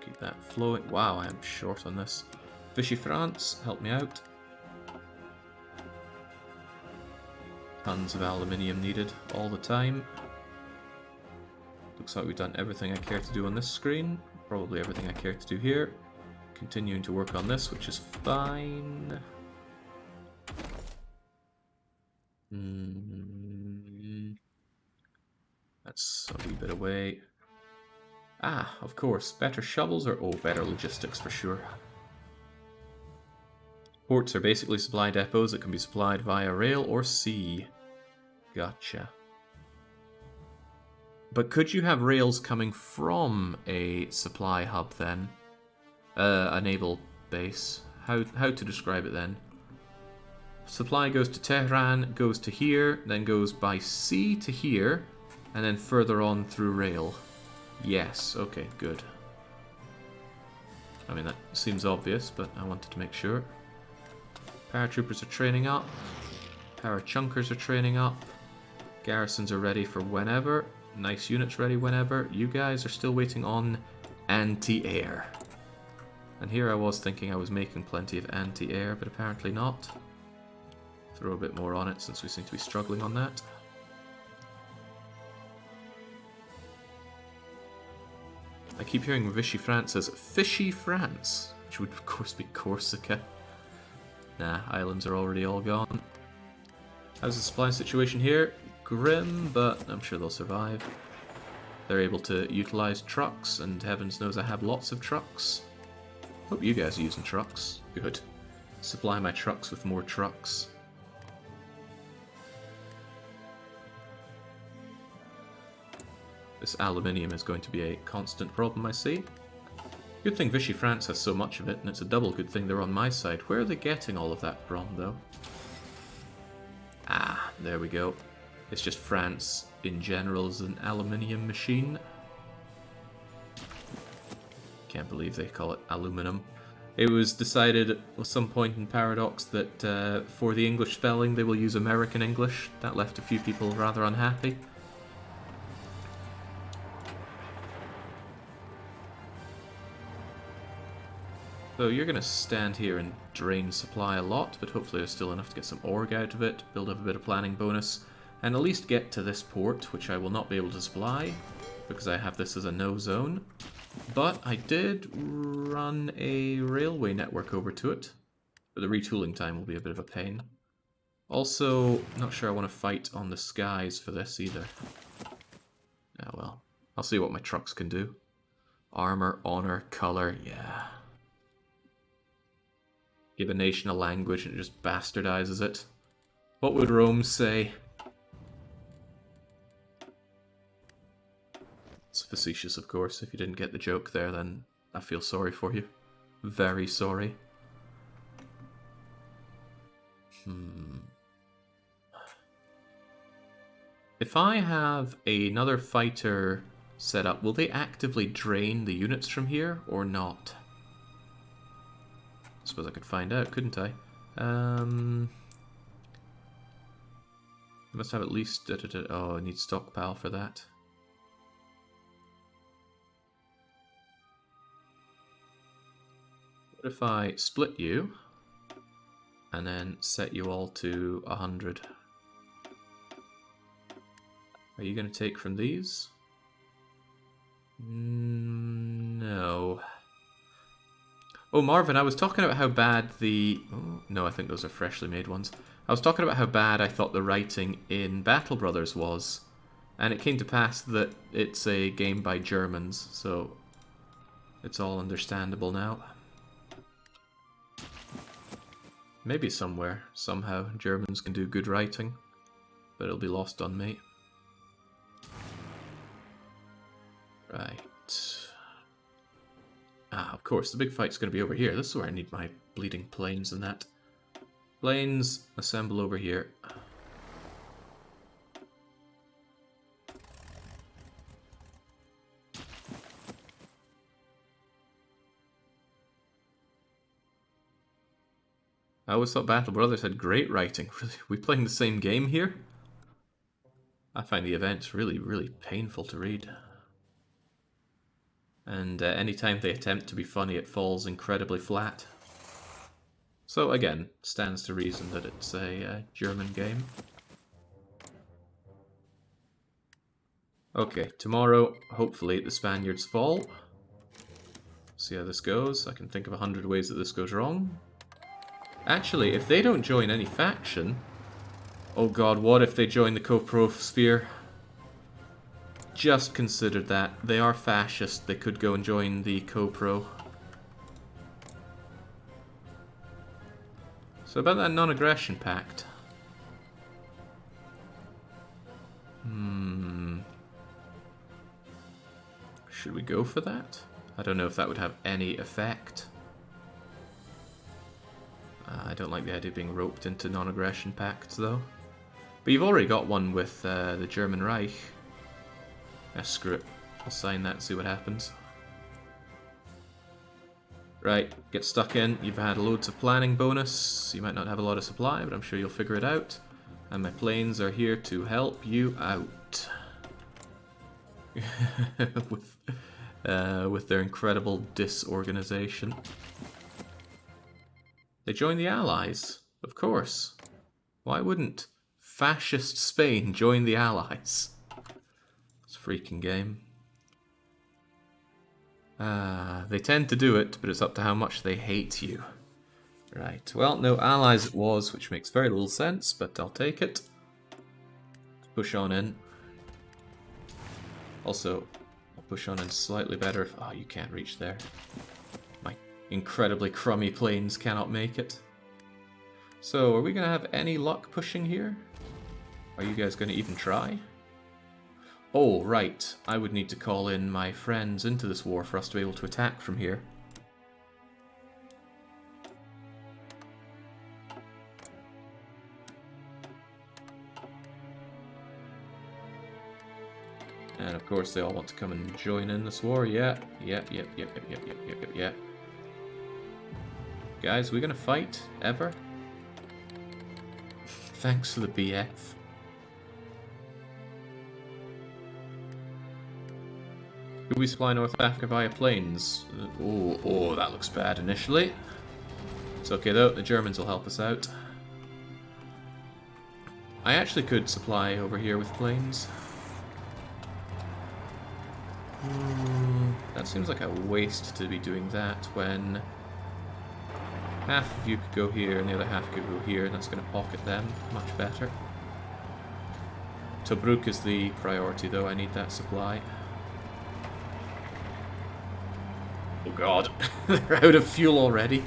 Keep that flowing. Wow, I am short on this. Vichy France, help me out. Tons of aluminium needed all the time. Looks like we've done everything I care to do on this screen. Probably everything I care to do here. Continuing to work on this, which is fine. That's a wee bit away. Ah, of course. Better shovels or... Oh, better logistics for sure. Ports are basically supply depots that can be supplied via rail or sea. Gotcha. But could you have rails coming from a supply hub then? A naval base. How to describe it then? Supply goes to Tehran, goes to here, then goes by sea to here, and then further on through rail. Yes, okay, good. I mean, that seems obvious, but I wanted to make sure. Paratroopers are training up. Parachunkers are training up. Garrisons are ready for whenever. Nice units ready whenever. You guys are still waiting on anti-air. And here I was thinking I was making plenty of anti-air, but apparently not. Throw a bit more on it since we seem to be struggling on that. I keep hearing Vichy France as Fishy France, which would of course be Corsica. Nah, islands are already all gone. How's the supply situation here? Grim, but I'm sure they'll survive. They're able to utilize trucks, and heavens knows I have lots of trucks. Hope you guys are using trucks. Good. Supply my trucks with more trucks. This aluminium is going to be a constant problem, I see. Good thing Vichy France has so much of it, and it's a double good thing they're on my side. Where are they getting all of that from, though? Ah, there we go. It's just France, in general, is an aluminium machine. Can't believe they call it aluminum. It was decided at some point in Paradox that for the English spelling they will use American English. That left a few people rather unhappy. So you're going to stand here and drain supply a lot, but hopefully there's still enough to get some org out of it, build up a bit of planning bonus, and at least get to this port, which I will not be able to supply, because I have this as a no zone. But I did run a railway network over to it, but the retooling time will be a bit of a pain. Also, not sure I want to fight on the skies for this either. Ah well, I'll see what my trucks can do. Armor, honor, color, yeah. Give a nation a language and it just bastardizes it. What would Rome say? It's facetious, of course. If you didn't get the joke there, then I feel sorry for you. Very sorry. If I have another fighter set up, will they actively drain the units from here or not? I suppose I could find out, couldn't I? I must have at least... Oh, I need stockpile for that. What if I split you and then set you all to 100? Are you going to take from these? No. Oh, Marvin, I was talking about how bad the... Oh, no, I think those are freshly made ones. I was talking about how bad I thought the writing in Battle Brothers was. And it came to pass that it's a game by Germans, so it's all understandable now. Maybe somewhere, somehow, Germans can do good writing, but it'll be lost on me. Right. Ah, of course, the big fight's going to be over here. This is where I need my bleeding planes and that. Planes, assemble over here. I always thought Battle Brothers had great writing. Really, we playing the same game here? I find the events really, really painful to read. And anytime they attempt to be funny, it falls incredibly flat. So again, stands to reason that it's a German game. Okay, tomorrow, hopefully, the Spaniards fall. See how this goes. I can think of 100 ways that this goes wrong. Actually, if they don't join any faction... Oh god, what if they join the Co-Pro sphere? Just considered that. They are fascist. They could go and join the Co-Pro. So about that non-aggression pact. Should we go for that? I don't know if that would have any effect. I don't like the idea of being roped into non-aggression pacts, though. But you've already got one with the German Reich. Screw it. I'll sign that and see what happens. Right, get stuck in. You've had loads of planning bonus. You might not have a lot of supply, but I'm sure you'll figure it out. And my planes are here to help you out. with their incredible disorganization. They join the Allies, of course. Why wouldn't fascist Spain join the Allies? It's a freaking game. They tend to do it, but it's up to how much they hate you. Right, well, no Allies it was, which makes very little sense, but I'll take it. Push on in. Also, I'll push on in slightly better if... Oh, you can't reach there. My incredibly crummy planes cannot make it. So, are we going to have any luck pushing here? Are you guys going to even try? Oh, right. I would need to call in my friends into this war for us to be able to attack from here. And of course they all want to come and join in this war. Yeah. Guys, we gonna fight? Ever? Thanks for the BF. Could we supply North Africa via planes? Oh, that looks bad initially. It's okay though, the Germans will help us out. I actually could supply over here with planes. That seems like a waste to be doing that when half of you could go here and the other half could go here, and that's going to pocket them much better. Tobruk is the priority though, I need that supply. Oh god, they're out of fuel already.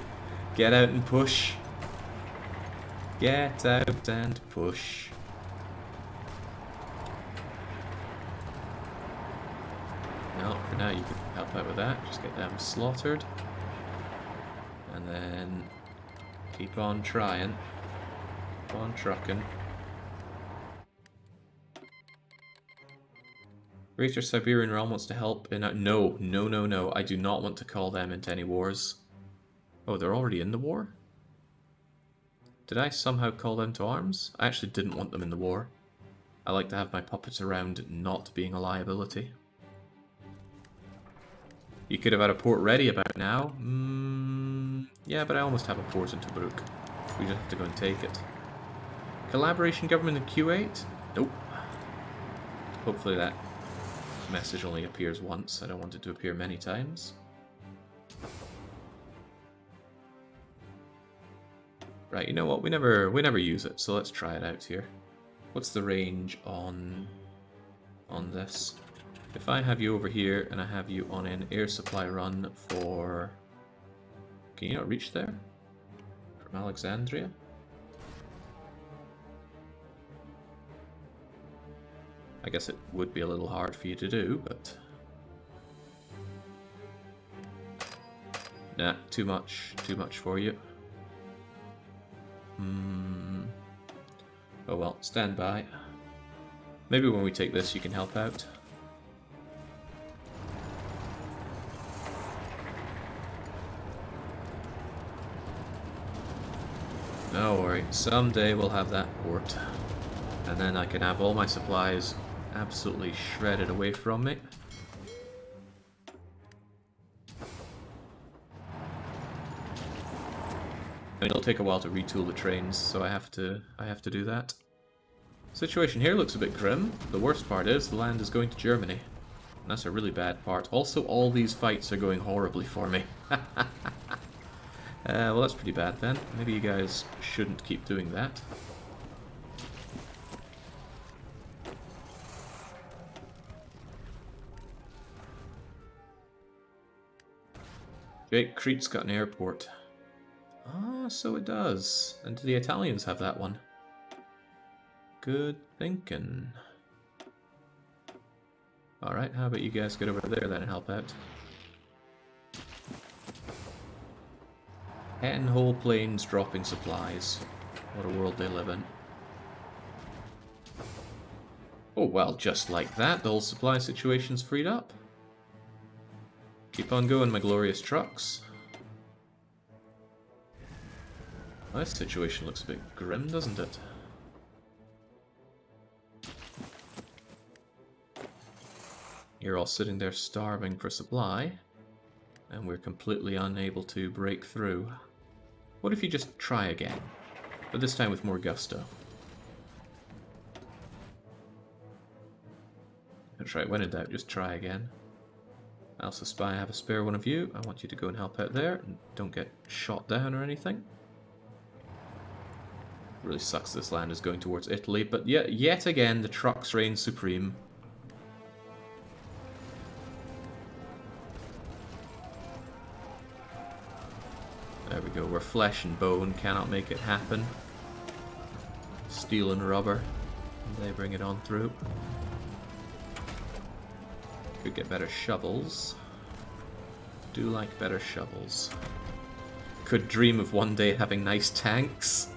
Get out and push. Get out and push. No, for now you can help out with that. Just get them slaughtered. And then keep on trying. Keep on trucking. Greater Siberian Realm wants to help in a... No. I do not want to call them into any wars. Oh, they're already in the war? Did I somehow call them to arms? I actually didn't want them in the war. I like to have my puppets around not being a liability. You could have had a port ready about now. Yeah, but I almost have a port in Tobruk. We just have to go and take it. Collaboration government in Q8? Nope. Hopefully that message only appears once. I don't want it to appear many times. Right, you know what? We never use it, so let's try it out here. What's the range on this? If I have you over here and I have you on an air supply run for... Can you not reach there? From Alexandria? I guess it would be a little hard for you to do, but... Nah, too much for you. Oh well, stand by. Maybe when we take this you can help out. No worry, someday we'll have that port. And then I can have all my supplies absolutely shredded away from me. I mean, it'll take a while to retool the trains, so I have to do that. Situation here looks a bit grim. The worst part is the land is going to Germany. And that's a really bad part. Also, all these fights are going horribly for me. Well, that's pretty bad then. Maybe you guys shouldn't keep doing that. Jake, Crete's got an airport. Ah, so it does. And do the Italians have that one? Good thinking. Alright, how about you guys get over there then and help out? 10 whole planes dropping supplies. What a world they live in. Oh well, just like that, the whole supply situation's freed up. Keep on going, my glorious trucks. This situation looks a bit grim, doesn't it? You're all sitting there starving for supply, and we're completely unable to break through. What if you just try again, but this time with more gusto? That's right, when in doubt, just try again. Alpha Spy, I have a spare one of you. I want you to go and help out there, and don't get shot down or anything. Really sucks this land is going towards Italy, but yet again the trucks reign supreme. There we go, we're flesh and bone, cannot make it happen. Steel and rubber, and they bring it on through. Could get better shovels. Do like better shovels. Could dream of one day having nice tanks.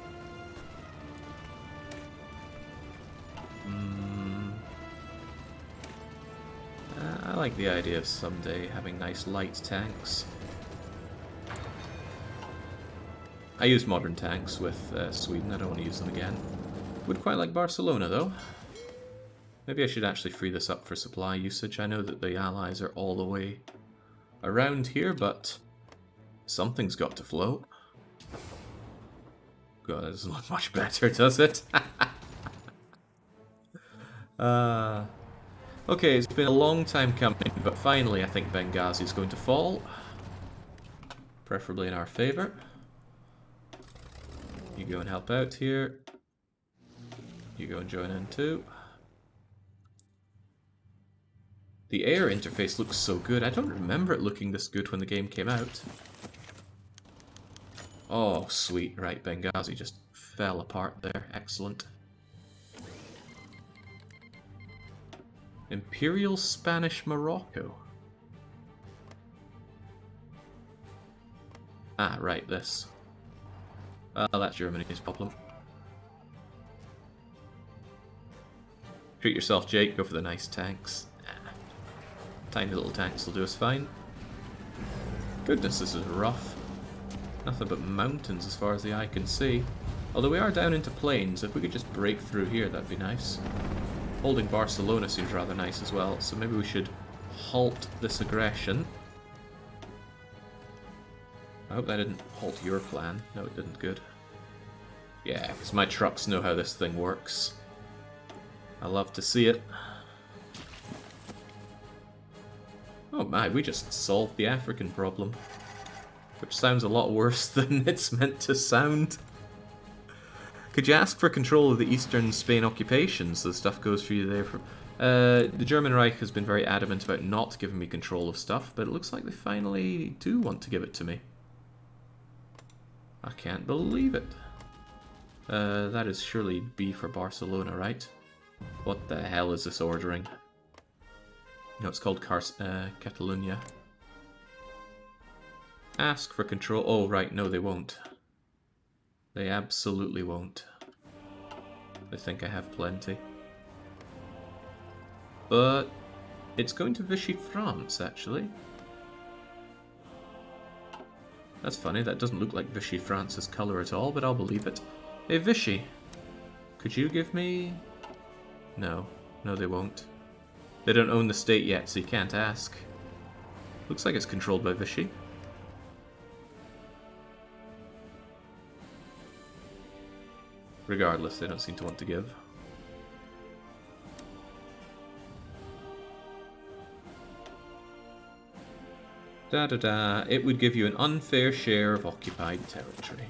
I like the idea of someday having nice light tanks. I use modern tanks with Sweden, I don't want to use them again. Would quite like Barcelona though. Maybe I should actually free this up for supply usage. I know that the allies are all the way around here, but something's got to float. God, that doesn't look much better, does it? Okay, it's been a long time coming, but finally I think Benghazi is going to fall. Preferably in our favor. You go and help out here. You go and join in too. The air interface looks so good. I don't remember it looking this good when the game came out. Oh, sweet. Right, Benghazi just fell apart there. Excellent. Imperial Spanish Morocco. Ah, right, this. That's Germany's problem. Treat yourself, Jake. Go for the nice tanks. Tiny little tanks will do us fine. Goodness, this is rough. Nothing but mountains as far as the eye can see. Although we are down into plains, if we could just break through here, that'd be nice. Holding Barcelona seems rather nice as well, so maybe we should halt this aggression. I hope that didn't halt your plan. No, it didn't. Good. Yeah, because my trucks know how this thing works. I love to see it. Oh my, we just solved the African problem. Which sounds a lot worse than it's meant to sound. Could you ask for control of the eastern Spain occupations? The stuff goes for you there. The German Reich has been very adamant about not giving me control of stuff, but it looks like they finally do want to give it to me. I can't believe it. That is surely B for Barcelona, right? What the hell is this ordering? No, it's called Catalonia. Ask for control. Oh, right, no, they won't. They absolutely won't. They think I have plenty. But it's going to Vichy France, actually. That's funny, that doesn't look like Vichy France's colour at all, but I'll believe it. Hey, Vichy, could you give me... No. No, they won't. They don't own the state yet, so you can't ask. Looks like it's controlled by Vichy. Regardless, they don't seem to want to give. Da-da-da, it would give you an unfair share of occupied territory.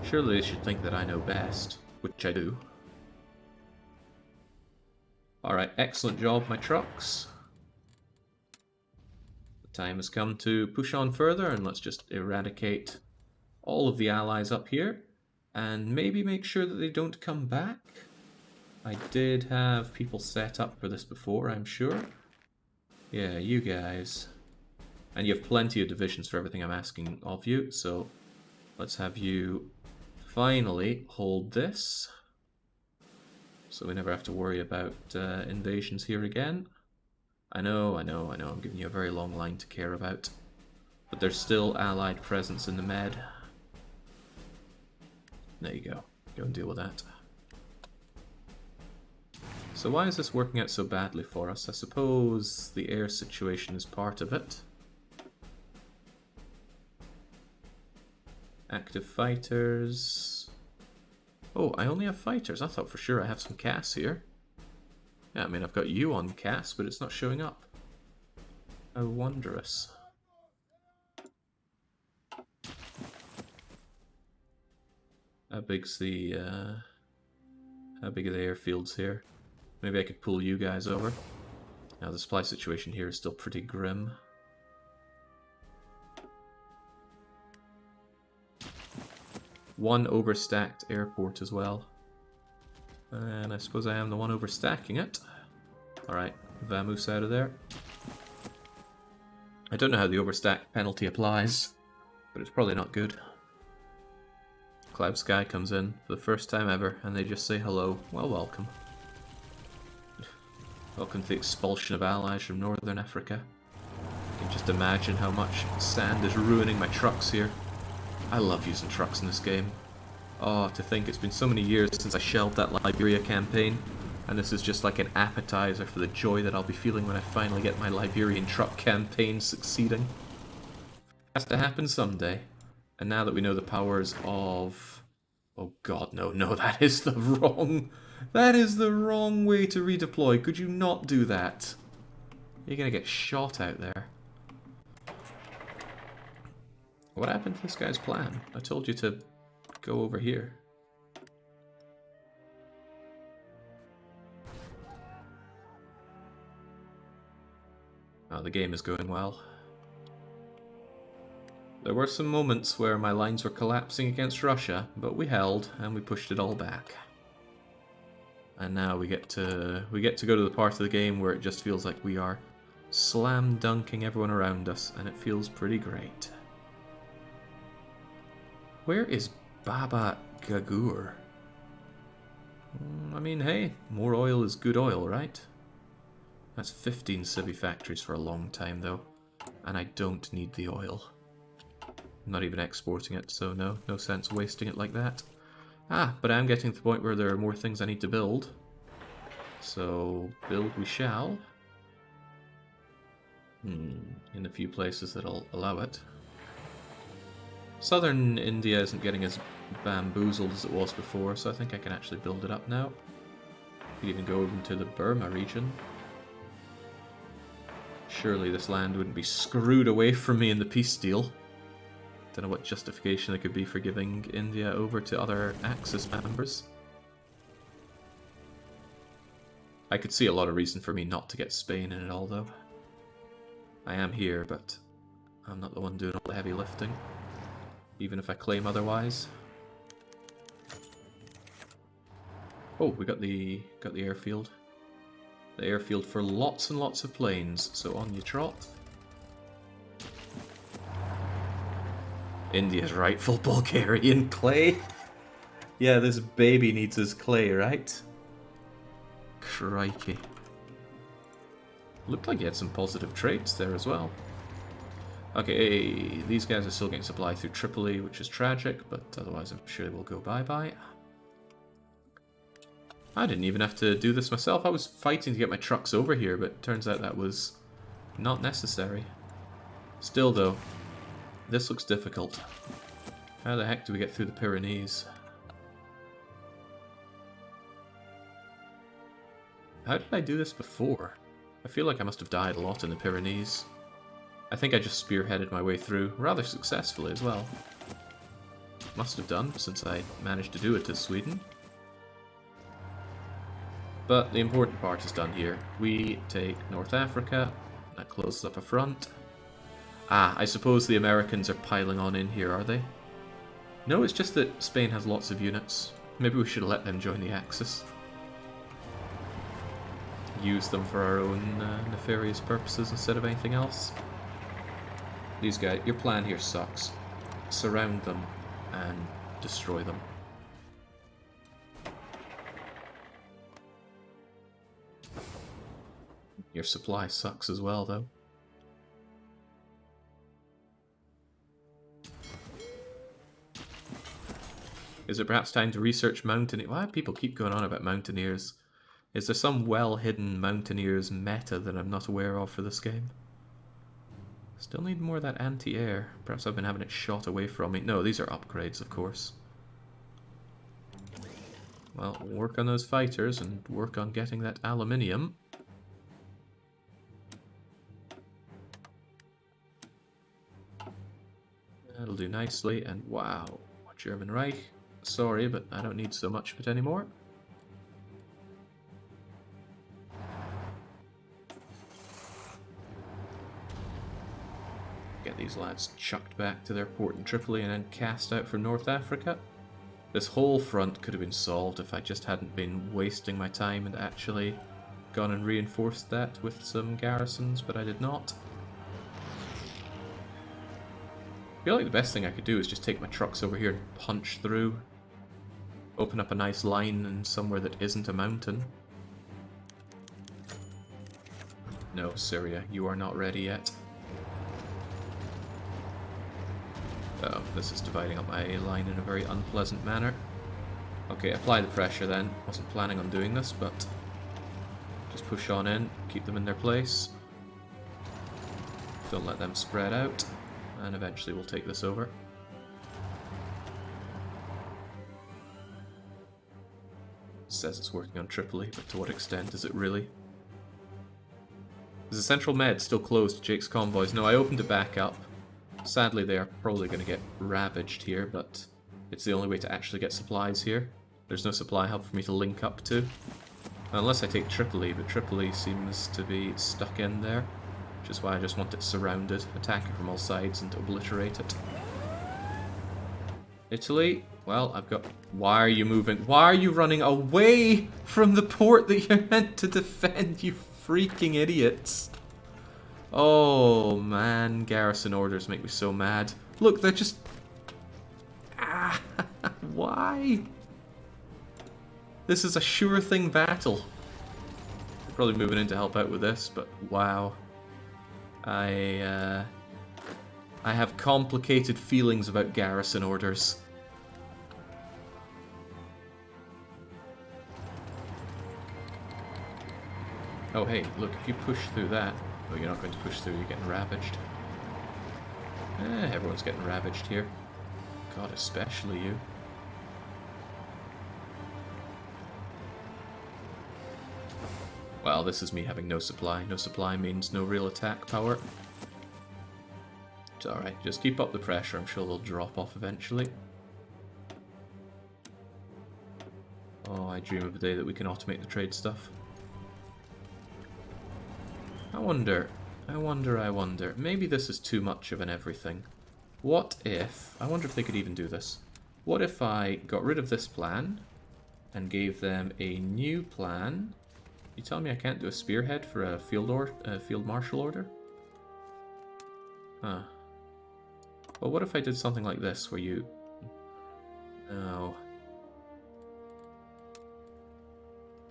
Surely they should think that I know best, which I do. Alright, excellent job, my trucks. The time has come to push on further, and let's just eradicate all of the allies up here. And maybe make sure that they don't come back. I did have people set up for this before, I'm sure. Yeah, you guys. And you have plenty of divisions for everything I'm asking of you, so let's have you finally hold this. So we never have to worry about invasions here again. I know, I'm giving you a very long line to care about. But there's still allied presence in the Med. There you go. Go and deal with that. So why is this working out so badly for us? I suppose the air situation is part of it. Active fighters. Oh, I only have fighters. I thought for sure I have some CAS here. Yeah, I mean, I've got you on CAS, but it's not showing up. How wondrous. How big's the, how big are the airfields here? Maybe I could pull you guys over. Now, the supply situation here is still pretty grim. One overstacked airport as well. And I suppose I am the one overstacking it. Alright, Vamoose out of there. I don't know how the overstack penalty applies, but it's probably not good. Cloud Sky comes in for the first time ever, and they just say hello. Well, welcome. Welcome to the expulsion of allies from Northern Africa. You can just imagine how much sand is ruining my trucks here. I love using trucks in this game. Oh, to think it's been so many years since I shelved that Liberia campaign. And this is just like an appetizer for the joy that I'll be feeling when I finally get my Liberian truck campaign succeeding. Has to happen someday. And now that we know the powers of... Oh god, no, that is the wrong... That is the wrong way to redeploy. Could you not do that? You're gonna get shot out there. What happened to this guy's plan? I told you to go over here. Oh, the game is going well. There were some moments where my lines were collapsing against Russia, but we held and we pushed it all back. And now we get to go to the part of the game where it just feels like we are slam dunking everyone around us, and it feels pretty great. Where is Baba Gagur? I mean, hey, more oil is good oil, right? That's 15 civi factories for a long time, though. And I don't need the oil. I'm not even exporting it, so no sense wasting it like that. Ah, but I'm getting to the point where there are more things I need to build. So, build we shall. In a few places that'll allow it. Southern India isn't getting as bamboozled as it was before, so I think I can actually build it up now. Could even go into the Burma region. Surely this land wouldn't be screwed away from me in the peace deal. Don't know what justification there could be for giving India over to other Axis members. I could see a lot of reason for me not to get Spain in it all, though. I am here, but I'm not the one doing all the heavy lifting, even if I claim otherwise. Oh, we got the airfield. The airfield for lots and lots of planes, so on you trot. India's rightful Bulgarian clay. Yeah, this baby needs his clay, right? Crikey. Looked like he had some positive traits there as well. Okay, these guys are still getting supply through Tripoli, which is tragic, but otherwise I'm sure they will go bye-bye. I didn't even have to do this myself. I was fighting to get my trucks over here, but it turns out that was not necessary. Still though, this looks difficult. How the heck do we get through the Pyrenees? How did I do this before? I feel like I must have died a lot in the Pyrenees. I think I just spearheaded my way through, rather successfully as well. Must have done, since I managed to do it to Sweden. But the important part is done here. We take North Africa, that closes up a front. Ah, I suppose the Americans are piling on in here, are they? No, it's just that Spain has lots of units. Maybe we should let them join the Axis. Use them for our own nefarious purposes instead of anything else. These guys, your plan here sucks. Surround them and destroy them. Your supply sucks as well, though. Is it perhaps time to research mountaineers? Why do people keep going on about mountaineers? Is there some well-hidden mountaineers meta that I'm not aware of for this game? Still need more of that anti-air. Perhaps I've been having it shot away from me. No, these are upgrades, of course. Well, work on those fighters and work on getting that aluminium. That'll do nicely, and wow, German Reich. Sorry, but I don't need so much of it anymore. Get these lads chucked back to their port in Tripoli and then cast out from North Africa. This whole front could have been solved if I just hadn't been wasting my time and actually gone and reinforced that with some garrisons, but I did not. I feel like the best thing I could do is just take my trucks over here and punch through. Open up a nice line in somewhere that isn't a mountain. No, Syria, you are not ready yet. Oh, this is dividing up my line in a very unpleasant manner. Okay, apply the pressure then. Wasn't planning on doing this, but Just push on in, keep them in their place. Don't let them spread out, and eventually we'll take this over. It says it's working on Tripoli, but to what extent is it really? Is the central med still closed to Jake's convoys? No, I opened it back up. Sadly, they are probably going to get ravaged here, but it's the only way to actually get supplies here. There's no supply hub for me to link up to. Unless I take Tripoli, but Tripoli seems to be stuck in there. Which is why I just want it surrounded, attack it from all sides and obliterate it. Italy, well, I've got... Why are you moving? Why are you running away from the port that you're meant to defend, you freaking idiots? Oh, man, garrison orders make me so mad. Look, they're just... Ah, why? This is a sure thing battle. I'm probably moving in to help out with this, but wow. I have complicated feelings about garrison orders. Oh hey, look, if you push through that... Oh, you're not going to push through, you're getting ravaged. Everyone's getting ravaged here. God, especially you. Well, this is me having no supply. No supply means no real attack power. It's alright, just keep up the pressure, I'm sure they'll drop off eventually. Oh, I dream of a day that we can automate the trade stuff. I wonder, maybe this is too much of an everything. What if, I wonder if they could even do this. What if I got rid of this plan and gave them a new plan? You tell me I can't do a spearhead for a field marshal order? Huh. Well, what if I did something like this, where you... No.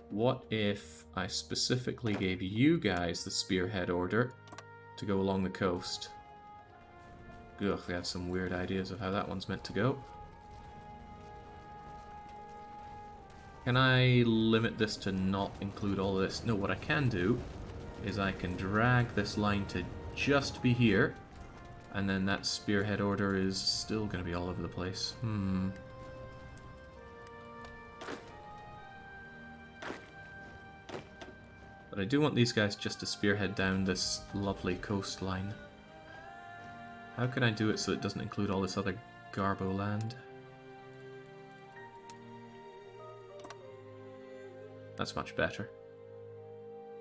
What if I specifically gave you guys the spearhead order to go along the coast? Ugh, they have some weird ideas of how that one's meant to go. Can I limit this to not include all of this? No, what I can do is I can drag this line to just be here, and then that spearhead order is still going to be all over the place. But I do want these guys just to spearhead down this lovely coastline. How can I do it so it doesn't include all this other Garbo land? That's much better.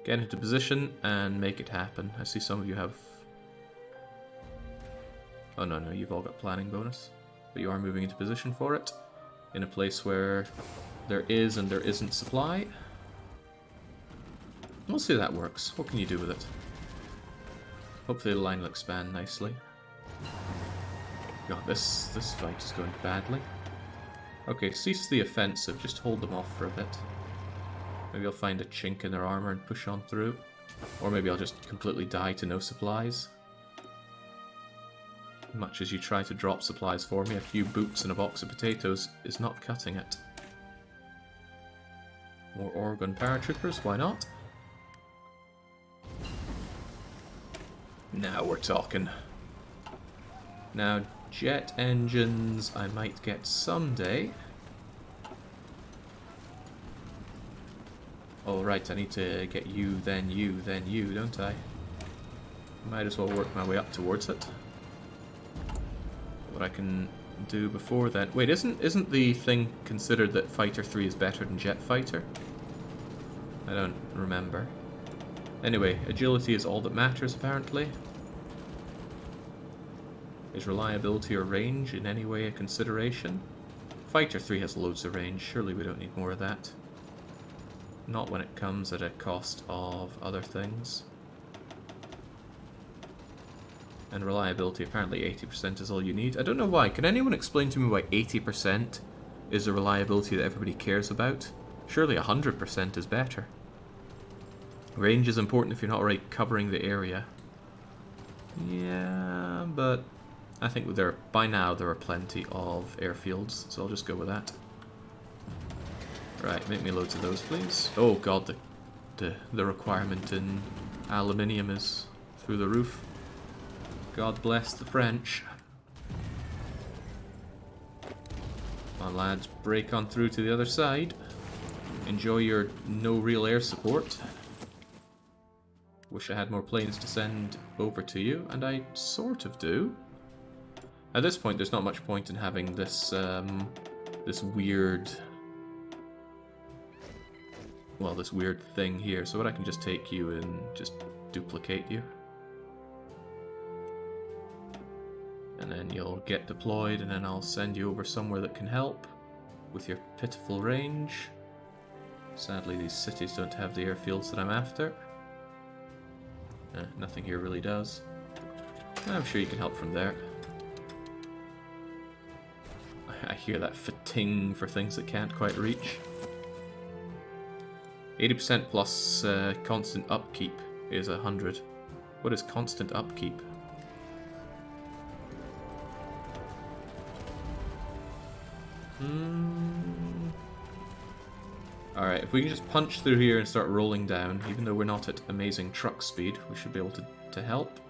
Get into position and make it happen. I see some of you have... Oh no, you've all got planning bonus. But you are moving into position for it. In a place where there is and there isn't supply. We'll see how that works. What can you do with it? Hopefully the line will expand nicely. God, this fight is going badly. Okay, cease the offensive. Just hold them off for a bit. Maybe I'll find a chink in their armor and push on through. Or maybe I'll just completely die to no supplies. Much as you try to drop supplies for me, a few boots and a box of potatoes is not cutting it. More Oregon paratroopers, why not? Now we're talking. Now, jet engines I might get someday. Oh right, I need to get you, then you, then you, don't I? Might as well work my way up towards it. What I can do before then... Wait, isn't the thing considered that Fighter 3 is better than Jet Fighter? I don't remember. Anyway, agility is all that matters apparently. Is reliability or range in any way a consideration? Fighter 3 has loads of range, surely we don't need more of that. Not when it comes at a cost of other things. And reliability, apparently 80% is all you need. I don't know why. Can anyone explain to me why 80% is the reliability that everybody cares about? Surely 100% is better. Range is important if you're not already covering the area. Yeah, but I think by now there are plenty of airfields, so I'll just go with that. Right, make me loads of those, please. Oh god, the requirement in aluminium is through the roof. God bless the French. Come on, lads, break on through to the other side. Enjoy your no real air support. Wish I had more planes to send over to you, and I sort of do. At this point, there's not much point in having this, this weird... well, this weird thing here. So what I can just take you and just duplicate you. And then you'll get deployed, and then I'll send you over somewhere that can help with your pitiful range. Sadly, these cities don't have the airfields that I'm after. Nothing here really does. I'm sure you can help from there. I hear that fatigue for things that can't quite reach. 80% plus constant upkeep is 100. What is constant upkeep? Alright, if we can just punch through here and start rolling down, even though we're not at amazing truck speed, we should be able to help.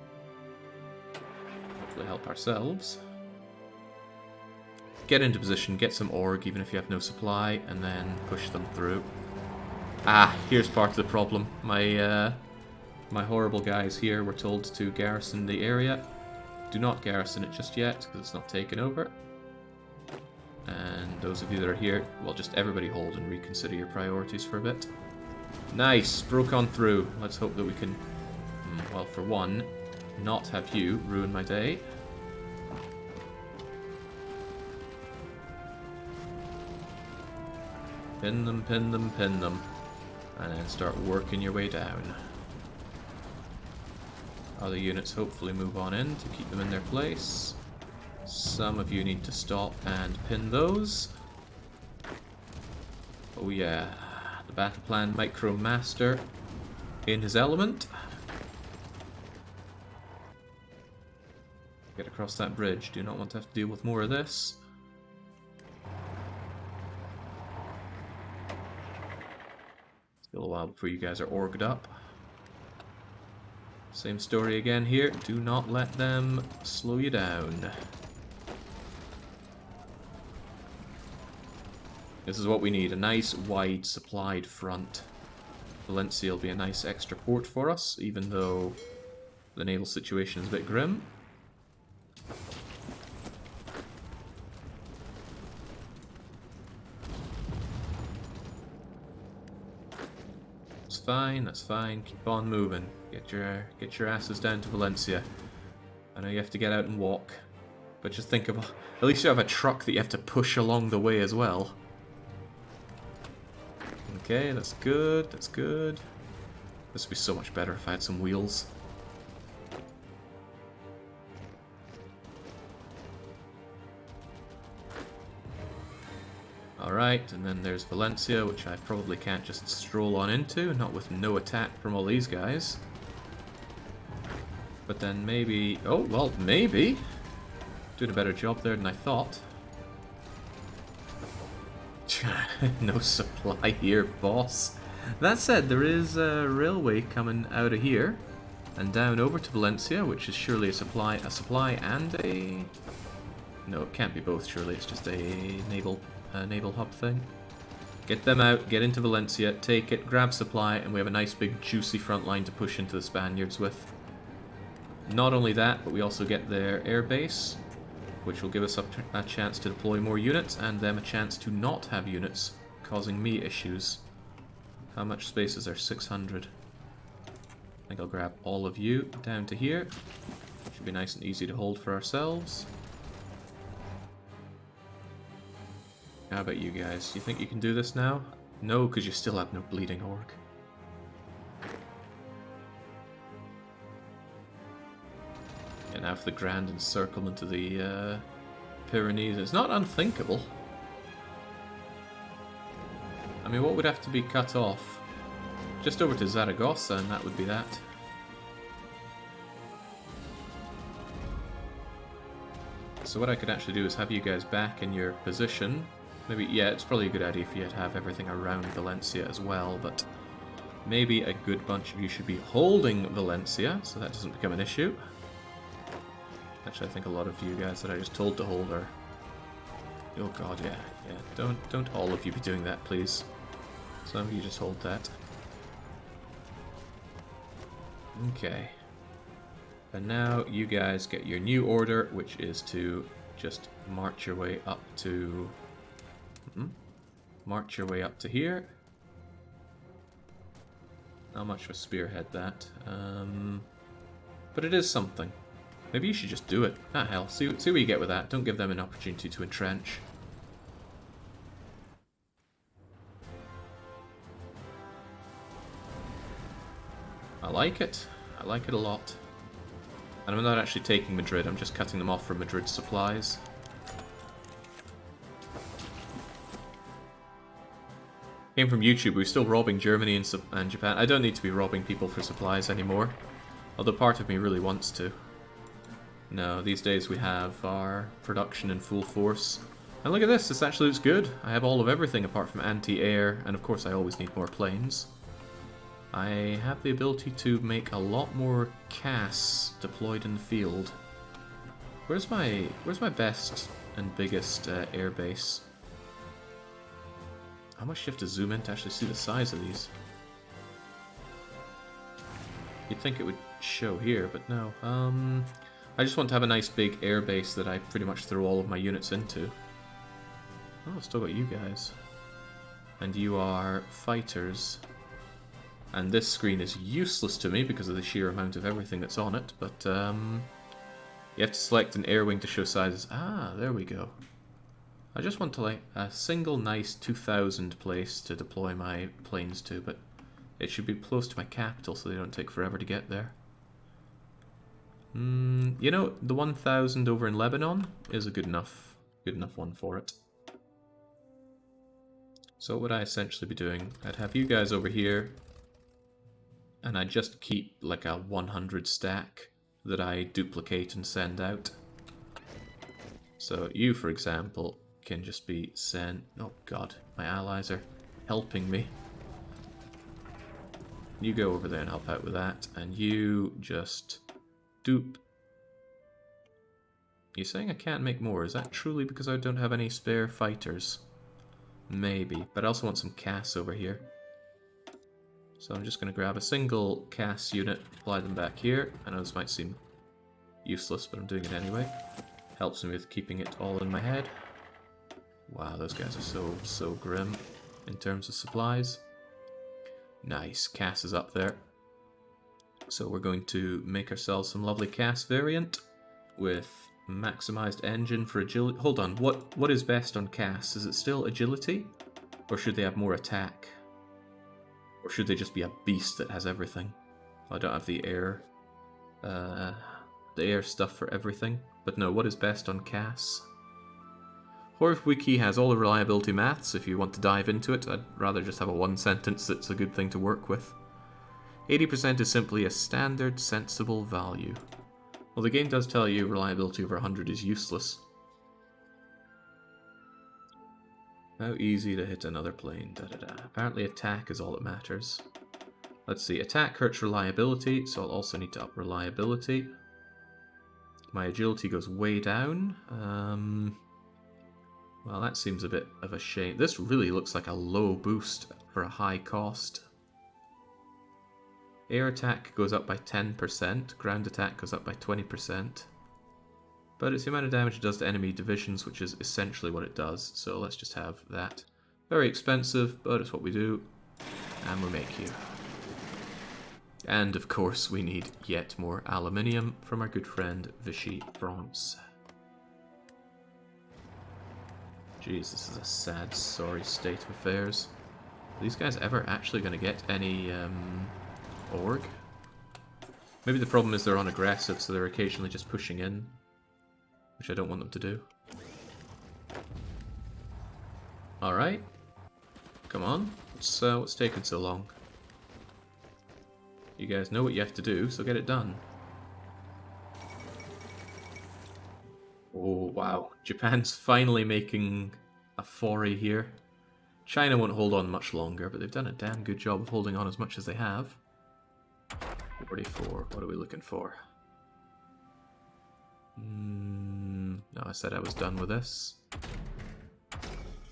Hopefully help ourselves. Get into position, get some org, even if you have no supply, and then push them through. Ah, here's part of the problem. My horrible guys here were told to garrison the area. Do not garrison it just yet, because it's not taken over. And those of you that are here, well, just everybody hold and reconsider your priorities for a bit. Nice! Broke on through. Let's hope that we can, well, for one, not have you ruin my day. Pin them, pin them, pin them. And then start working your way down. Other units hopefully move on in to keep them in their place. Some of you need to stop and pin those. Oh yeah, the battle plan micro master in his element. Get across that bridge. Do not want to have to deal with more of this. Still a while before you guys are orged up. Same story again here. Do not let them slow you down. This is what we need, a nice, wide, supplied front. Valencia will be a nice extra port for us, even though the naval situation is a bit grim. That's fine, that's fine. Keep on moving. Get your asses down to Valencia. I know you have to get out and walk, but just think of, at least you have a truck that you have to push along the way as well. Okay, that's good, that's good. This would be so much better if I had some wheels. Alright, and then there's Valencia, which I probably can't just stroll on into, not with no attack from all these guys. But then maybe... oh, well, maybe! Doing a better job there than I thought. No supply here, boss. That said, there is a railway coming out of here and down over to Valencia, which is surely a supply and a... no, it can't be both, surely. It's just a naval hub thing. Get them out, get into Valencia, take it, grab supply, and we have a nice big juicy front line to push into the Spaniards with. Not only that, but we also get their air base, which will give us a chance to deploy more units, and them a chance to not have units, causing me issues. How much space is there? 600. I think I'll grab all of you down to here. Should be nice and easy to hold for ourselves. How about you guys? Do you think you can do this now? No, because you still have no bleeding orc. And now for the grand encirclement of the Pyrenees. It's not unthinkable. I mean, what would have to be cut off? Just over to Zaragoza, and that would be that. So what I could actually do is have you guys back in your position. Maybe, yeah, it's probably a good idea if you had to have everything around Valencia as well, but Maybe a good bunch of you should be holding Valencia, so that doesn't become an issue. Actually, I think a lot of you guys that I just told to hold are... Oh god, yeah. Don't all of you be doing that, please. Some of you just hold that. Okay. And now you guys get your new order, which is to just march your way up to... March your way up to here. Not much of a spearhead, that. But it is something. Maybe you should just do it. Ah, hell. See what you get with that. Don't give them an opportunity to entrench. I like it. I like it a lot. And I'm not actually taking Madrid, I'm just cutting them off from Madrid's supplies. Came from YouTube, we're still robbing Germany and Japan. I don't need to be robbing people for supplies anymore. Although part of me really wants to. No, these days we have our production in full force. And look at this, this actually looks good. I have all of everything apart from anti-air, and of course I always need more planes. I have the ability to make a lot more CAS deployed in the field. Where's my best and biggest air base? How much do you have to zoom in to actually see the size of these? You'd think it would show here, but no. I just want to have a nice big air base that I pretty much throw all of my units into. Oh, I've still got you guys. And you are fighters. And this screen is useless to me because of the sheer amount of everything that's on it, but you have to select an air wing to show sizes. Ah, there we go. I just want to like a single nice 2000 place to deploy my planes to, but it should be close to my capital so they don't take forever to get there. You know, the 1000 over in Lebanon is a good enough one for it. So what would I essentially be doing? I'd have you guys over here, and I just keep like a 100 stack that I duplicate and send out. So you, for example, can just be sent... Oh god, my allies are helping me. You go over there and help out with that, and you just dupe. You're saying I can't make more. Is that truly because I don't have any spare fighters? Maybe, but I also want some CAS over here. So I'm just going to grab a single CAS unit, apply them back here. I know this might seem useless, but I'm doing it anyway. Helps me with keeping it all in my head. Wow, those guys are so grim in terms of supplies. Nice, CAS is up there. So we're going to make ourselves some lovely CAS variant with maximized engine for agility. Hold on, what is best on CAS? Is it still agility? Or should they have more attack? Or should they just be a beast that has everything? I don't have the air stuff for everything. But no, what is best on CAS? HoI4 Wiki has all the reliability maths if you want to dive into it. I'd rather just have a one sentence that's a good thing to work with. 80% is simply a standard, sensible value. Well, the game does tell you reliability over 100 is useless. How easy to hit another plane, Apparently attack is all that matters. Let's see, attack hurts reliability, so I'll also need to up reliability. My agility goes way down. Well, that seems a bit of a shame. This really looks like a low boost for a high cost. Air attack goes up by 10%, ground attack goes up by 20%. But it's the amount of damage it does to enemy divisions, which is essentially what it does. So let's just have that. Very expensive, but it's what we do. And we make you. And of course we need yet more aluminium from our good friend Vichy France. Jeez, this is a sad, sorry state of affairs. Are these guys ever actually going to get any org? Maybe the problem is they're unaggressive, so they're occasionally just pushing in. Which I don't want them to do. Alright. Come on. What's taking so long? You guys know what you have to do, so get it done. Oh, wow. Japan's finally making a foray here. China won't hold on much longer, but they've done a damn good job of holding on as much as they have. 44, what are we looking for? No, I said I was done with this.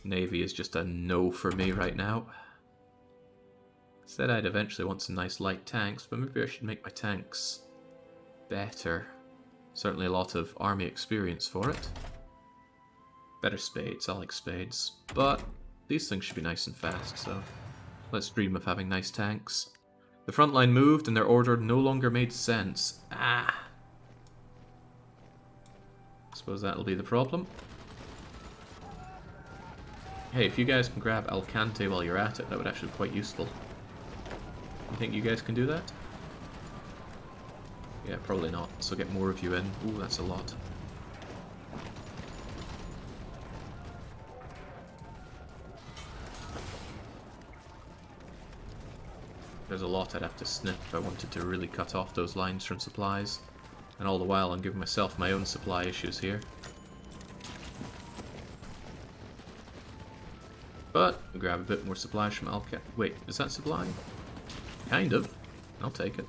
Navy is just a no for me right now. Said I'd eventually want some nice light tanks, but maybe I should make my tanks better. Certainly a lot of army experience for it. Better spades, I like spades. But these things should be nice and fast, so let's dream of having nice tanks. The front line moved and their order no longer made sense. Ah! Suppose that'll be the problem. Hey, if you guys can grab Alcante while you're at it, that would actually be quite useful. You think you guys can do that? Yeah, probably not. So get more of you in. Ooh, that's a lot. There's a lot I'd have to snip if I wanted to really cut off those lines from supplies. And all the while I'm giving myself my own supply issues here. But we'll grab a bit more supplies from Alca. Wait, is that supply? Kind of. I'll take it.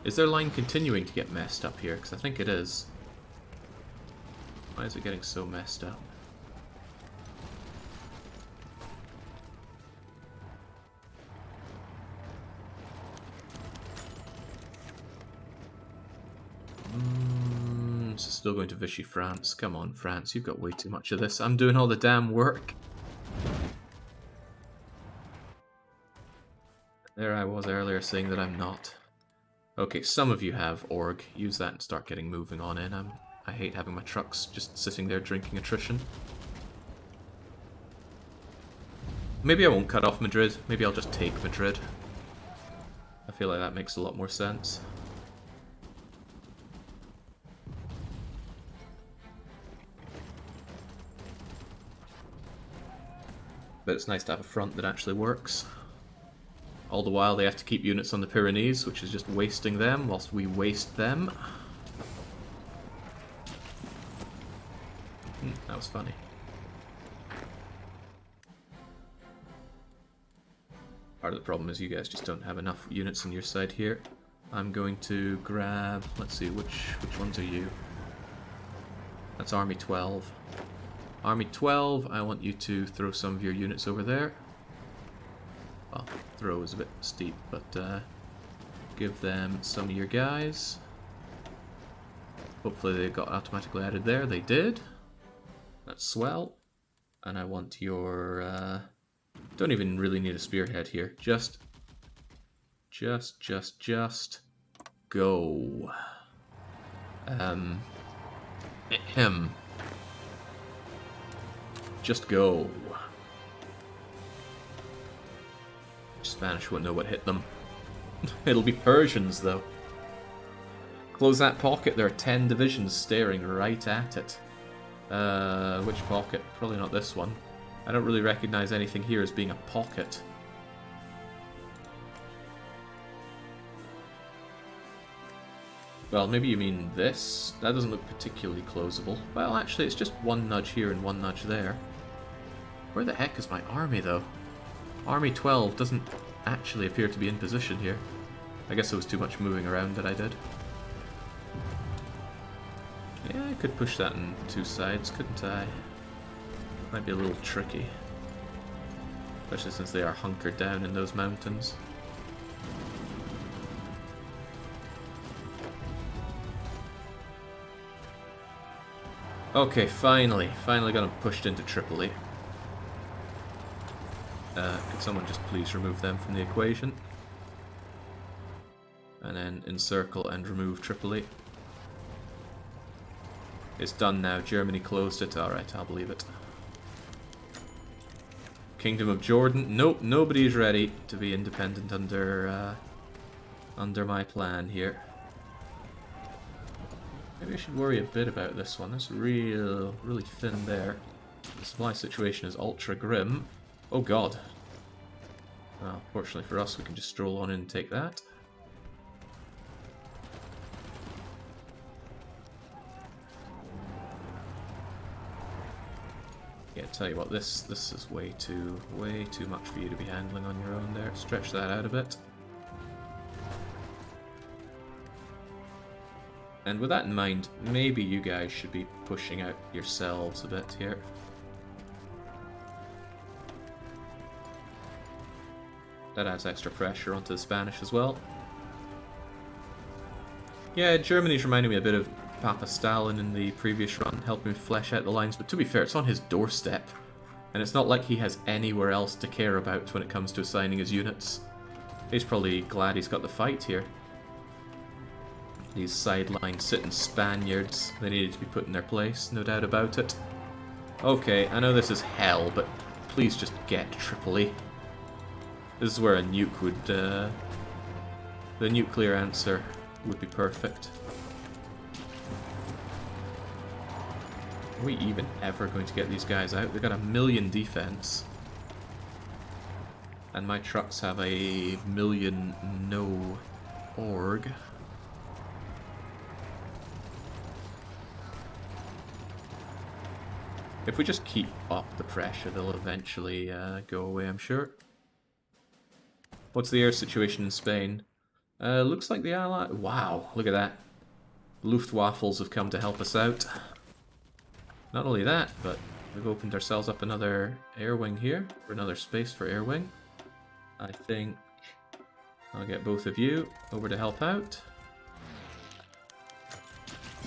Is their line continuing to get messed up here? Because I think it is. Why is it getting so messed up? Still going to Vichy France. Come on, France, you've got way too much of this. I'm doing all the damn work. There I was earlier saying that I'm not. Okay, some of you have org. Use that and start getting moving on in. I hate having my trucks just sitting there drinking attrition. Maybe I won't cut off Madrid. Maybe I'll just take Madrid. I feel like that makes a lot more sense. But it's nice to have a front that actually works. All the while they have to keep units on the Pyrenees, which is just wasting them whilst we waste them. That was funny. Part of the problem is you guys just don't have enough units on your side here. I'm going to grab... let's see, which ones are you? That's Army 12. Army 12, I want you to throw some of your units over there. Well, throw is a bit steep, but give them some of your guys. Hopefully they got automatically added there. They did. That's swell. And I want your... don't even really need a spearhead here. Just go. Just go. Spanish won't know what hit them. It'll be Persians, though. Close that pocket. There are 10 divisions staring right at it. Which pocket? Probably not this one. I don't really recognize anything here as being a pocket. Well, maybe you mean this. That doesn't look particularly closable. Well, actually, it's just one nudge here and one nudge there. Where the heck is my army, though? Army 12 doesn't actually appear to be in position here. I guess there was too much moving around that I did. Yeah, I could push that in two sides, couldn't I? Might be a little tricky. Especially since they are hunkered down in those mountains. Okay, finally got them pushed into Tripoli. Could someone just please remove them from the equation? And then encircle and remove Tripoli. It's done now. Germany closed it. Alright, I'll believe it. Kingdom of Jordan. Nope, nobody's ready to be independent under my plan here. Maybe I should worry a bit about this one. That's really thin there. The supply situation is ultra grim. Oh god. Well, fortunately for us, we can just stroll on in and take that. tell you what, this is way too much for you to be handling on your own there. Stretch that out a bit. And with that in mind, maybe you guys should be pushing out yourselves a bit here. That adds extra pressure onto the Spanish as well. Yeah, Germany's reminding me a bit of Papa Stalin in the previous run, helping me flesh out the lines, but to be fair, it's on his doorstep. And it's not like he has anywhere else to care about when it comes to assigning his units. He's probably glad he's got the fight here. These sideline sitting Spaniards, they needed to be put in their place, no doubt about it. Okay, I know this is hell, but please just get Tripoli. This is where a nuke would, the nuclear answer would be perfect. Are we even ever going to get these guys out? They've got 1,000,000 defense. And my trucks have 1,000,000 no org. If we just keep up the pressure, they'll eventually go away, I'm sure. What's the air situation in Spain? Looks like the Ally... Wow, look at that. Luftwaffles have come to help us out. Not only that, but we've opened ourselves up another air wing here, or another space for air wing. I think I'll get both of you over to help out.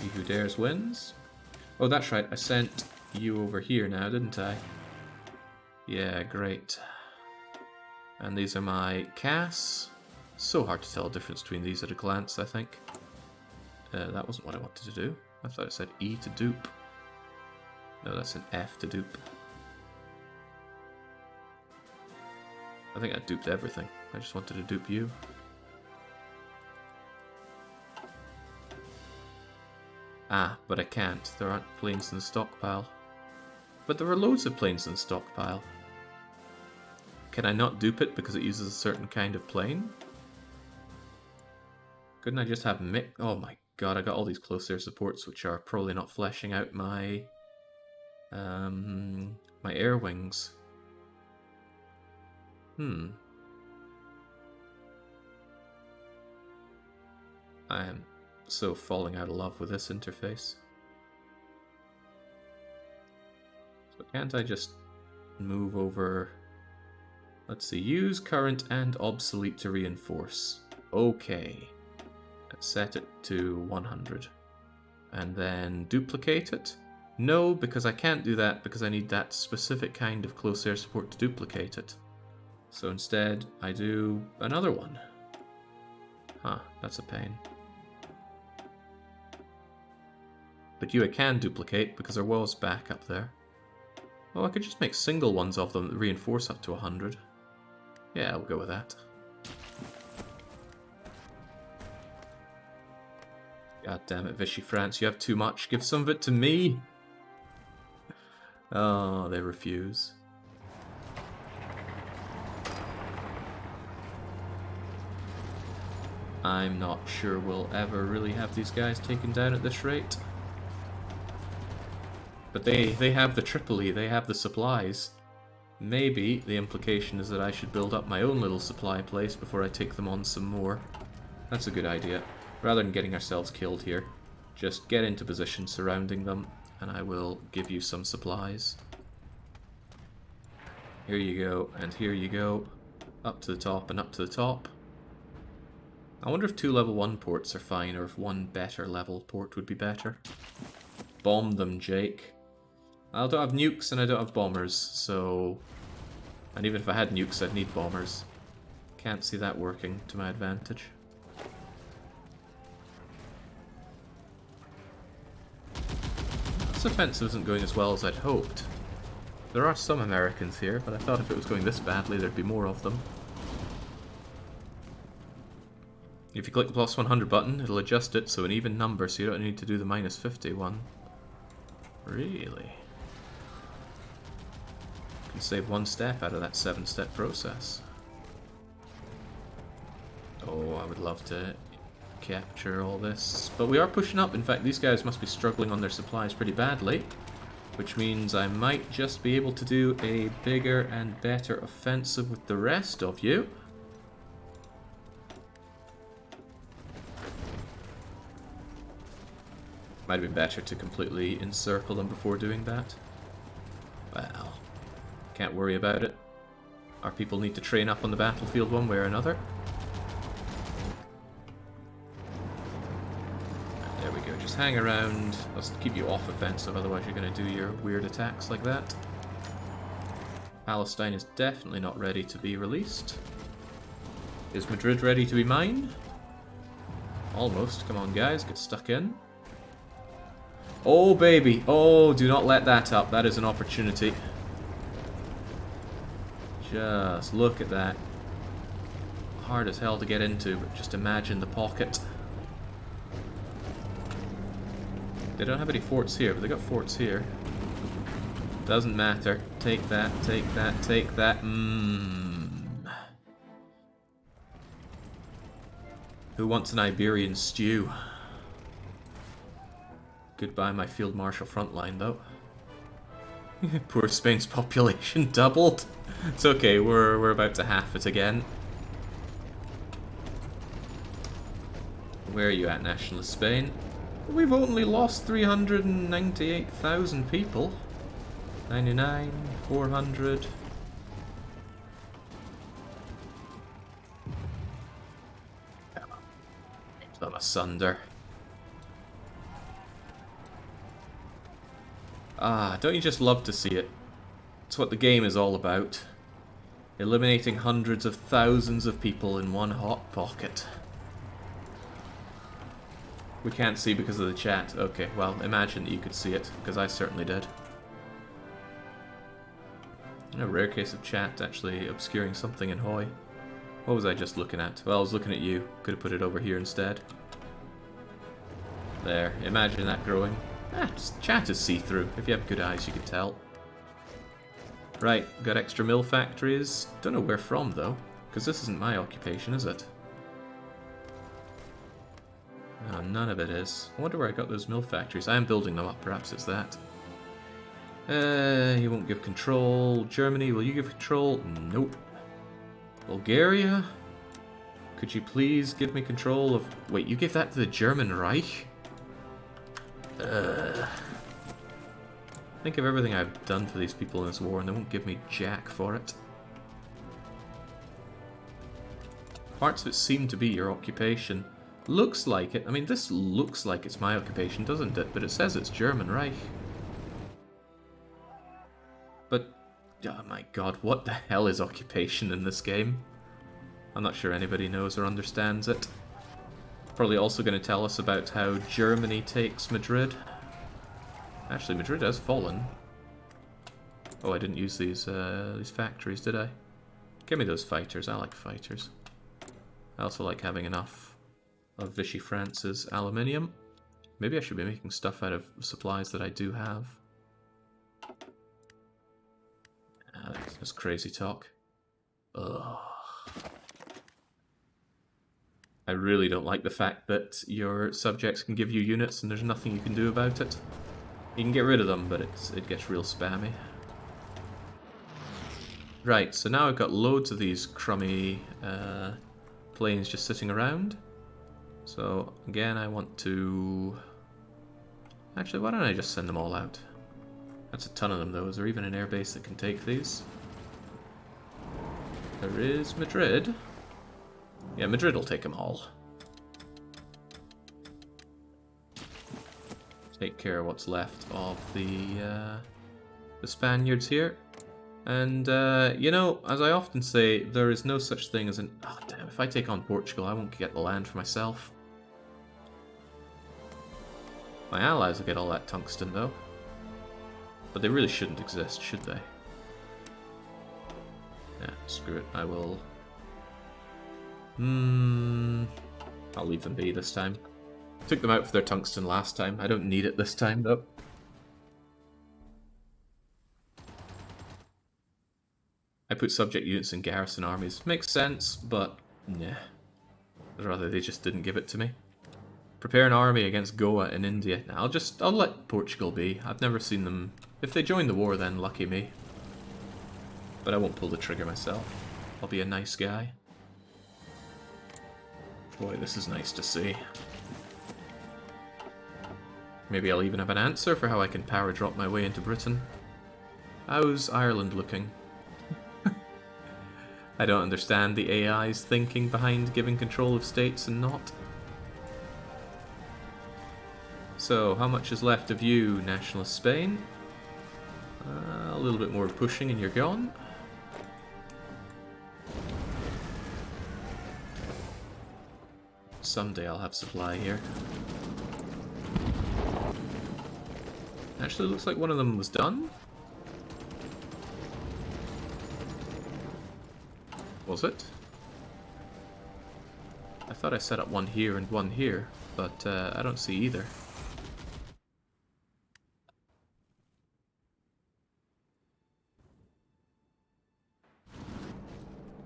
He who dares wins. Oh, that's right, I sent you over here now, didn't I? Yeah, great. And these are my CAS. So hard to tell the difference between these at a glance, I think. That wasn't what I wanted to do. I thought it said E to dupe. No, that's an F to dupe. I think I duped everything. I just wanted to dupe you. Ah, but I can't. There aren't planes in the stockpile. But there are loads of planes in the stockpile. Can I not dupe it because it uses a certain kind of plane? Couldn't I just have Oh my god, I got all these close air supports which are probably not fleshing out my my air wings. I am so falling out of love with this interface. So can't I just move over? Let's see, use current and obsolete to reinforce. Okay. Let's set it to 100. And then duplicate it? No, because I can't do that because I need that specific kind of close air support to duplicate it. So instead, I do another one. Huh, that's a pain. But you I can duplicate because there was back up there. Oh, I could just make single ones of them that reinforce up to 100. Yeah, I'll go with that. God damn it, Vichy France, you have too much. Give some of it to me! Oh, they refuse. I'm not sure we'll ever really have these guys taken down at this rate. But they have the Tripoli, they have the supplies. Maybe the implication is that I should build up my own little supply place before I take them on some more. That's a good idea. Rather than getting ourselves killed here, just get into position surrounding them, and I will give you some supplies. Here you go, and here you go. Up to the top and up to the top. I wonder if 2 level 1 ports are fine, or if 1 better level port would be better. Bomb them, Jake. I don't have nukes and I don't have bombers, so... And even if I had nukes, I'd need bombers. Can't see that working to my advantage. This offensive isn't going as well as I'd hoped. There are some Americans here, but I thought if it was going this badly, there'd be more of them. If you click the plus 100 button, it'll adjust it so an even number, so you don't need to do the minus 50 one. Really? You can save 1 step out of that 7-step process. Oh, I would love to capture all this. But we are pushing up. In fact, these guys must be struggling on their supplies pretty badly. which means I might just be able to do a bigger and better offensive with the rest of you. Might have been better to completely encircle them before doing that. Well, can't worry about it. Our people need to train up on the battlefield one way or another. There we go, just hang around. Let's keep you off offensive, otherwise you're going to do your weird attacks like that. Palestine is definitely not ready to be released. Is Madrid ready to be mine? Almost. Come on guys, get stuck in. Oh baby, oh, do not let that up. That is an opportunity. Just look at that. Hard as hell to get into, but just imagine the pocket. They don't have any forts here, but they got forts here. Doesn't matter. Take that, take that, take that. Who wants an Iberian stew? Goodbye, my Field Marshal frontline, though. Poor Spain's population doubled. It's okay, we're about to half it again. Where are you at, Nationalist Spain? We've only lost 398,000 people. 99, 400. Them asunder. Ah, don't you just love to see it? It's what the game is all about. Eliminating hundreds of thousands of people in one hot pocket. We can't see because of the chat. Okay, well, imagine that you could see it, because I certainly did. A rare case of chat actually obscuring something in HoI. What was I just looking at? Well, I was looking at you. Could have put it over here instead. There, imagine that growing. Chat is see-through. If you have good eyes, you can tell. Right, got extra mill factories. Don't know where from, though, because this isn't my occupation, is it? No, none of it is. I wonder where I got those mill factories. I am building them up, perhaps it's that. You won't give control. Germany, will you give control? Nope. Bulgaria? Could you please give me control of... Wait, you gave that to the German Reich? Think of everything I've done for these people in this war and they won't give me jack for it. Parts of it seem to be your occupation. Looks like it. I mean, this looks like it's my occupation, doesn't it? But it says it's German Reich. But, oh my god, what the hell is occupation in this game? I'm not sure anybody knows or understands it. Probably also going to tell us about how Germany takes Madrid. Actually, Madrid has fallen. Oh, I didn't use these factories, did I? Give me those fighters. I like fighters. I also like having enough of Vichy France's aluminium. Maybe I should be making stuff out of supplies that I do have. That's crazy talk. Ugh. I really don't like the fact that your subjects can give you units and there's nothing you can do about it. You can get rid of them, but it gets real spammy. Right, so now I've got loads of these crummy planes just sitting around. So again, I want to... Actually, why don't I just send them all out? That's a ton of them, though. Is there even an airbase that can take these? There is Madrid. Yeah, Madrid will take them all. Take care of what's left of the Spaniards here. And, you know, as I often say, there is no such thing as an... Oh, damn, if I take on Portugal, I won't get the land for myself. My allies will get all that tungsten, though. But they really shouldn't exist, should they? Yeah, screw it. I will... I'll leave them be this time. Took them out for their tungsten last time. I don't need it this time, though. I put subject units in garrison armies. Makes sense, but... yeah. I'd rather they just didn't give it to me. Prepare an army against Goa in India. Now, I'll let Portugal be. I've never seen them... If they join the war, then lucky me. But I won't pull the trigger myself. I'll be a nice guy. Boy, this is nice to see. Maybe I'll even have an answer for how I can power drop my way into Britain. How's Ireland looking? I don't understand the AI's thinking behind giving control of states and not. So, how much is left of you, nationalist Spain? A little bit more pushing and you're gone. Someday I'll have supply here. Actually, looks like one of them was done. Was it? I thought I set up one here and one here, but I don't see either.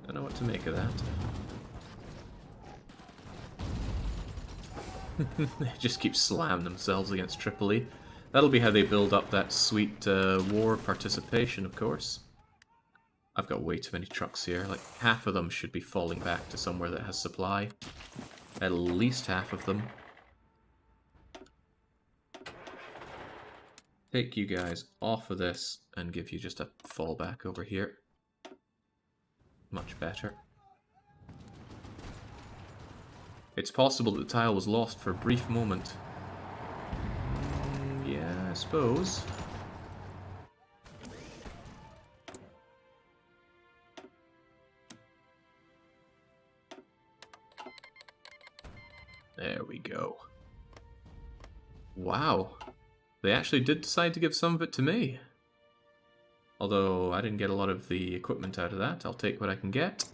Don't know what to make of that. They just keep slamming themselves against Tripoli. That'll be how they build up that sweet war participation, of course. I've got way too many trucks here. Like, half of them should be falling back to somewhere that has supply. At least half of them. Take you guys off of this and give you just a fallback over here. Much better. It's possible that the tile was lost for a brief moment. Yeah, I suppose. There we go. Wow. They actually did decide to give some of it to me. Although I didn't get a lot of the equipment out of that. I'll take what I can get.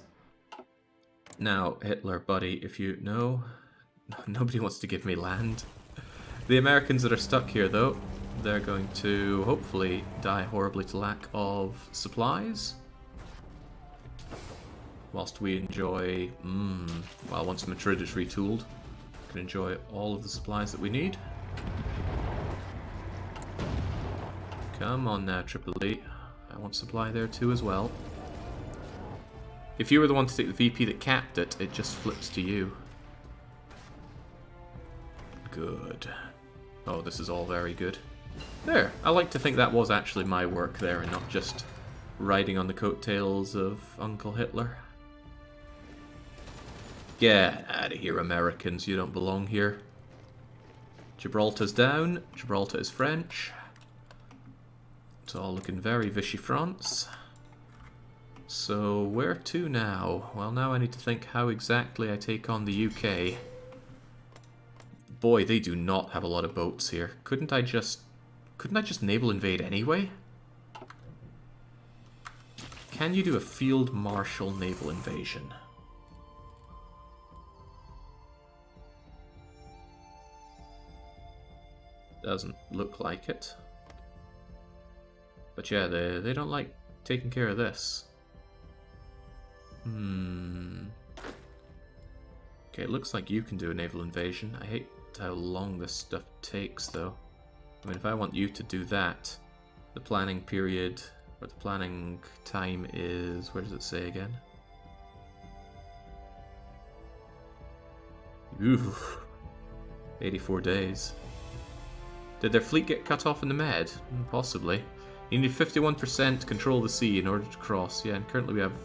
Now, Hitler, buddy, if you know, nobody wants to give me land. The Americans that are stuck here, though, they're going to hopefully die horribly to lack of supplies. Whilst we enjoy, well, once Madrid is retooled, we can enjoy all of the supplies that we need. Come on now, Tripoli. I want supply there too as well. If you were the one to take the VP that capped it, it just flips to you. Good. Oh, this is all very good. There, I like to think that was actually my work there and not just riding on the coattails of Uncle Hitler. Get out of here, Americans, you don't belong here. Gibraltar's down, Gibraltar is French. It's all looking very Vichy France. So, where to now? Well, now I need to think how exactly I take on the UK. Boy, they do not have a lot of boats here. Couldn't I just naval invade anyway? Can you do a field marshal naval invasion? Doesn't look like it. But yeah, they don't like taking care of this. Okay, it looks like you can do a naval invasion. I hate how long this stuff takes, though. I mean, if I want you to do that, the planning period, or the planning time is... where does it say again? Ooh, 84 days. Did their fleet get cut off in the Med? Possibly. You need 51% control of the sea in order to cross. Yeah, and currently we have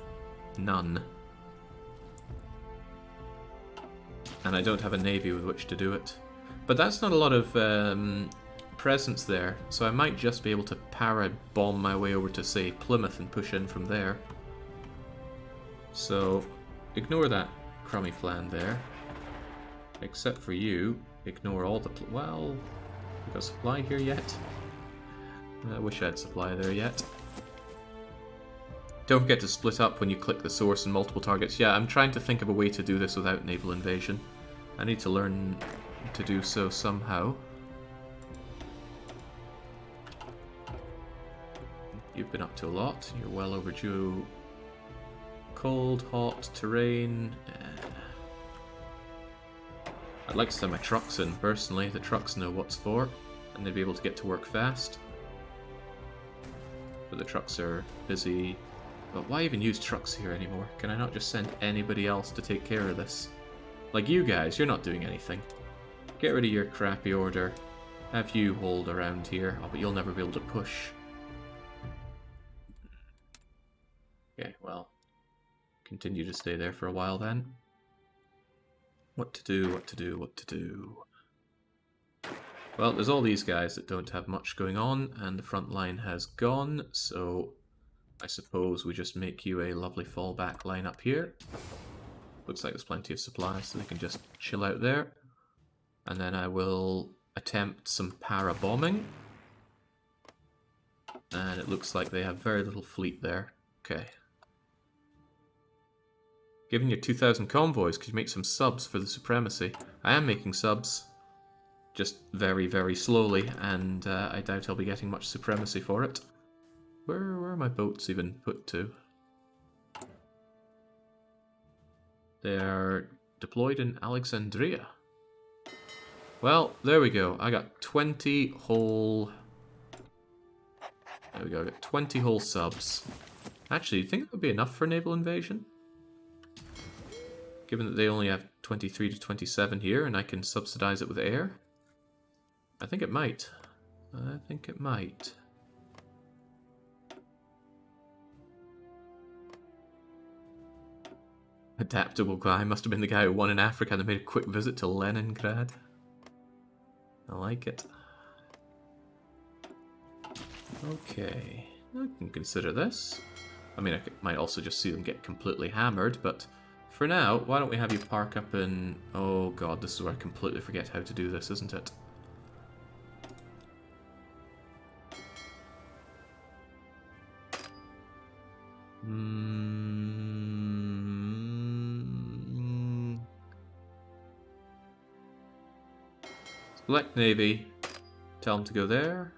none. And I don't have a navy with which to do it. But that's not a lot of presence there, so I might just be able to para-bomb my way over to, say, Plymouth and push in from there. So, ignore that crummy plan there. Except for you, ignore all the... well, we got supply here yet? I wish I had supply there yet. Don't forget to split up when you click the source and multiple targets. Yeah, I'm trying to think of a way to do this without naval invasion. I need to learn to do so somehow. You've been up to a lot. You're well overdue. Cold, hot, terrain. I'd like to send my trucks in, personally. The trucks know what's for, and they'd be able to get to work fast. But the trucks are busy. But why even use trucks here anymore? Can I not just send anybody else to take care of this? Like you guys, you're not doing anything. Get rid of your crappy order. Have you hold around here. Oh, but you'll never be able to push. Okay, well. Continue to stay there for a while then. What to do, what to do, what to do. Well, there's all these guys that don't have much going on, and the front line has gone, so I suppose we just make you a lovely fallback line up here. Looks like there's plenty of supplies, so they can just chill out there. And then I will attempt some para-bombing. And it looks like they have very little fleet there. Okay. Given you 2,000 convoys, could you make some subs for the supremacy? I am making subs. Just very, very slowly, and I doubt I'll be getting much supremacy for it. Where are my boats even put to? They are deployed in Alexandria. Well, there we go. I got 20 whole... There we go, I got 20 whole subs. Actually, do you think that would be enough for naval invasion? Given that they only have 23 to 27 here, and I can subsidize it with air? I think it might. I think it might. Adaptable guy must have been the guy who won in Africa and made a quick visit to Leningrad. I like it. Okay, I can consider this. I mean, might also just see them get completely hammered, but for now, why don't we have you park up in... Oh god, this is where I completely forget how to do this, isn't it? Select Navy. Tell them to go there.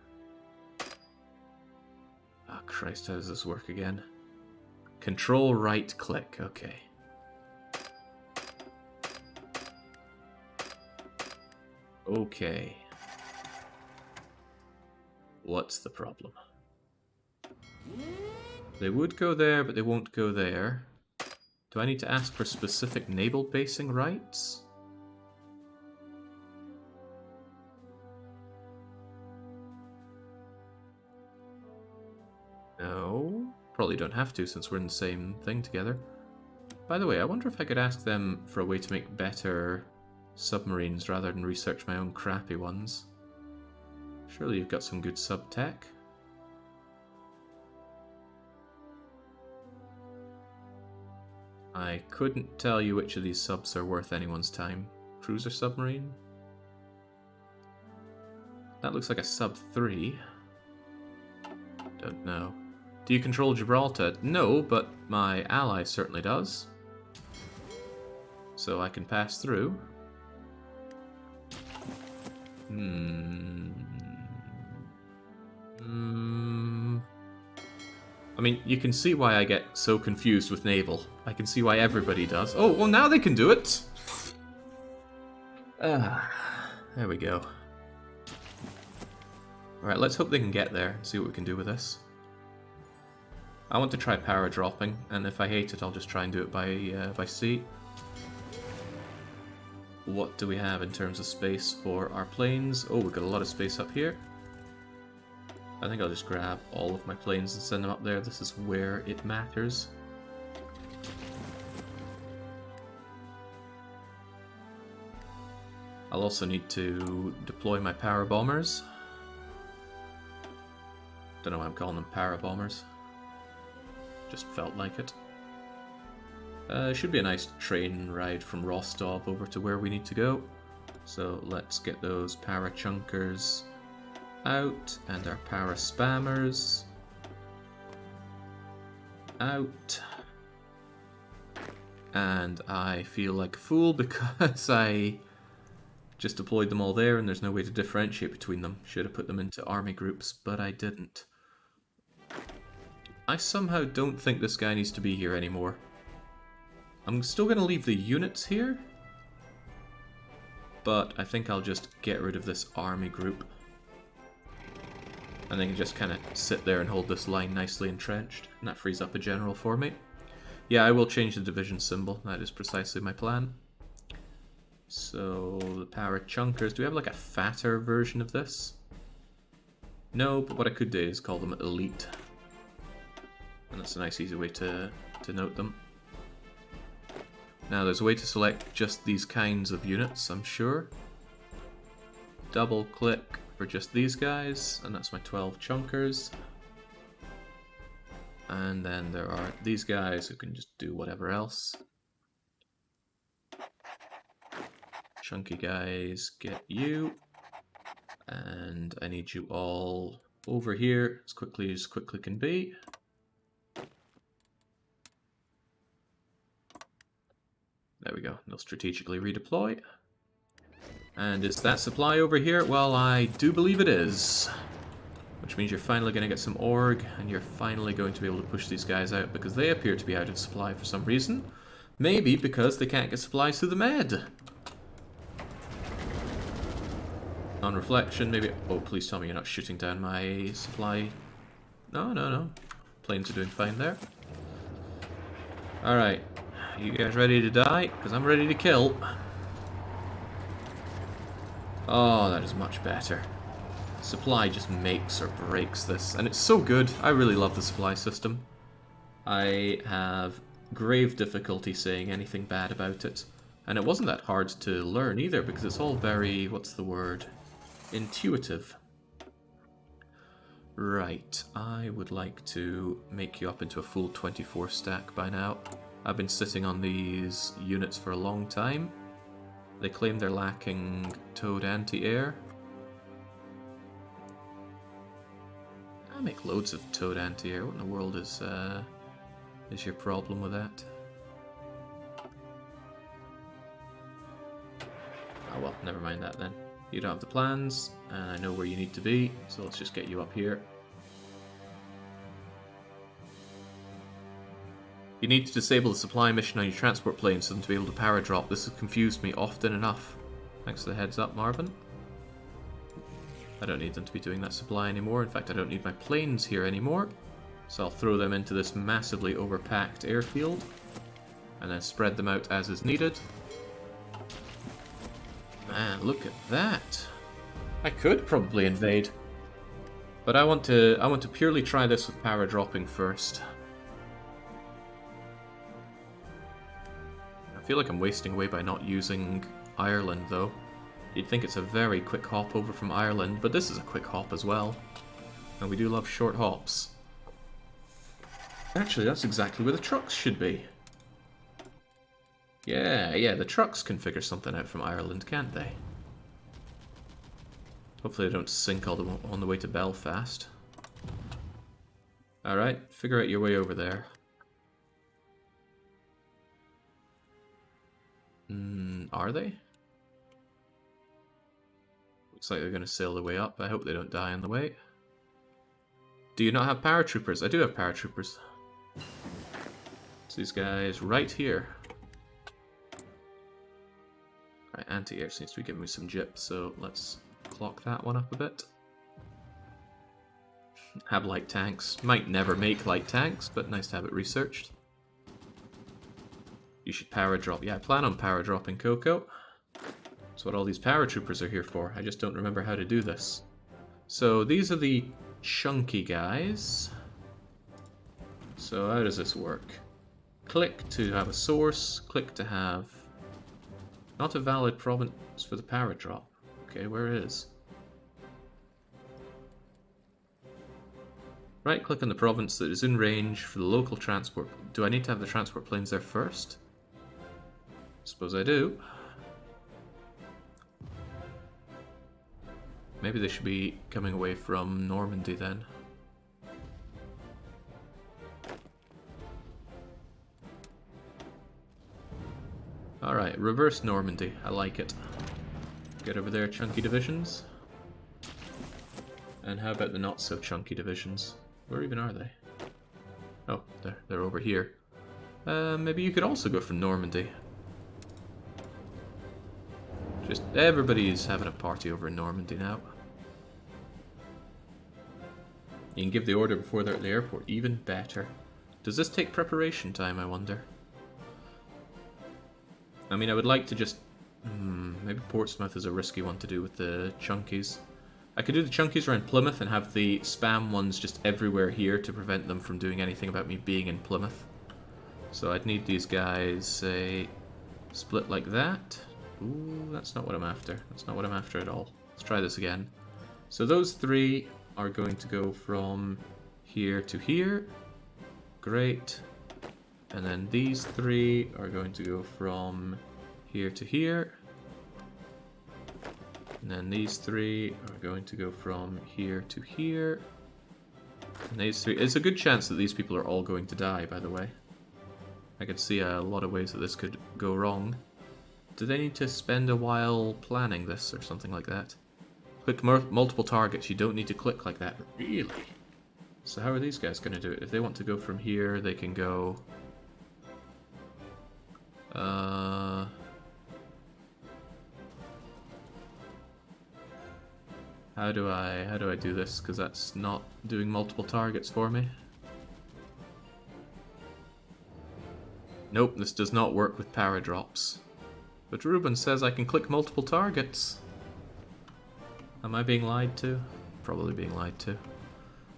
Oh Christ, how does this work again? Control right click, okay. Okay. What's the problem? They would go there, but they won't go there. Do I need to ask for specific naval basing rights? No. Probably don't have to since we're in the same thing together. By the way, I wonder if I could ask them for a way to make better submarines rather than research my own crappy ones. Surely you've got some good sub-tech. I couldn't tell you which of these subs are worth anyone's time. Cruiser submarine? That looks like a sub 3. Don't know. Do you control Gibraltar? No, but my ally certainly does. So I can pass through. I mean, you can see why I get so confused with naval. I can see why everybody does. Oh, well now they can do it! There we go. Alright, let's hope they can get there and see what we can do with this. I want to try power dropping, and if I hate it, I'll just try and do it by sea. What do we have in terms of space for our planes? Oh, we've got a lot of space up here. I think I'll just grab all of my planes and send them up there. This is where it matters. I'll also need to deploy my power bombers. Don't know why I'm calling them para bombers. Just felt like it. Should be a nice train ride from Rostov over to where we need to go. So let's get those para chunkers out and our para spammers out. And I feel like a fool because I just deployed them all there and there's no way to differentiate between them. Should have put them into army groups, but I didn't. I somehow don't think this guy needs to be here anymore. I'm still going to leave the units here, but I think I'll just get rid of this army group. And they can just kind of sit there and hold this line nicely entrenched. And that frees up a general for me. Yeah, I will change the division symbol. That is precisely my plan. So, the power chunkers. Do we have like a fatter version of this? No, but what I could do is call them elite. And that's a nice easy way to note them. Now there's a way to select just these kinds of units, I'm sure. Double click for just these guys, and that's my 12 chunkers. And then there are these guys who can just do whatever else. Chunky guys, get you. And I need you all over here as quickly can be. There we go, they'll strategically redeploy. And is that supply over here? Well, I do believe it is. Which means you're finally going to get some org, and you're finally going to be able to push these guys out, because they appear to be out of supply for some reason. Maybe because they can't get supplies through the med. On reflection, maybe... Oh, please tell me you're not shooting down my supply. No. Planes are doing fine there. Alright. You guys ready to die? Because I'm ready to kill. Oh, that is much better. Supply just makes or breaks this. And it's so good. I really love the supply system. I have grave difficulty saying anything bad about it. And it wasn't that hard to learn either, because it's all very... what's the word? Intuitive. Right, I would like to make you up into a full 24 stack by now. I've been sitting on these units for a long time. They claim they're lacking towed anti-air. I make loads of towed anti-air. What in the world is your problem with that? Oh well, never mind that then. You don't have the plans, and I know where you need to be, so let's just get you up here. You need to disable the supply mission on your transport planes for them to be able to power drop. This has confused me often enough. Thanks for the heads up, Marvin. I don't need them to be doing that supply anymore. In fact, I don't need my planes here anymore. So I'll throw them into this massively overpacked airfield, and then spread them out as is needed. Man, look at that. I could probably invade, but I want to purely try this with power dropping first. I feel like I'm wasting away by not using Ireland though. You'd think it's a very quick hop over from Ireland, but this is a quick hop as well. And we do love short hops. Actually, that's exactly where the trucks should be. Yeah, the trucks can figure something out from Ireland, can't they? Hopefully they don't sink on the way to Belfast. Alright, figure out your way over there. Are they? Looks like they're going to sail their way up. I hope they don't die on the way. Do you not have paratroopers? I do have paratroopers. It's these guys right here. Right, anti-air seems to be giving me some jip, so let's clock that one up a bit. Have light tanks. Might never make light tanks, but nice to have it researched. You should power drop. Yeah, I plan on power dropping Coco. That's what all these paratroopers are here for. I just don't remember how to do this. So these are the chunky guys. So how does this work? Click to have a source. Click to have... Not a valid province for the power drop. Okay, where is? Right click on the province that is in range for the local transport. Do I need to have the transport planes there first? Suppose I do. Maybe they should be coming away from Normandy then. Alright, reverse Normandy. I like it. Get over there, chunky divisions. And how about the not so chunky divisions? Where even are they? Oh, they're over here. Maybe you could also go from Normandy. Just everybody's having a party over in Normandy now. You can give the order before they're at the airport. Even better. Does this take preparation time, I wonder? I mean, I would like to just... maybe Portsmouth is a risky one to do with the chunkies. I could do the chunkies around Plymouth and have the spam ones just everywhere here to prevent them from doing anything about me being in Plymouth. So I'd need these guys, say, split like that. Ooh, that's not what I'm after. That's not what I'm after at all. Let's try this again. So those three are going to go from here to here. Great. And then these three are going to go from here to here. And then these three are going to go from here to here. And these three... It's a good chance that these people are all going to die, by the way. I could see a lot of ways that this could go wrong. Do they need to spend a while planning this or something like that? Click multiple targets. You don't need to click like that. Really? So how are these guys going to do it? If they want to go from here, they can go... How do I do this? Because that's not doing multiple targets for me. Nope, this does not work with paradrops. But Ruben says I can click multiple targets. Am I being lied to? Probably being lied to.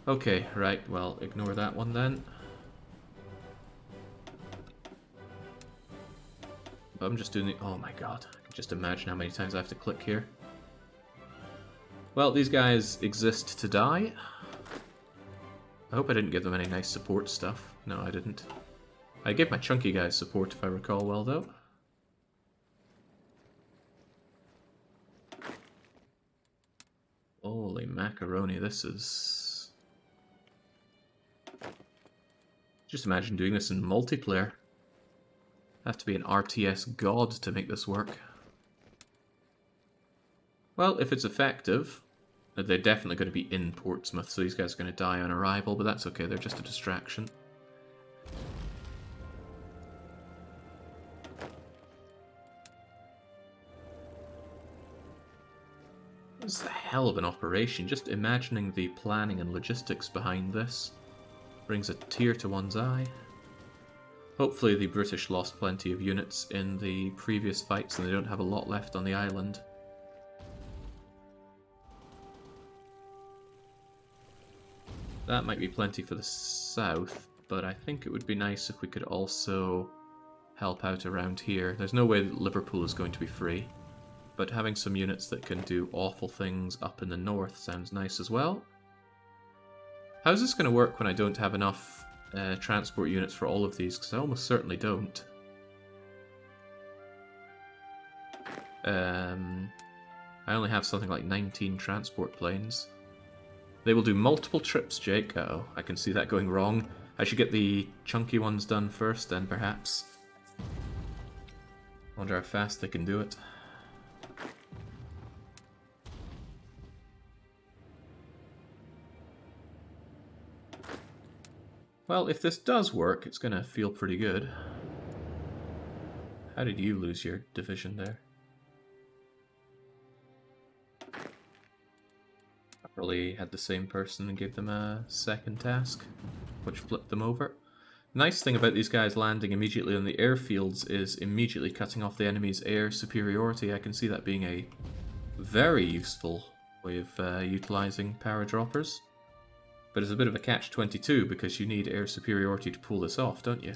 Okay, right, well, ignore that one then. But I'm just doing the... Oh my god, I can just imagine how many times I have to click here. Well, these guys exist to die. I hope I didn't give them any nice support stuff. No, I didn't. I gave my chunky guys support, if I recall well, though. Holy macaroni, this is... Just imagine doing this in multiplayer. I have to be an RTS god to make this work. Well, if it's effective, they're definitely going to be in Portsmouth, so these guys are going to die on arrival, but that's okay, they're just a distraction. This is a hell of an operation. Just imagining the planning and logistics behind this brings a tear to one's eye. Hopefully the British lost plenty of units in the previous fights and they don't have a lot left on the island. That might be plenty for the south, but I think it would be nice if we could also help out around here. There's no way that Liverpool is going to be free, but having some units that can do awful things up in the north sounds nice as well. How's this going to work when I don't have enough transport units for all of these? Because I almost certainly don't. I only have something like 19 transport planes. They will do multiple trips, Jake. Uh-oh, I can see that going wrong. I should get the chunky ones done first, then, perhaps. Wonder how fast they can do it. Well, if this does work, it's going to feel pretty good. How did you lose your division there? Probably had the same person and gave them a second task, which flipped them over. Nice thing about these guys landing immediately on the airfields is immediately cutting off the enemy's air superiority. I can see that being a very useful way of utilizing paradroppers. But it's a bit of a catch-22 because you need air superiority to pull this off, don't you?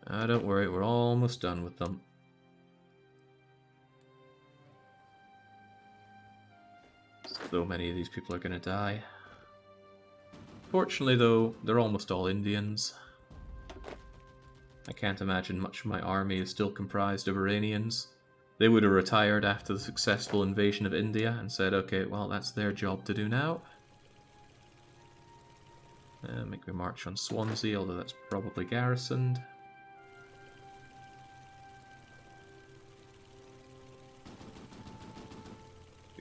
Don't worry, we're almost done with them. So many of these people are going to die. Fortunately, though, they're almost all Indians. I can't imagine much of my army is still comprised of Iranians. They would have retired after the successful invasion of India and said, okay, well, that's their job to do now. Make me march on Swansea, although that's probably garrisoned.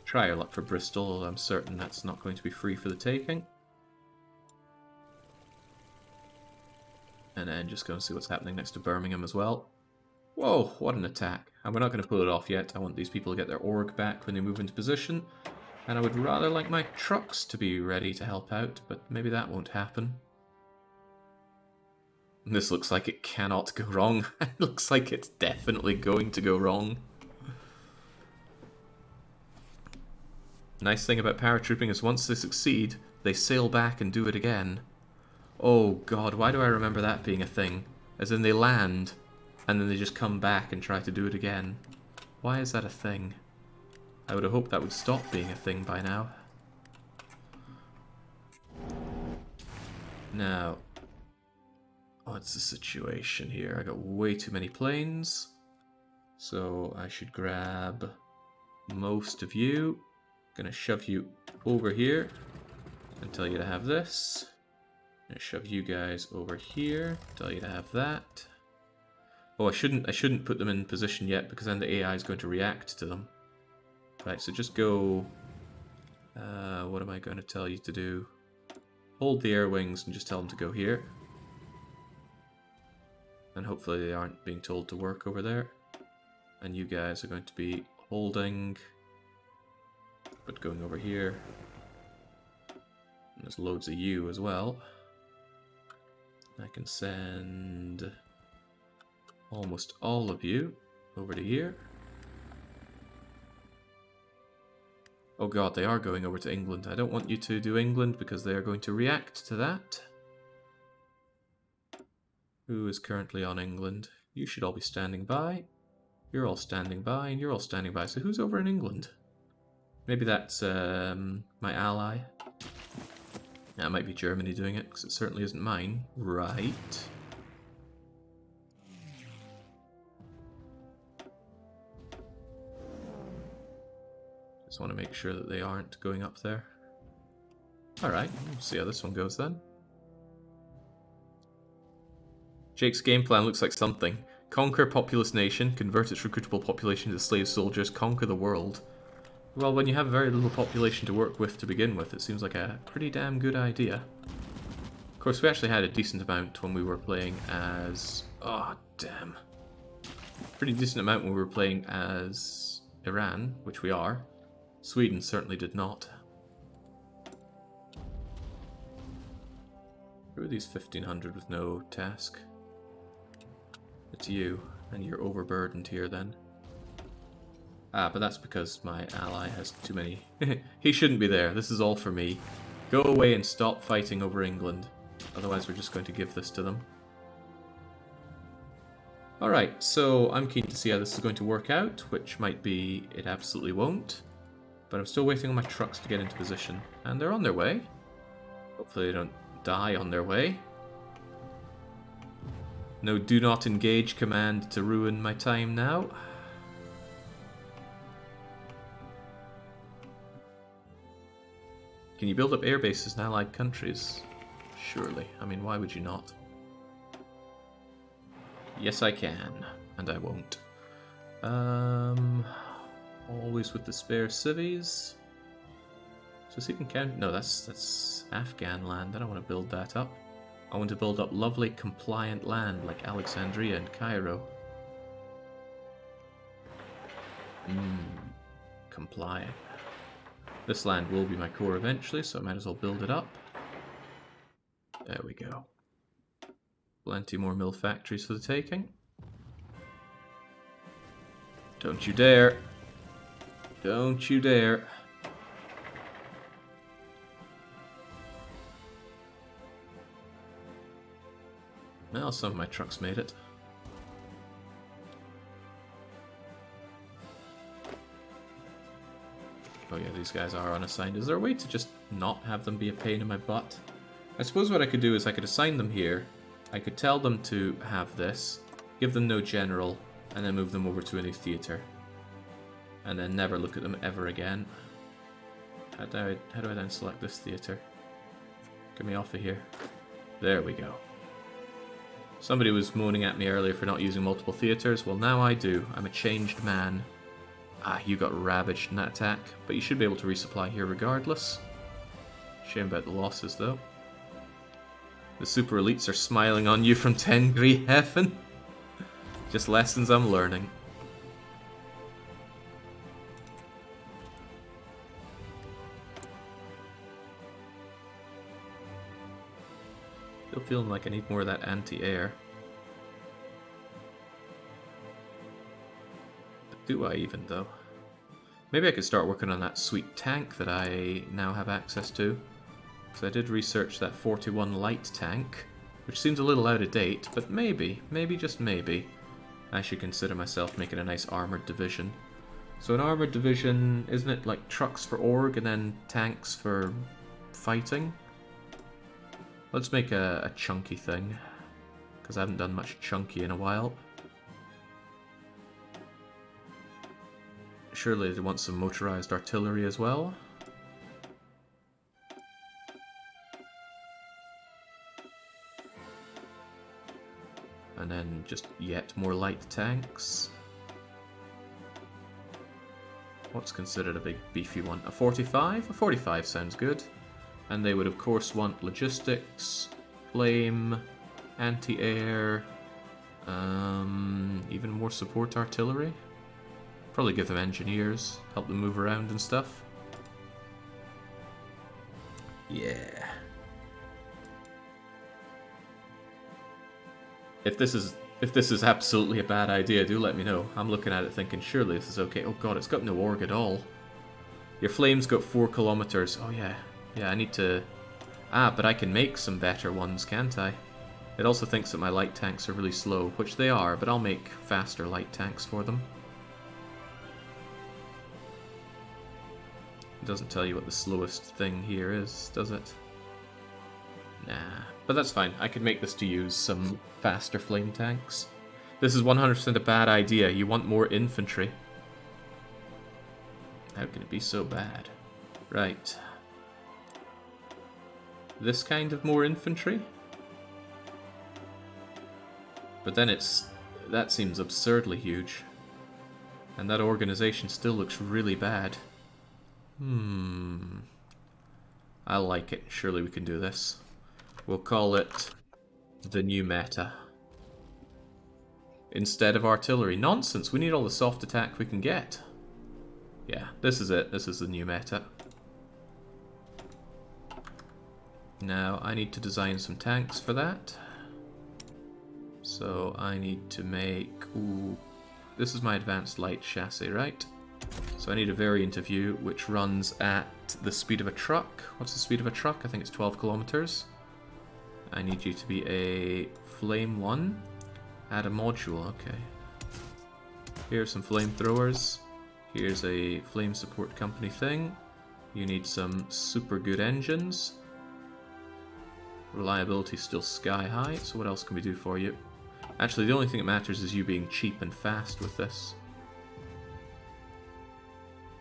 Try your luck for Bristol, although I'm certain that's not going to be free for the taking. And then just go and see what's happening next to Birmingham as well. Whoa, what an attack. And we're not going to pull it off yet. I want these people to get their org back when they move into position. And I would rather like my trucks to be ready to help out, but maybe that won't happen. This looks like it cannot go wrong. It looks like it's definitely going to go wrong. Nice thing about paratrooping is once they succeed, they sail back and do it again. Oh god, why do I remember that being a thing? As in they land, and then they just come back and try to do it again. Why is that a thing? I would have hoped that would stop being a thing by now. Now, what's the situation here? I got way too many planes, so I should grab most of you. Gonna shove you over here and tell you to have this. Gonna shove you guys over here, tell you to have that. Oh, I shouldn't put them in position yet because then the AI is going to react to them. Right, so just go. What am I going to tell you to do? Hold the air wings and just tell them to go here. And hopefully they aren't being told to work over there. And you guys are going to be holding, but going over here. And there's loads of you as well. I can send almost all of you over to here. Oh god, they are going over to England. I don't want you to do England because they are going to react to that. Who is currently on England? You should all be standing by. You're all standing by, and you're all standing by. So who's over in England? Maybe that's my ally. That might be Germany doing it, because it certainly isn't mine. Right. Just want to make sure that they aren't going up there. Alright, we'll see how this one goes then. Jake's game plan looks like something. Conquer populous nation, convert its recruitable population to slave soldiers, conquer the world. Well, when you have very little population to work with to begin with, it seems like a pretty damn good idea. Of course, we actually had a decent amount when we were playing as... Oh, damn. Pretty decent amount when we were playing as Iran, which we are. Sweden certainly did not. Who are these 1500 with no task? It's you, and you're overburdened here then. Ah, but that's because my ally has too many. He shouldn't be there. This is all for me. Go away and stop fighting over England. Otherwise we're just going to give this to them. Alright, so I'm keen to see how this is going to work out, which might be it absolutely won't. But I'm still waiting on my trucks to get into position. And they're on their way. Hopefully they don't die on their way. No do not engage command to ruin my time now. Can you build up air bases in allied countries? Surely. I mean, why would you not? Yes, I can. And I won't. Always with the spare civies. So see if you can count... No, that's Afghan land. I don't want to build that up. I want to build up lovely compliant land like Alexandria and Cairo. Compliant. This land will be my core eventually, so I might as well build it up. There we go. Plenty more mill factories for the taking. Don't you dare. Don't you dare. Well, some of my trucks made it. Oh yeah, these guys are unassigned. Is there a way to just not have them be a pain in my butt? I suppose what I could do is I could assign them here. I could tell them to have this, give them no general, and then move them over to a new theatre. And then never look at them ever again. How do I then select this theatre? Get me off of here. There we go. Somebody was moaning at me earlier for not using multiple theatres. Well, now I do. I'm a changed man. Ah, you got ravaged in that attack, but you should be able to resupply here regardless. Shame about the losses, though. The super elites are smiling on you from 10 degree heaven. Just lessons I'm learning. feeling like I need more of that anti-air. But do I even, though? Maybe I could start working on that sweet tank that I now have access to. Because I did research that 41 light tank, which seems a little out of date, but maybe, just maybe, I should consider myself making a nice armoured division. So an armoured division, isn't it like trucks for org and then tanks for fighting? Let's make a chunky thing, because I haven't done much chunky in a while. Surely they want some motorized artillery as well. And then just yet more light tanks. What's considered a big beefy one? A 45? A 45 sounds good. And they would of course want logistics, flame, anti-air, even more support artillery. Probably give them engineers, help them move around and stuff. Yeah. If this is absolutely a bad idea, do let me know. I'm looking at it thinking, surely this is okay. Oh god, it's got no org at all. Your flame's got 4 kilometers. Oh yeah. Yeah, I need to... Ah, but I can make some better ones, can't I? It also thinks that my light tanks are really slow, which they are, but I'll make faster light tanks for them. It doesn't tell you what the slowest thing here is, does it? Nah, but that's fine. I could make this to use some faster flame tanks. This is 100% a bad idea. You want more infantry. How can it be so bad? Right. This kind of more infantry? But then that seems absurdly huge. And that organization still looks really bad. I like it. Surely we can do this. We'll call it the new meta. Instead of artillery. Nonsense, we need all the soft attack we can get. Yeah, this is it. This is the new meta. Now, I need to design some tanks for that. So, I need to make... Ooh, this is my advanced light chassis, right? So I need a variant of you which runs at the speed of a truck. What's the speed of a truck? I think it's 12 kilometers. I need you to be a flame one. Add a module, okay. Here's some flamethrowers. Here's a flame support company thing. You need some super good engines. Reliability is still sky high, so what else can we do for you? Actually, the only thing that matters is you being cheap and fast with this.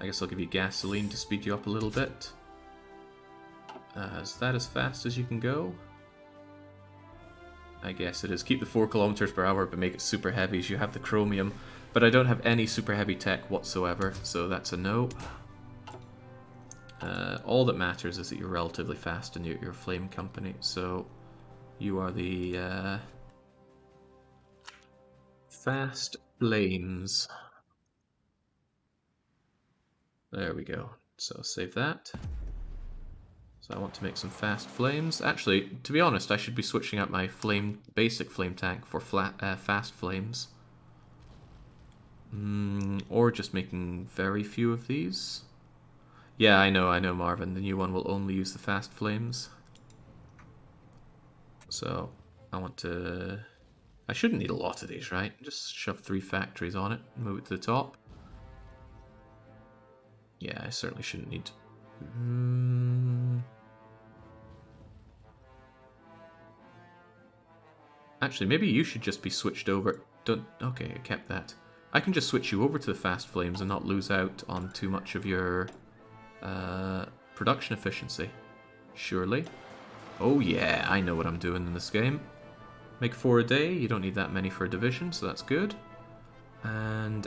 I guess I'll give you gasoline to speed you up a little bit. Is that as fast as you can go? I guess it is. Keep the 4 kilometers per hour, but make it super heavy as you have the chromium. But I don't have any super heavy tech whatsoever, so that's a no. All that matters is that you're relatively fast and you're a flame company, so you are the fast flames. There we go. So save that. So I want to make some fast flames. Actually, to be honest, I should be switching out my basic flame tank for fast flames. Or just making very few of these. Yeah, I know, Marvin. The new one will only use the fast flames. So, I want to... I shouldn't need a lot of these, right? Just shove 3 factories on it and move it to the top. Yeah, I certainly shouldn't need... Actually, maybe you should just be switched over... Okay, I kept that. I can just switch you over to the fast flames and not lose out on too much of your... production efficiency. Surely. Oh yeah, I know what I'm doing in this game. Make 4 a day, you don't need that many for a division, so that's good. And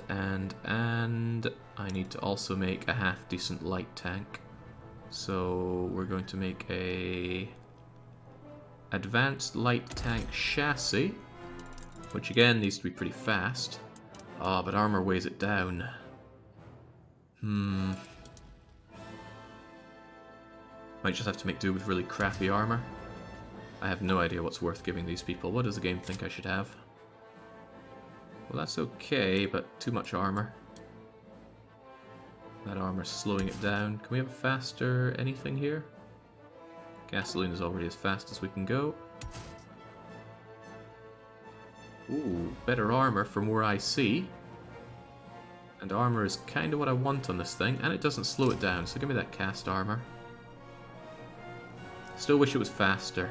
I need to also make a half-decent light tank. So we're going to make a advanced light tank chassis, which again needs to be pretty fast. Ah, but armor weighs it down. Might just have to make do with really crappy armor. I have no idea what's worth giving these people. What does the game think I should have? Well, that's okay, but too much armor. That armor's slowing it down. Can we have a faster anything here? Gasoline is already as fast as we can go. Ooh, better armor from where I see. And armor is kind of what I want on this thing, and it doesn't slow it down, so give me that cast armor. Still wish it was faster.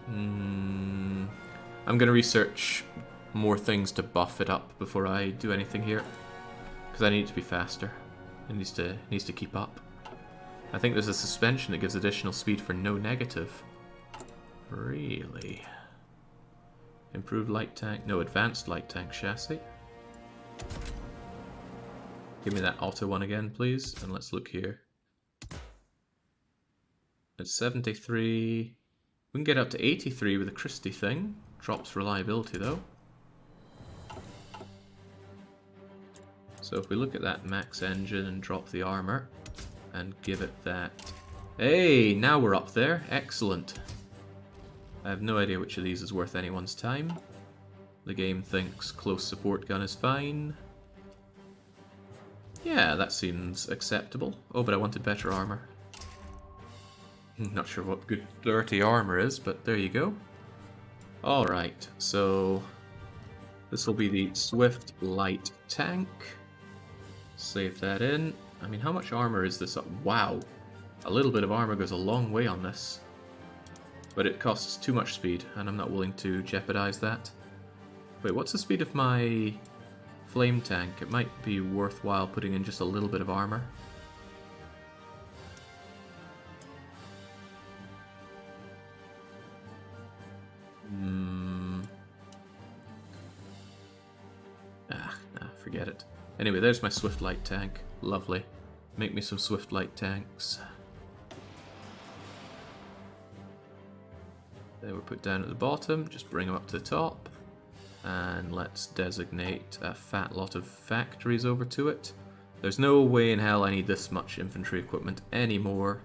I'm going to research more things to buff it up before I do anything here. Because I need it to be faster. It needs to keep up. I think there's a suspension that gives additional speed for no negative. Really? Improved light tank. No, advanced light tank chassis. Give me that auto one again, please. And let's look here. It's 73. We can get up to 83 with a Christie thing. Drops reliability though. So if we look at that max engine and drop the armor and give it that... Hey, now we're up there. Excellent. I have no idea which of these is worth anyone's time. The game thinks close support gun is fine. Yeah, that seems acceptable. Oh, but I wanted better armor. Not sure what good dirty armor is, but there you go. Alright, so this will be the Swift Light Tank. Save that in. I mean, how much armor is this? Wow! A little bit of armor goes a long way on this. But it costs too much speed, and I'm not willing to jeopardize that. Wait, what's the speed of my flame tank? It might be worthwhile putting in just a little bit of armor. Forget it. Anyway, there's my Swift Light Tank. Lovely. Make me some Swift Light Tanks. They were put down at the bottom. Just bring them up to the top. And let's designate a fat lot of factories over to it. There's no way in hell I need this much infantry equipment anymore.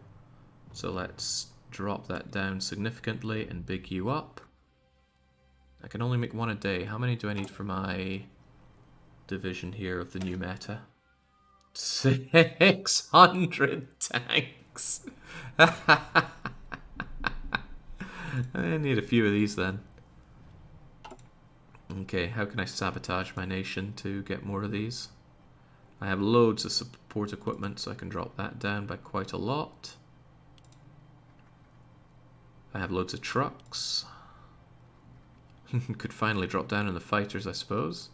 So let's drop that down significantly and big you up. I can only make one a day. How many do I need for my division here of the new meta? 600 tanks! I need a few of these then. Okay, how can I sabotage my nation to get more of these? I have loads of support equipment, so I can drop that down by quite a lot. I have loads of trucks. Could finally drop down on the fighters, I suppose.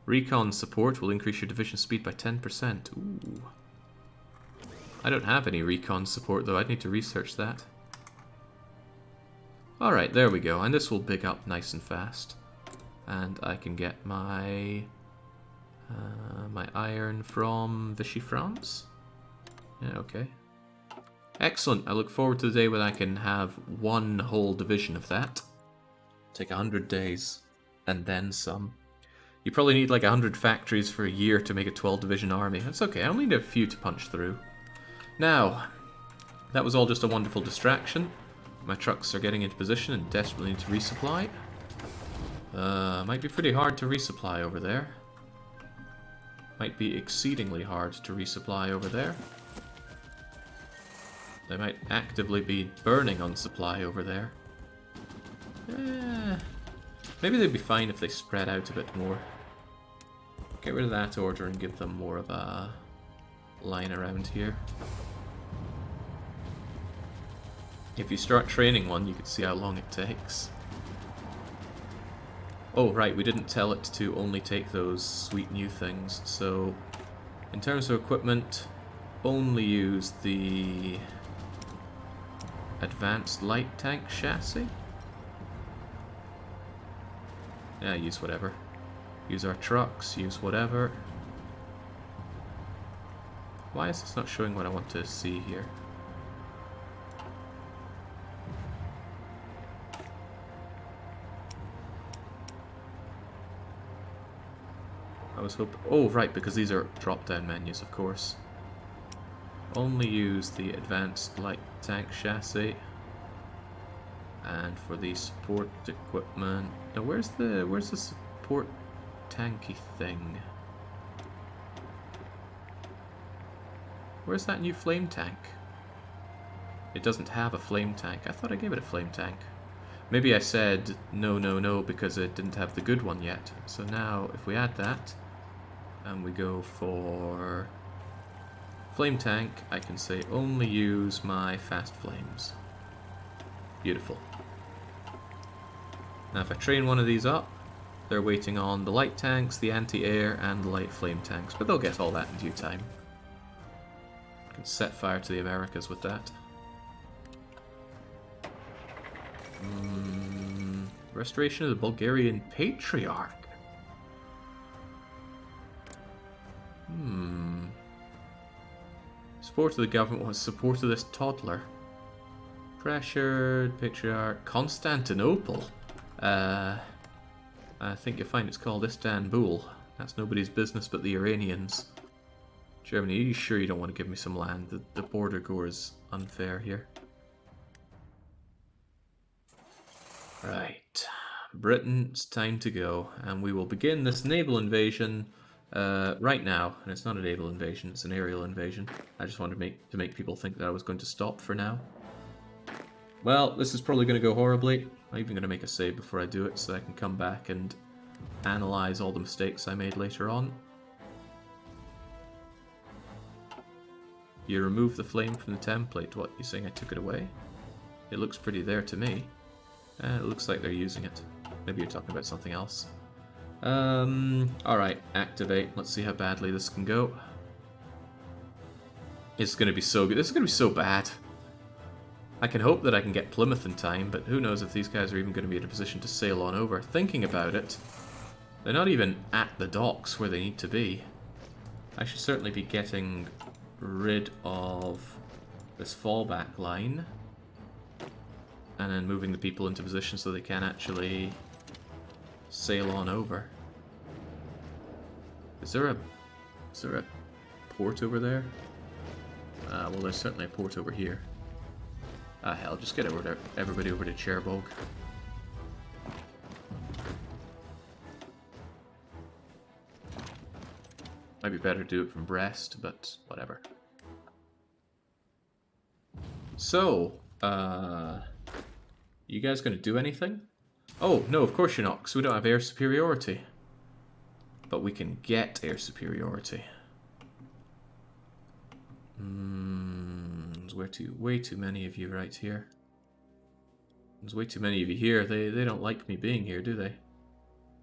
Recon support will increase your division speed by 10%. Ooh. I don't have any recon support though, I'd need to research that. Alright, there we go, and this will big up nice and fast. And I can get my my iron from Vichy France. Yeah, okay. Excellent, I look forward to the day when I can have one whole division of that. Take 100 days, and then some. You probably need like 100 factories for a year to make a 12 division army. That's okay, I only need a few to punch through. Now, that was all just a wonderful distraction. My trucks are getting into position and desperately need to resupply. Might be pretty hard to resupply over there. Might be exceedingly hard to resupply over there. They might actively be burning on supply over there. Maybe they'd be fine if they spread out a bit more. Get rid of that order and give them more of a line around here. If you start training one, you can see how long it takes. Oh, right, we didn't tell it to only take those sweet new things. So, in terms of equipment, only use the advanced light tank chassis. Yeah, use whatever. Use our trucks, use whatever. Why is this not showing what I want to see here? I was hoping... Oh, right, because these are drop-down menus, of course. Only use the advanced light tank chassis. And for the support equipment... Now, where's the support tanky thing? Where's that new flame tank? It doesn't have a flame tank. I thought I gave it a flame tank. Maybe I said no, no, no because it didn't have the good one yet. So now, if we add that, and we go for flame tank, I can say only use my fast flames. Beautiful. Now if I train one of these up, they're waiting on the light tanks, the anti-air, and the light flame tanks, but they'll get all that in due time. I can set fire to the Americas with that. Restoration of the Bulgarian Patriarch. Support of the government was support of this toddler. Pressured Patriarch Constantinople. I think you'll find it's called Istanbul. That's nobody's business but the Iranians. Germany, are you sure you don't want to give me some land? The border gore is unfair here. Right. Britain, it's time to go. And we will begin this naval invasion right now. And it's not a naval invasion, it's an aerial invasion. I just wanted to make people think that I was going to stop for now. Well, this is probably going to go horribly. I'm even going to make a save before I do it so I can come back and analyze all the mistakes I made later on. You remove the flame from the template. What, you saying I took it away? It looks pretty there to me. It looks like they're using it. Maybe you're talking about something else. Alright, activate. Let's see how badly this can go. It's going to be so good. This is going to be so bad. I can hope that I can get Plymouth in time, but who knows if these guys are even going to be in a position to sail on over. Thinking about it, they're not even at the docks where they need to be. I should certainly be getting rid of this fallback line. And then moving the people into position so they can actually sail on over. Is there a port over there? Well, there's certainly a port over here. Ah, hell, just get everybody over to Cherbourg. Might be better to do it from Brest, but whatever. So, you guys gonna do anything? Oh, no, of course you're not, because we don't have air superiority. But we can get air superiority. There's way too many of you right here. There's way too many of you here. They don't like me being here, do they?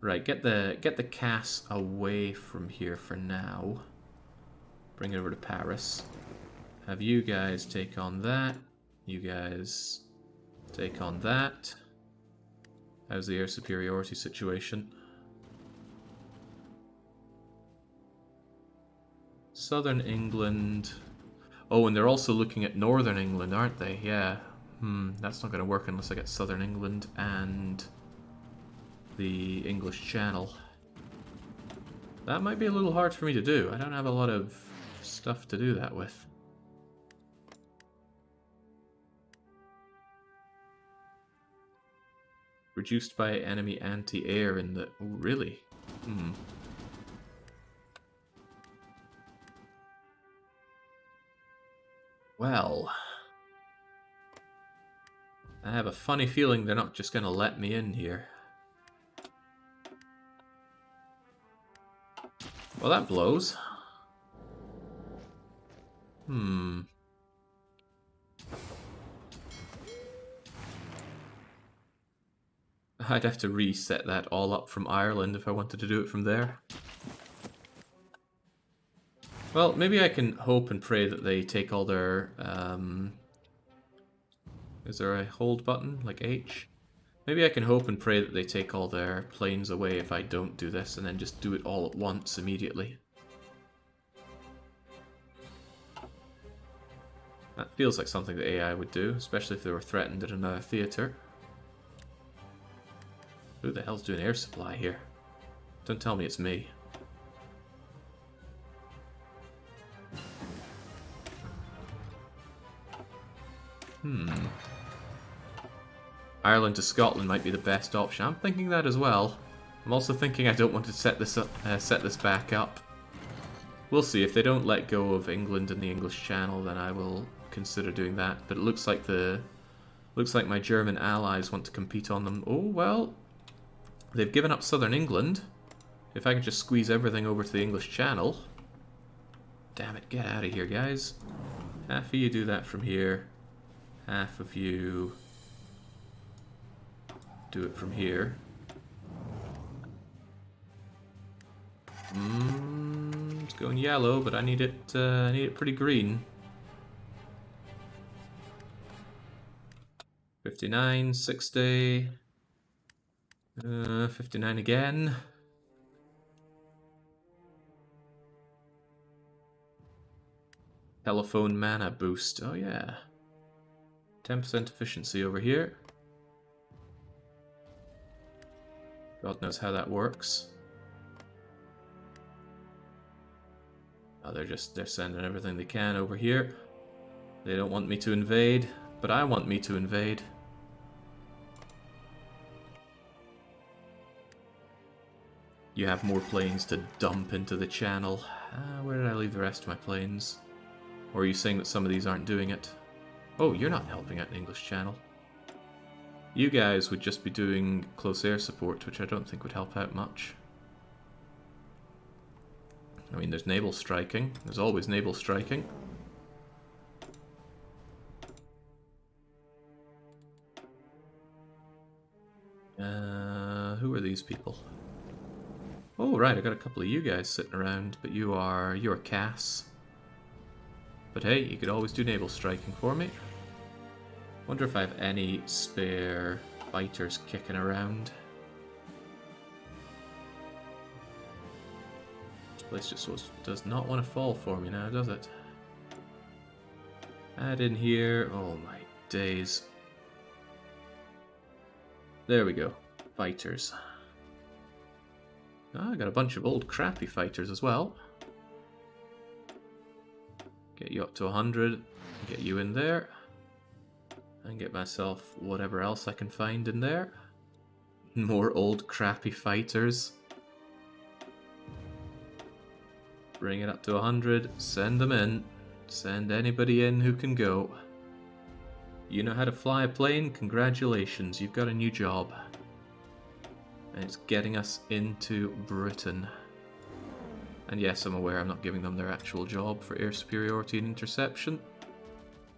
Right, get the Cass away from here for now. Bring it over to Paris. Have you guys take on that. You guys take on that. How's the air superiority situation? Southern England. Oh, and they're also looking at Northern England, aren't they? Yeah. That's not going to work unless I get Southern England and the English Channel. That might be a little hard for me to do. I don't have a lot of stuff to do that with. Reduced by enemy anti-air in the... Oh, really? Well... I have a funny feeling they're not just going to let me in here. Well, that blows. I'd have to reset that all up from Ireland if I wanted to do it from there. Well, maybe I can hope and pray that they take all their... Is there a hold button, like H? Maybe I can hope and pray that they take all their planes away if I don't do this, and then just do it all at once immediately. That feels like something the AI would do, especially if they were threatened at another theater. Who the hell's doing air supply here? Don't tell me it's me. Ireland to Scotland might be the best option. I'm thinking that as well. I'm also thinking I don't want to set this up, set this back up. We'll see. If they don't let go of England and the English Channel, then I will consider doing that. But it looks like my German allies want to compete on them. Oh well, they've given up southern England. If I could just squeeze everything over to the English Channel. Damn it! Get out of here, guys. Half of you do that from here. Half of you do it from here. It's going yellow, but I need it pretty green. 59, 60, 59 again. Telephone mana boost. Oh yeah. 10% efficiency over here. God knows how that works. Oh, they're sending everything they can over here. They don't want me to invade, but I want me to invade. You have more planes to dump into the channel. Where did I leave the rest of my planes? Or are you saying that some of these aren't doing it? Oh, you're not helping out the English Channel. You guys would just be doing close air support, which I don't think would help out much. I mean, there's naval striking. There's always naval striking. Who are these people? Oh, right, I got a couple of you guys sitting around, but you're Cass. But hey, you could always do naval striking for me. Wonder if I have any spare fighters kicking around. This place just does not want to fall for me now, does it? Add in here. Oh my days. There we go. Fighters. Oh, I got a bunch of old crappy fighters as well. Get you up to 100. Get you in there. And get myself whatever else I can find in there. More old crappy fighters. Bring it up to 100. Send them in. Send anybody in who can go. You know how to fly a plane? Congratulations, you've got a new job. And it's getting us into Britain. And yes, I'm aware I'm not giving them their actual job for air superiority and interception.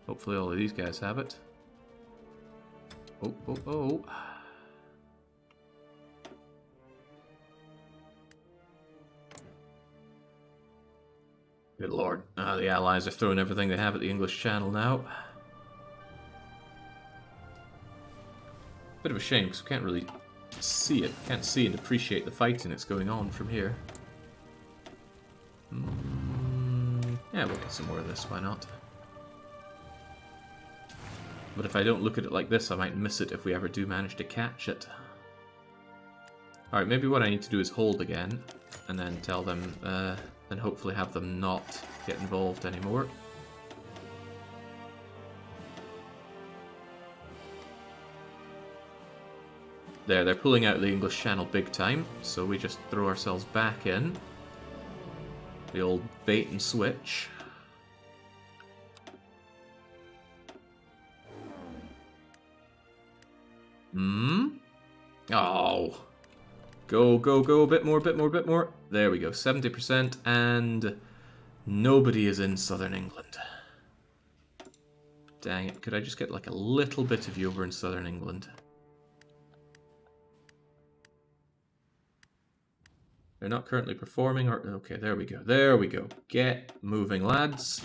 Hopefully all of these guys have it. Oh, oh, oh. Good lord. The Allies are throwing everything they have at the English Channel now. Bit of a shame because we can't really see it. Can't see and appreciate the fighting that's going on from here. Yeah, we'll get some more of this, why not? But if I don't look at it like this, I might miss it if we ever do manage to catch it. Alright, maybe what I need to do is hold again, and then tell them, and hopefully have them not get involved anymore. There, they're pulling out the English Channel big time, so we just throw ourselves back in. The old bait and switch. Oh. Go, go, go, a bit more, bit more, bit more. There we go, 70%, and nobody is in southern England. Dang it, could I just get like a little bit of you over in southern England? They're not currently performing, or okay, there we go. There we go. Get moving, lads.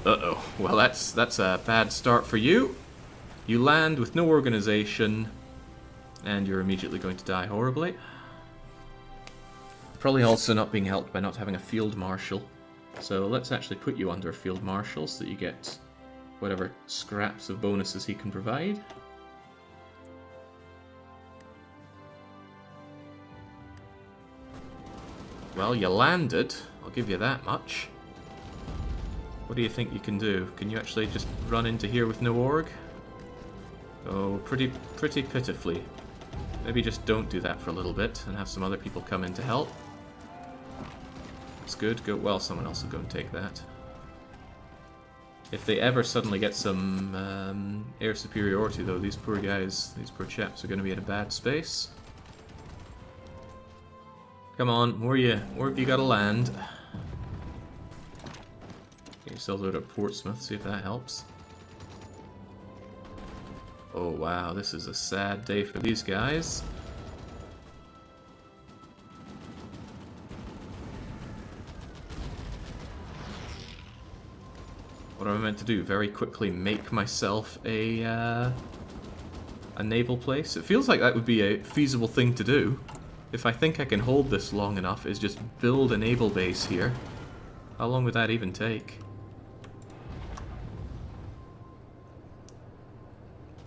Uh-oh. Well, that's a bad start for you. You land with no organization, and you're immediately going to die horribly. Probably also not being helped by not having a field marshal. So let's actually put you under a field marshal so that you get whatever scraps of bonuses he can provide. Well, you landed, I'll give you that much. What do you think you can do? Can you actually just run into here with no org? Oh, pretty pitifully. Maybe just don't do that for a little bit and have some other people come in to help. That's good. Go. Well, someone else will go and take that. If they ever suddenly get some air superiority, though, these poor guys, these poor chaps are going to be in a bad space. Come on, where have you got to land? Get yourselves out at Portsmouth, see if that helps. Oh wow, this is a sad day for these guys. What am I meant to do? Very quickly make myself a naval place? It feels like that would be a feasible thing to do. If I think I can hold this long enough, is just build a naval base here. How long would that even take?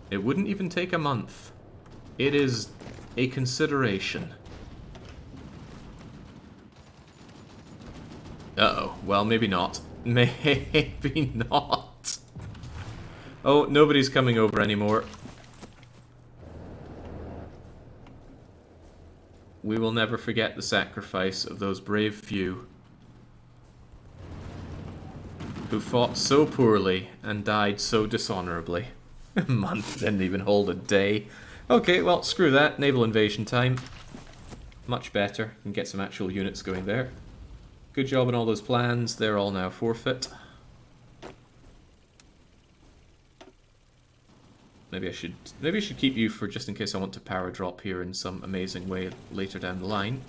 It wouldn't even take a month. It is a consideration. Uh-oh. Well, maybe not. Maybe not. Oh, nobody's coming over anymore. We will never forget the sacrifice of those brave few who fought so poorly and died so dishonorably. A month didn't even hold a day. Okay, well, screw that. Naval invasion time. Much better. Can get some actual units going there. Good job on all those plans. They're all now forfeit. Maybe I should keep you for just in case I want to power drop here in some amazing way later down the line.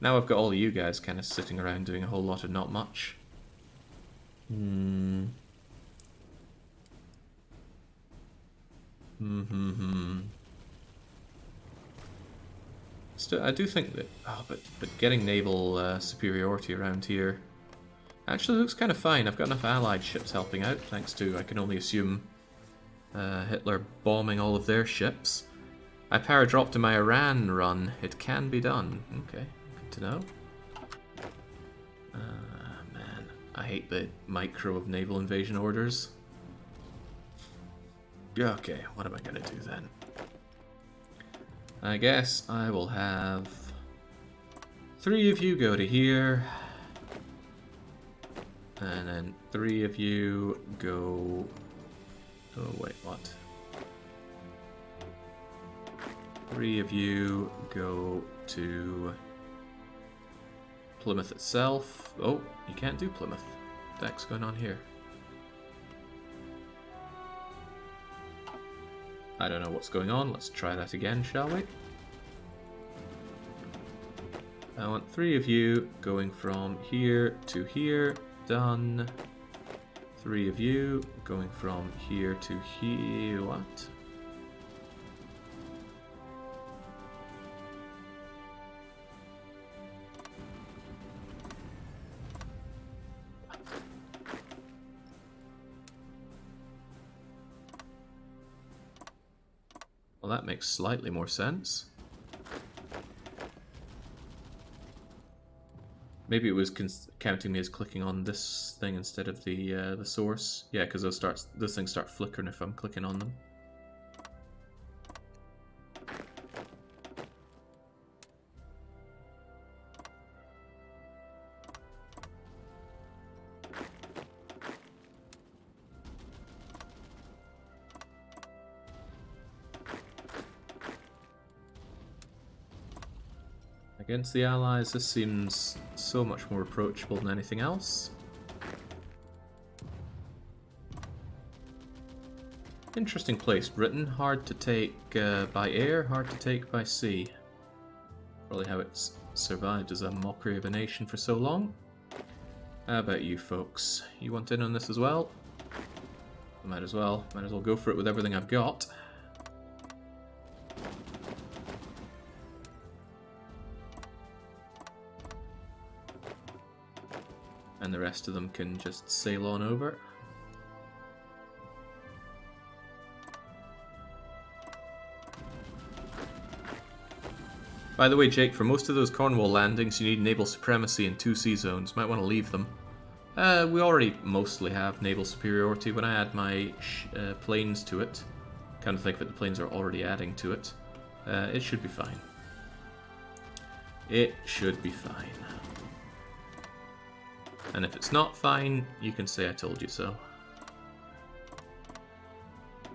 Now I've got all of you guys kind of sitting around doing a whole lot of not much. Still, I do think that... Oh, but getting naval superiority around here actually looks kind of fine. I've got enough allied ships helping out, thanks to, I can only assume, Hitler bombing all of their ships. I power dropped in my Iran run. It can be done. Okay, good to know. Man, I hate the micro of naval invasion orders. Okay, what am I going to do then? I guess I will have 3 of you go to here, and then 3 of you go... Oh wait, what? 3 of you go to Plymouth itself. Oh, you can't do Plymouth. What the heck's going on here? I don't know what's going on. Let's try that again, shall we? I want 3 of you going from here to here. Done. 3 of you going from here to here. What? Well, that makes slightly more sense. Maybe it was counting me as clicking on this thing instead of the source. Yeah, because those things start flickering if I'm clicking on them. Against the Allies, this seems so much more approachable than anything else. Interesting place, Britain. Hard to take by air, hard to take by sea. Probably how it's survived as a mockery of a nation for so long. How about you folks? You want in on this as well? Might as well go for it with everything I've got. And the rest of them can just sail on over. By the way, Jake, for most of those Cornwall landings, you need naval supremacy in 2 sea zones. Might want to leave them. We already mostly have naval superiority. When I add my planes to it, kind of think that the planes are already adding to it, it should be fine. It should be fine. And if it's not fine, you can say I told you so.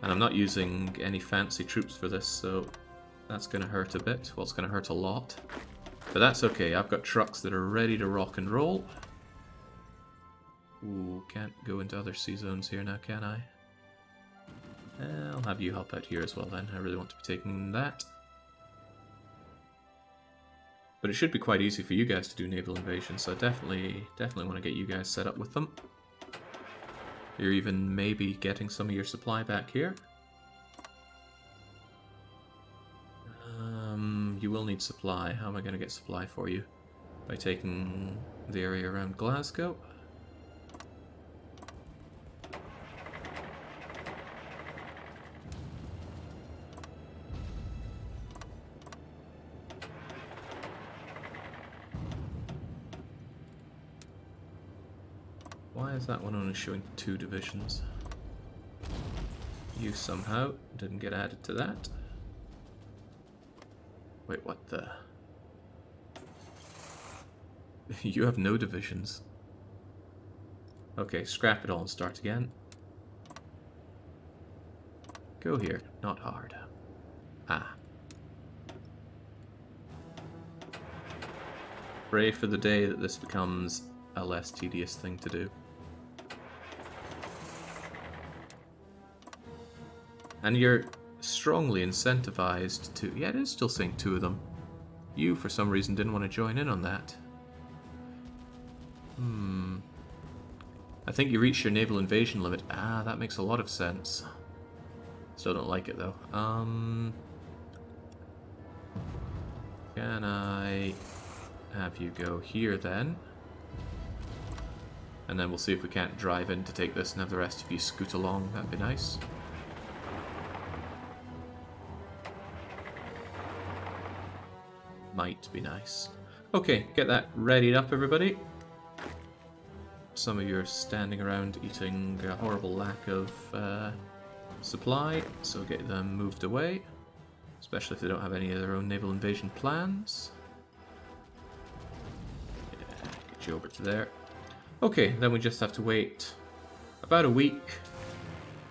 And I'm not using any fancy troops for this, so that's going to hurt a bit. Well, it's going to hurt a lot. But that's okay. I've got trucks that are ready to rock and roll. Ooh, can't go into other sea zones here now, can I? I'll have you help out here as well then. I really want to be taking that. But it should be quite easy for you guys to do naval invasions, so I definitely want to get you guys set up with them. You're even maybe getting some of your supply back here. You will need supply. How am I going to get supply for you? By taking the area around Glasgow. Why is that one only showing 2 divisions? You somehow didn't get added to that. Wait, what the? You have no divisions. Okay, scrap it all and start again. Go here, not hard. Ah. Pray for the day that this becomes a less tedious thing to do. And you're strongly incentivized to... Yeah, it is still saying 2 of them. You, for some reason, didn't want to join in on that. I think you reached your naval invasion limit. Ah, that makes a lot of sense. Still don't like it, though. Can I have you go here, then? And then we'll see if we can't drive in to take this and have the rest of you scoot along. That'd be nice. Might be nice. Okay, get that readied up, everybody. Some of you are standing around eating a horrible lack of supply, so get them moved away. Especially if they don't have any of their own naval invasion plans. Yeah, get you over to there. Okay, then we just have to wait about a week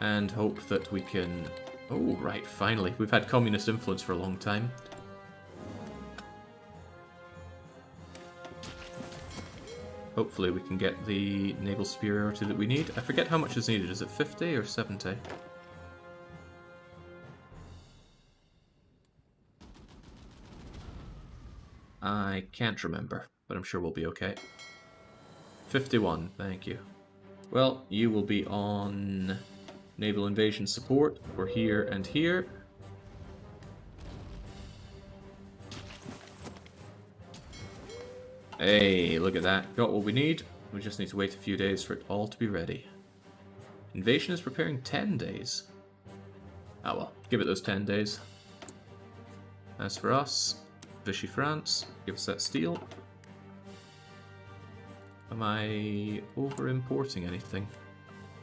and hope that we can... Oh, right, finally. We've had communist influence for a long time. Hopefully we can get the naval superiority that we need. I forget how much is needed. Is it 50 or 70? I can't remember, but I'm sure we'll be okay. 51, thank you. Well, you will be on naval invasion support for here and here. Hey, look at that. Got what we need. We just need to wait a few days for it all to be ready. Invasion is preparing 10 days. Ah well, give it those 10 days. As for us, Vichy France, give us that steel. Am I over-importing anything?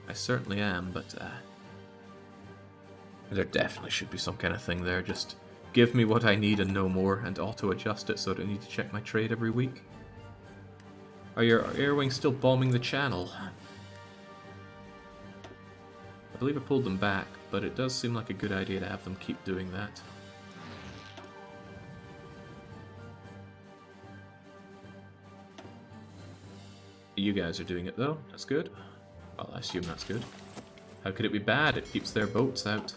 I certainly am, but there definitely should be some kind of thing there. Just give me what I need and no more, and auto-adjust it so I don't need to check my trade every week. Are your air wings still bombing the channel? I believe I pulled them back, but it does seem like a good idea to have them keep doing that. You guys are doing it though, that's good. Well, I assume that's good. How could it be bad? It keeps their boats out.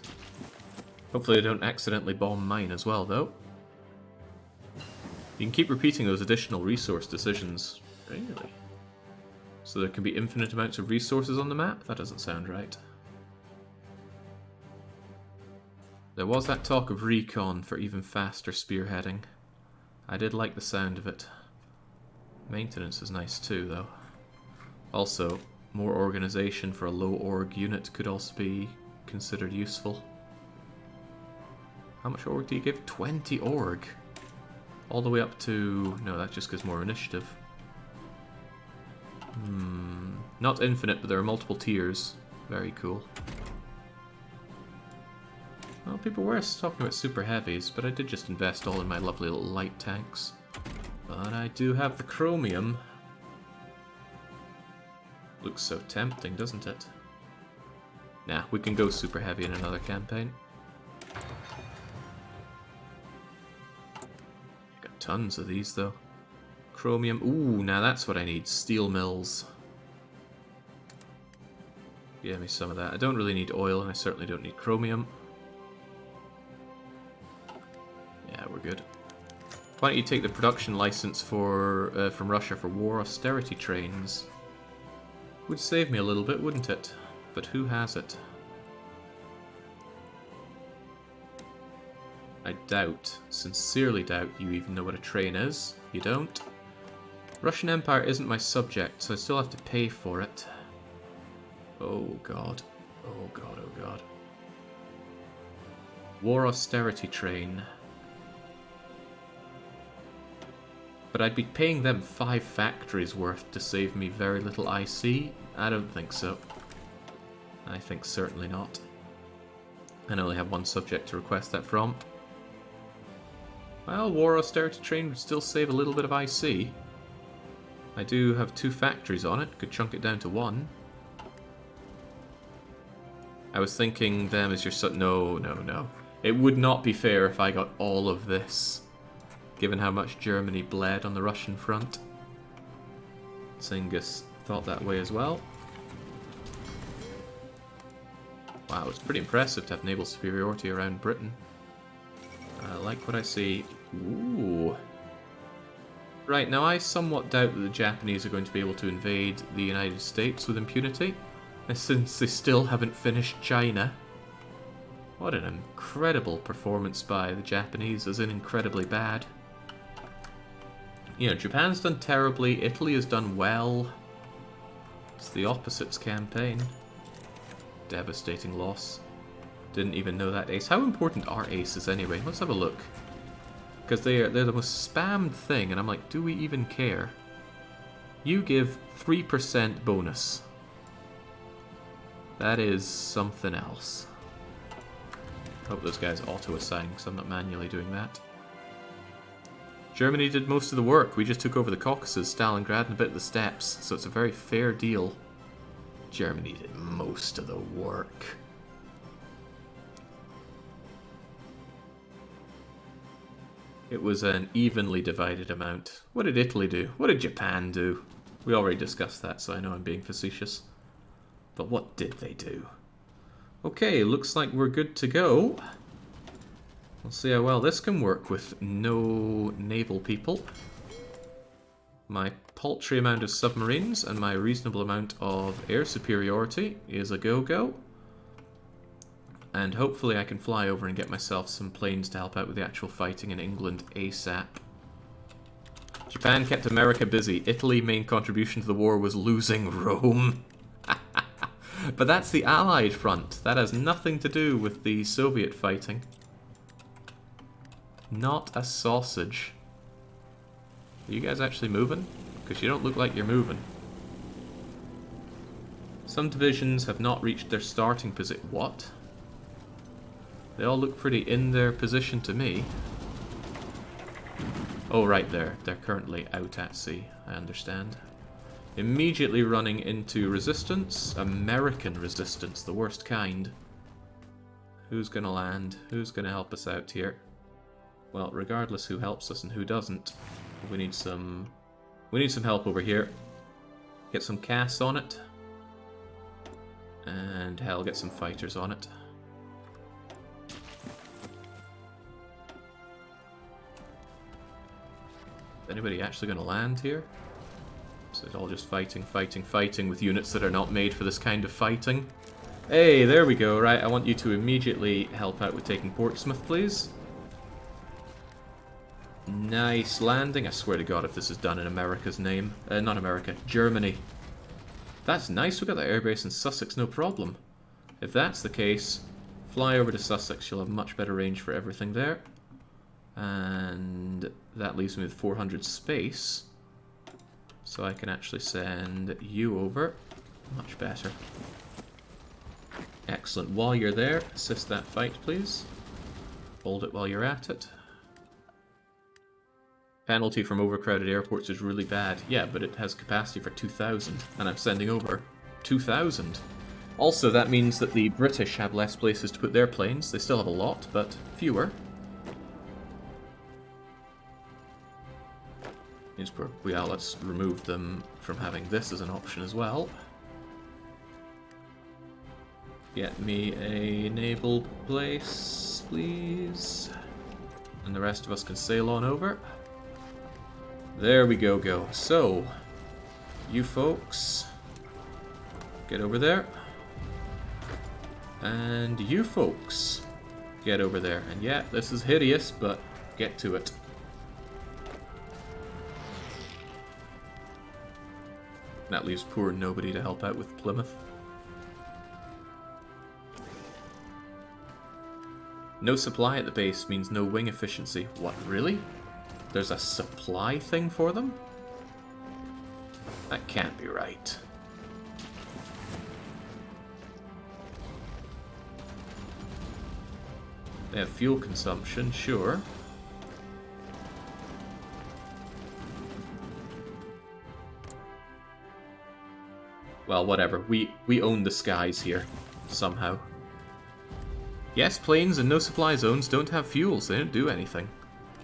Hopefully they don't accidentally bomb mine as well, though. You can keep repeating those additional resource decisions. Really? So there can be infinite amounts of resources on the map? That doesn't sound right. There was that talk of recon for even faster spearheading. I did like the sound of it. Maintenance is nice too, though. Also, more organization for a low org unit could also be considered useful. How much org do you give? 20 org. All the way up to... No, that just gives more initiative. Not infinite, but there are multiple tiers. Very cool. Well, people were talking about super heavies, but I did just invest all in my lovely little light tanks. But I do have the chromium. Looks so tempting, doesn't it? Nah, we can go super heavy in another campaign. Got tons of these, though. Chromium. Ooh, now that's what I need. Steel mills. Give me some of that. I don't really need oil, and I certainly don't need chromium. Yeah, we're good. Why don't you take the production license for from Russia for war austerity trains? Would save me a little bit, wouldn't it? But who has it? I doubt, sincerely doubt, you even know what a train is. You don't? Russian Empire isn't my subject, so I still have to pay for it. Oh god. Oh god, oh god. War austerity train. But I'd be paying them 5 factories worth to save me very little IC? I don't think so. I think certainly not. I only have one subject to request that from. Well, war austerity train would still save a little bit of IC. I do have 2 factories on it, could chunk it down to 1. I was thinking them as your no, no, no. It would not be fair if I got all of this, given how much Germany bled on the Russian front. Zingis thought that way as well. Wow, it's pretty impressive to have naval superiority around Britain. I like what I see. Ooh. Right, now I somewhat doubt that the Japanese are going to be able to invade the United States with impunity, since they still haven't finished China. What an incredible performance by the Japanese, as in incredibly bad. You know, Japan's done terribly, Italy has done well. It's the opposites campaign. Devastating loss. Didn't even know that ace. How important are aces anyway? Let's have a look. Because they're the most spammed thing, and I'm like, do we even care? You give 3% bonus. That is something else. Hope those guys auto-assign, because I'm not manually doing that. Germany did most of the work. We just took over the Caucasus, Stalingrad, and a bit of the steppes, so it's a very fair deal. Germany did most of the work. It was an evenly divided amount. What did Italy do? What did Japan do? We already discussed that, so I know I'm being facetious. But what did they do? Okay, looks like we're good to go. We'll see how well this can work with no naval people. My paltry amount of submarines and my reasonable amount of air superiority is a go-go. And hopefully I can fly over and get myself some planes to help out with the actual fighting in England ASAP. Japan kept America busy. Italy's main contribution to the war was losing Rome. But that's the Allied front. That has nothing to do with the Soviet fighting. Not a sausage. Are you guys actually moving? Because you don't look like you're moving. Some divisions have not reached their starting position. What? They all look pretty in their position to me. Oh, right there. They're currently out at sea. I understand. Immediately running into resistance. American resistance, the worst kind. Who's gonna land? Who's gonna help us out here? Well, regardless who helps us and who doesn't, we need some help over here. Get some CAS on it. And hell, get some fighters on it. Is anybody actually going to land here? Is it all just fighting, fighting, fighting with units that are not made for this kind of fighting? Hey, there we go. Right, I want you to immediately help out with taking Portsmouth, please. Nice landing. I swear to God if this is done in America's name. Not America, Germany. That's nice. We've got that airbase in Sussex, no problem. If that's the case, fly over to Sussex. You'll have much better range for everything there. And that leaves me with 400 space. So I can actually send you over. Much better. Excellent. While you're there, assist that fight, please. Hold it while you're at it. Penalty from overcrowded airports is really bad. Yeah, but it has capacity for 2,000, and I'm sending over 2,000. Also, that means that the British have less places to put their planes. They still have a lot, but fewer. Yeah, let's remove them from having this as an option as well. Get me a naval place, please. And the rest of us can sail on over. There we go. So, you folks, get over there. And you folks, get over there. And yeah, this is hideous, but get to it. That leaves poor nobody to help out with Plymouth. No supply at the base means no wing efficiency. What, really? There's a supply thing for them? That can't be right. They have fuel consumption, sure. Well, whatever. We own the skies here, somehow. Yes, planes and no supply zones don't have fuel, so they don't do anything.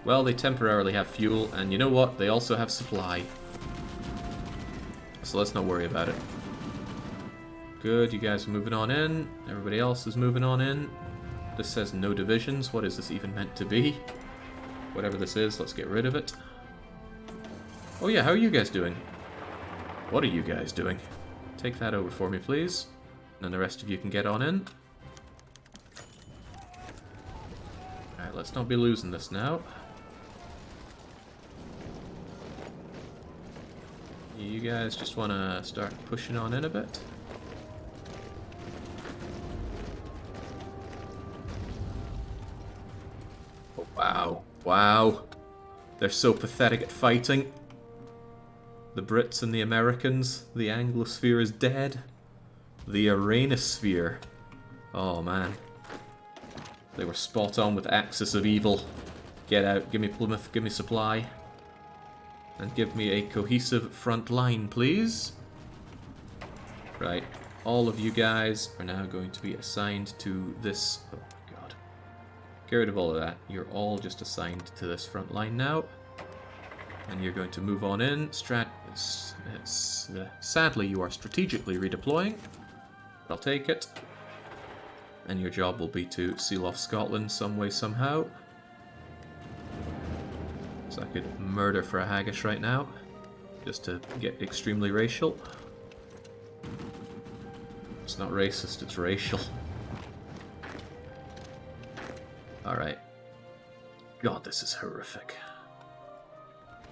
Well, they temporarily have fuel, and you know what? They also have supply. So let's not worry about it. Good, you guys are moving on in. Everybody else is moving on in. This says no divisions. What is this even meant to be? Whatever this is, let's get rid of it. Oh yeah, how are you guys doing? What are you guys doing? Take that over for me, please. And then the rest of you can get on in. Alright, let's not be losing this now. You guys just want to start pushing on in a bit. Oh, wow. Wow. They're so pathetic at fighting. The Brits and the Americans. The Anglosphere is dead. The Iranisphere. Oh, man. They were spot on with Axis of Evil. Get out. Give me Plymouth. Give me supply. And give me a cohesive front line, please. Right. All of you guys are now going to be assigned to this... Oh, my God. Get rid of all of that. You're all just assigned to this front line now. And you're going to move on in. Sadly, you are strategically redeploying. But I'll take it. And your job will be to seal off Scotland some way, somehow. So I could murder for a haggis right now. Just to get extremely racial. It's not racist, it's racial. Alright. God, this is horrific.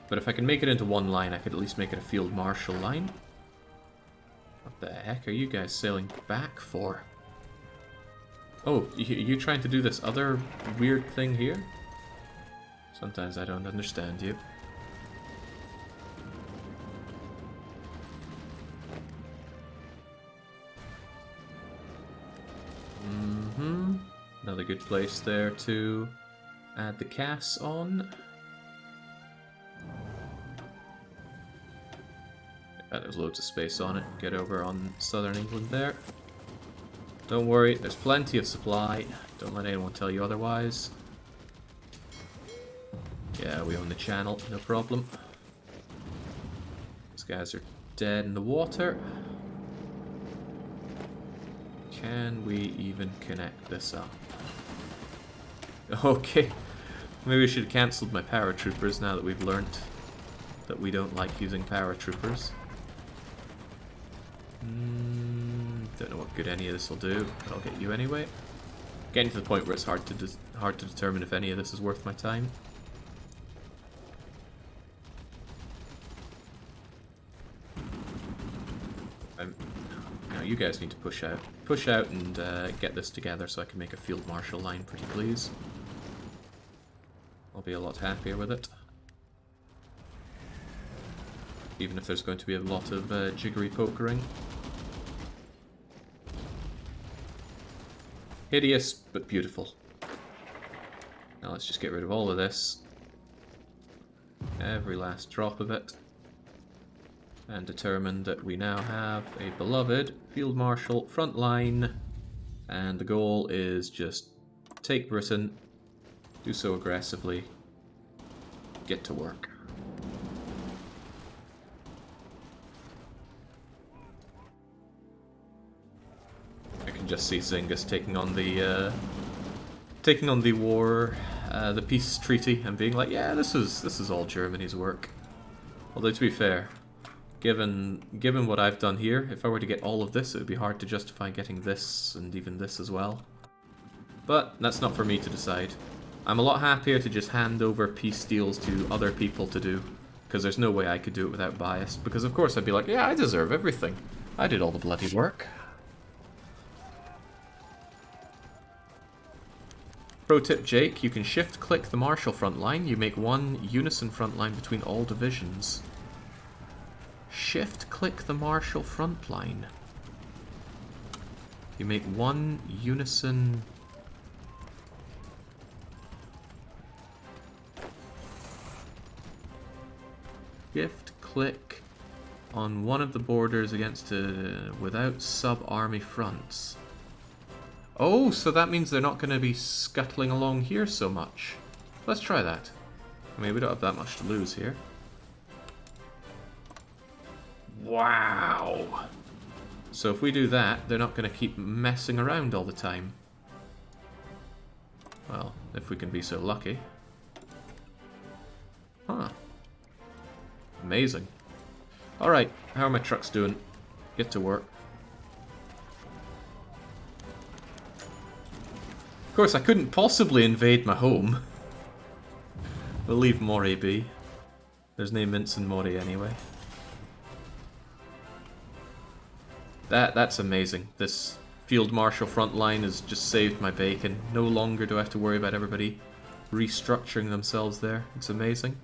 But if I can make it into one line, I could at least make it a field marshal line. What the heck are you guys sailing back for? Oh, you trying to do this other weird thing here? Sometimes I don't understand you. Another good place there to add the Cass on. There's loads of space on it. Get over on southern England there. Don't worry, there's plenty of supply. Don't let anyone tell you otherwise. Yeah, we own the channel, no problem. These guys are dead in the water. Can we even connect this up? Okay, maybe we should have cancelled my paratroopers now that we've learnt that we don't like using paratroopers. Don't know what good any of this will do, but I'll get you anyway. Getting to the point where it's hard to determine if any of this is worth my time. Now you guys need to push out. Push out and get this together so I can make a field marshal line, pretty please. I'll be a lot happier with it. Even if there's going to be a lot of jiggery pokering. Hideous, but beautiful. Now let's just get rid of all of this. Every last drop of it. And determine that we now have a beloved Field Marshal front line. And the goal is just take Britain, do so aggressively, get to work. I can just see Zingis taking on the war, the peace treaty, and being like, yeah, this is all Germany's work. Although to be fair, given what I've done here, if I were to get all of this, it would be hard to justify getting this and even this as well. But that's not for me to decide. I'm a lot happier to just hand over peace deals to other people to do, because there's no way I could do it without bias. Because of course I'd be like, yeah, I deserve everything. I did all the bloody work. Pro tip, Jake, you can shift-click the Marshal front line. You make one unison front line between all divisions. Shift-click the Marshal front line. You make one unison... Shift-click on one of the borders against without sub-army fronts. Oh, so that means they're not going to be scuttling along here so much. Let's try that. I mean, we don't have that much to lose here. Wow! So if we do that, they're not going to keep messing around all the time. Well, if we can be so lucky. Huh. Amazing. Alright, how are my trucks doing? Get to work. Of course, I couldn't possibly invade my home. We'll leave Moray be. There's no mince in Moray anyway. That's amazing. This Field Marshal front line has just saved my bacon. No longer do I have to worry about everybody restructuring themselves there. It's amazing.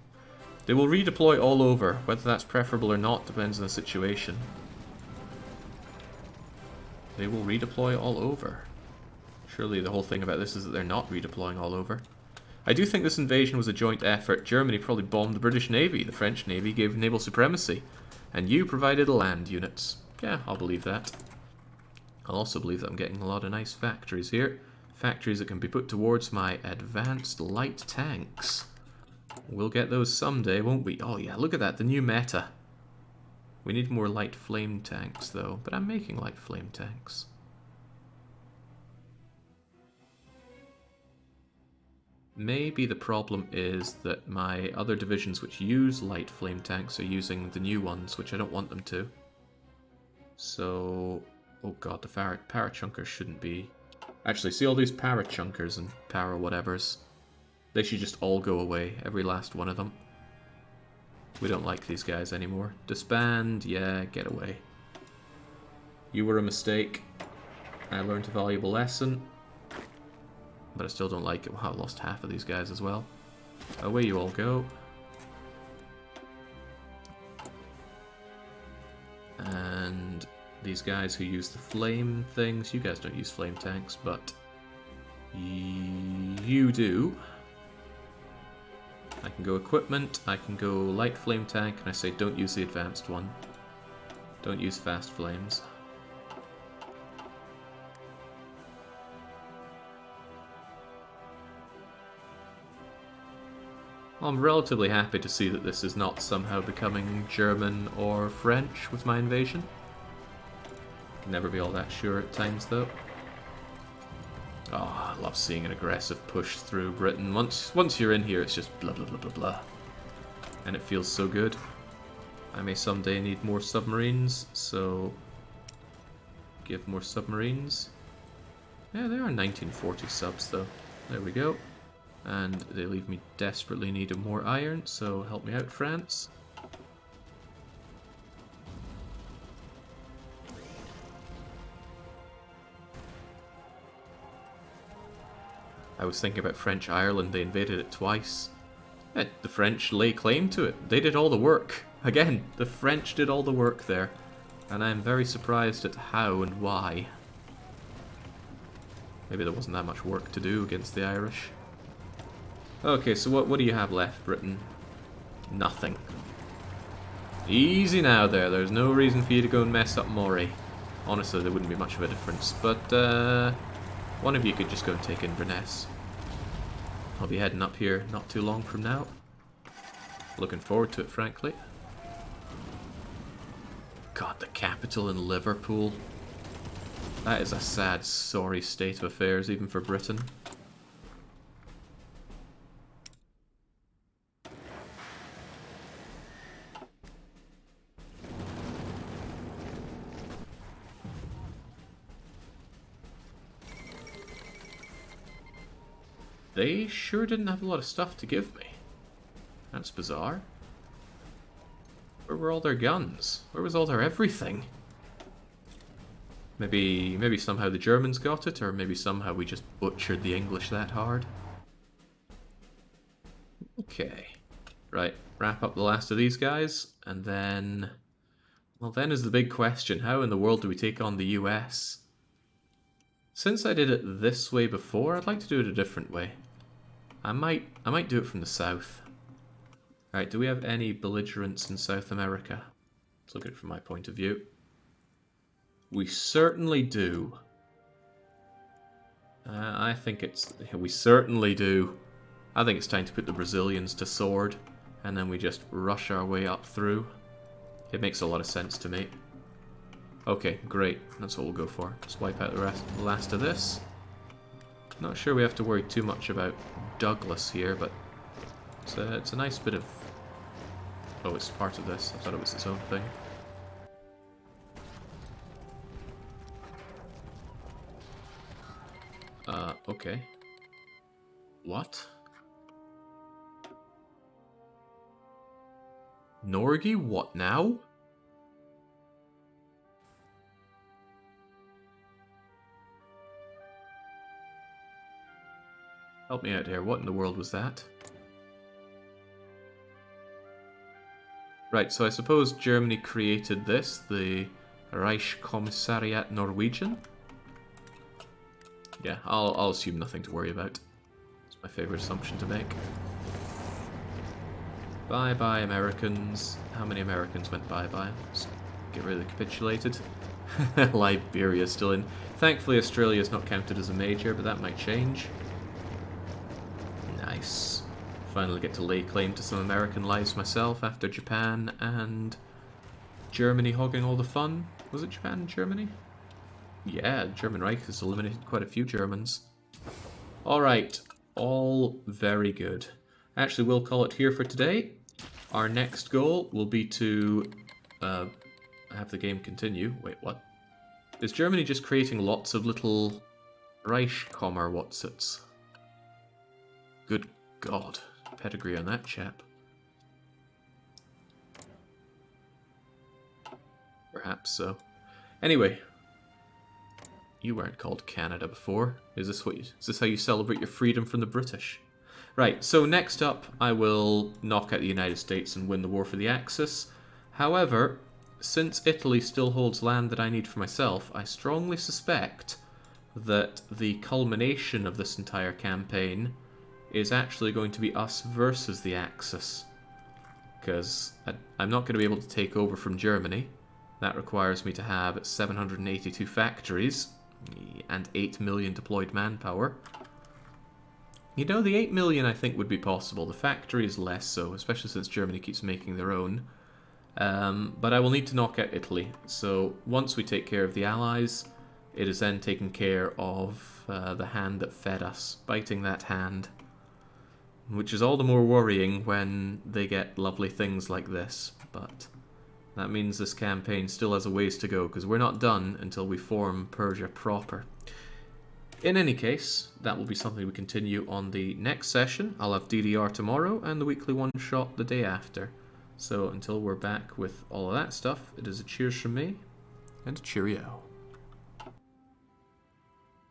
They will redeploy all over. Whether that's preferable or not depends on the situation. They will redeploy all over. Surely the whole thing about this is that they're not redeploying all over. I do think this invasion was a joint effort. Germany probably bombed the British Navy. The French Navy gave naval supremacy. And you provided the land units. Yeah, I'll believe that. I'll also believe that I'm getting a lot of nice factories here. Factories that can be put towards my advanced light tanks. We'll get those someday, won't we? Oh yeah, look at that, the new meta. We need more light flame tanks though, but I'm making light flame tanks. Maybe the problem is that my other divisions which use light flame tanks are using the new ones, which I don't want them to. So, oh god, the parachunkers shouldn't be... Actually, see all these parachunkers and para-whatevers? They should just all go away, every last one of them. We don't like these guys anymore. Disband, yeah, get away. You were a mistake. I learned a valuable lesson. But I still don't like it. Wow, I lost half of these guys as well. Away you all go. And these guys who use the flame things, you guys don't use flame tanks, but you do. I can go equipment, I can go light flame tank, and I say don't use the advanced one. Don't use fast flames. I'm relatively happy to see that this is not somehow becoming German or French with my invasion. Can never be all that sure at times though. Oh, I love seeing an aggressive push through Britain. Once you're in here, it's just blah blah blah blah blah. And it feels so good. I may someday need more submarines, so give more submarines. Yeah, they are 1940 subs though. There we go. And they leave me desperately needing more iron, so help me out, France. I was thinking about French Ireland, they invaded it twice. The French lay claim to it. They did all the work. Again, the French did all the work there. And I'm very surprised at how and why. Maybe there wasn't that much work to do against the Irish. Okay, so what do you have left, Britain? Nothing. Easy now there. There's no reason for you to go and mess up Moray. Honestly, there wouldn't be much of a difference. But one of you could just go and take Inverness. I'll be heading up here not too long from now. Looking forward to it, frankly. God, the capital in Liverpool. That is a sad, sorry state of affairs, even for Britain. They sure didn't have a lot of stuff to give me. That's bizarre. Where were all their guns? Where was all their everything? Maybe somehow the Germans got it, or maybe somehow we just butchered the English that hard. Okay. Right, wrap up the last of these guys, and then... Well, then is the big question. How in the world do we take on the US? Since I did it this way before, I'd like to do it a different way. I might do it from the south. Alright, do we have any belligerents in South America? Let's look at it from my point of view. We certainly do. I think we certainly do. I think it's time to put the Brazilians to sword, and then we just rush our way up through. It makes a lot of sense to me. Okay, great. That's what we'll go for. Let's wipe out the last of this. Not sure we have to worry too much about Douglas here, but it's a nice bit of... Oh, it's part of this. I thought it was its own thing. Okay. What? Norgi, what now? Help me out here. What in the world was that? Right, so I suppose Germany created this, the Reichskommissariat Norwegian. Yeah, I'll assume nothing to worry about. It's my favorite assumption to make. Bye-bye, Americans. How many Americans went bye-bye? Just get really capitulated. Liberia's still in. Thankfully, Australia's not counted as a major, but that might change. Nice. Finally get to lay claim to some American lives myself after Japan and Germany hogging all the fun. Was it Japan and Germany? Yeah, German Reich has eliminated quite a few Germans. Alright, all very good. Actually, we'll call it here for today. Our next goal will be to have the game continue. Wait, what? Is Germany just creating lots of little Reichskommer whatsits? Good God. Pedigree on that chap. Perhaps so. Anyway. You weren't called Canada before. Is this how you celebrate your freedom from the British? Right, so next up I will knock out the United States and win the war for the Axis. However, since Italy still holds land that I need for myself, I strongly suspect that the culmination of this entire campaign is actually going to be us versus the Axis. Because I'm not going to be able to take over from Germany. That requires me to have 782 factories and 8 million deployed manpower. You know, the 8 million I think would be possible. The factories less so, especially since Germany keeps making their own. But I will need to knock out Italy. So once we take care of the Allies, it is then taking care of the hand that fed us, biting that hand. Which is all the more worrying when they get lovely things like this. But that means this campaign still has a ways to go, because we're not done until we form Persia proper. In any case, that will be something we continue on the next session. I'll have DDR tomorrow and the weekly one-shot the day after. So until we're back with all of that stuff, it is a cheers from me and a cheerio.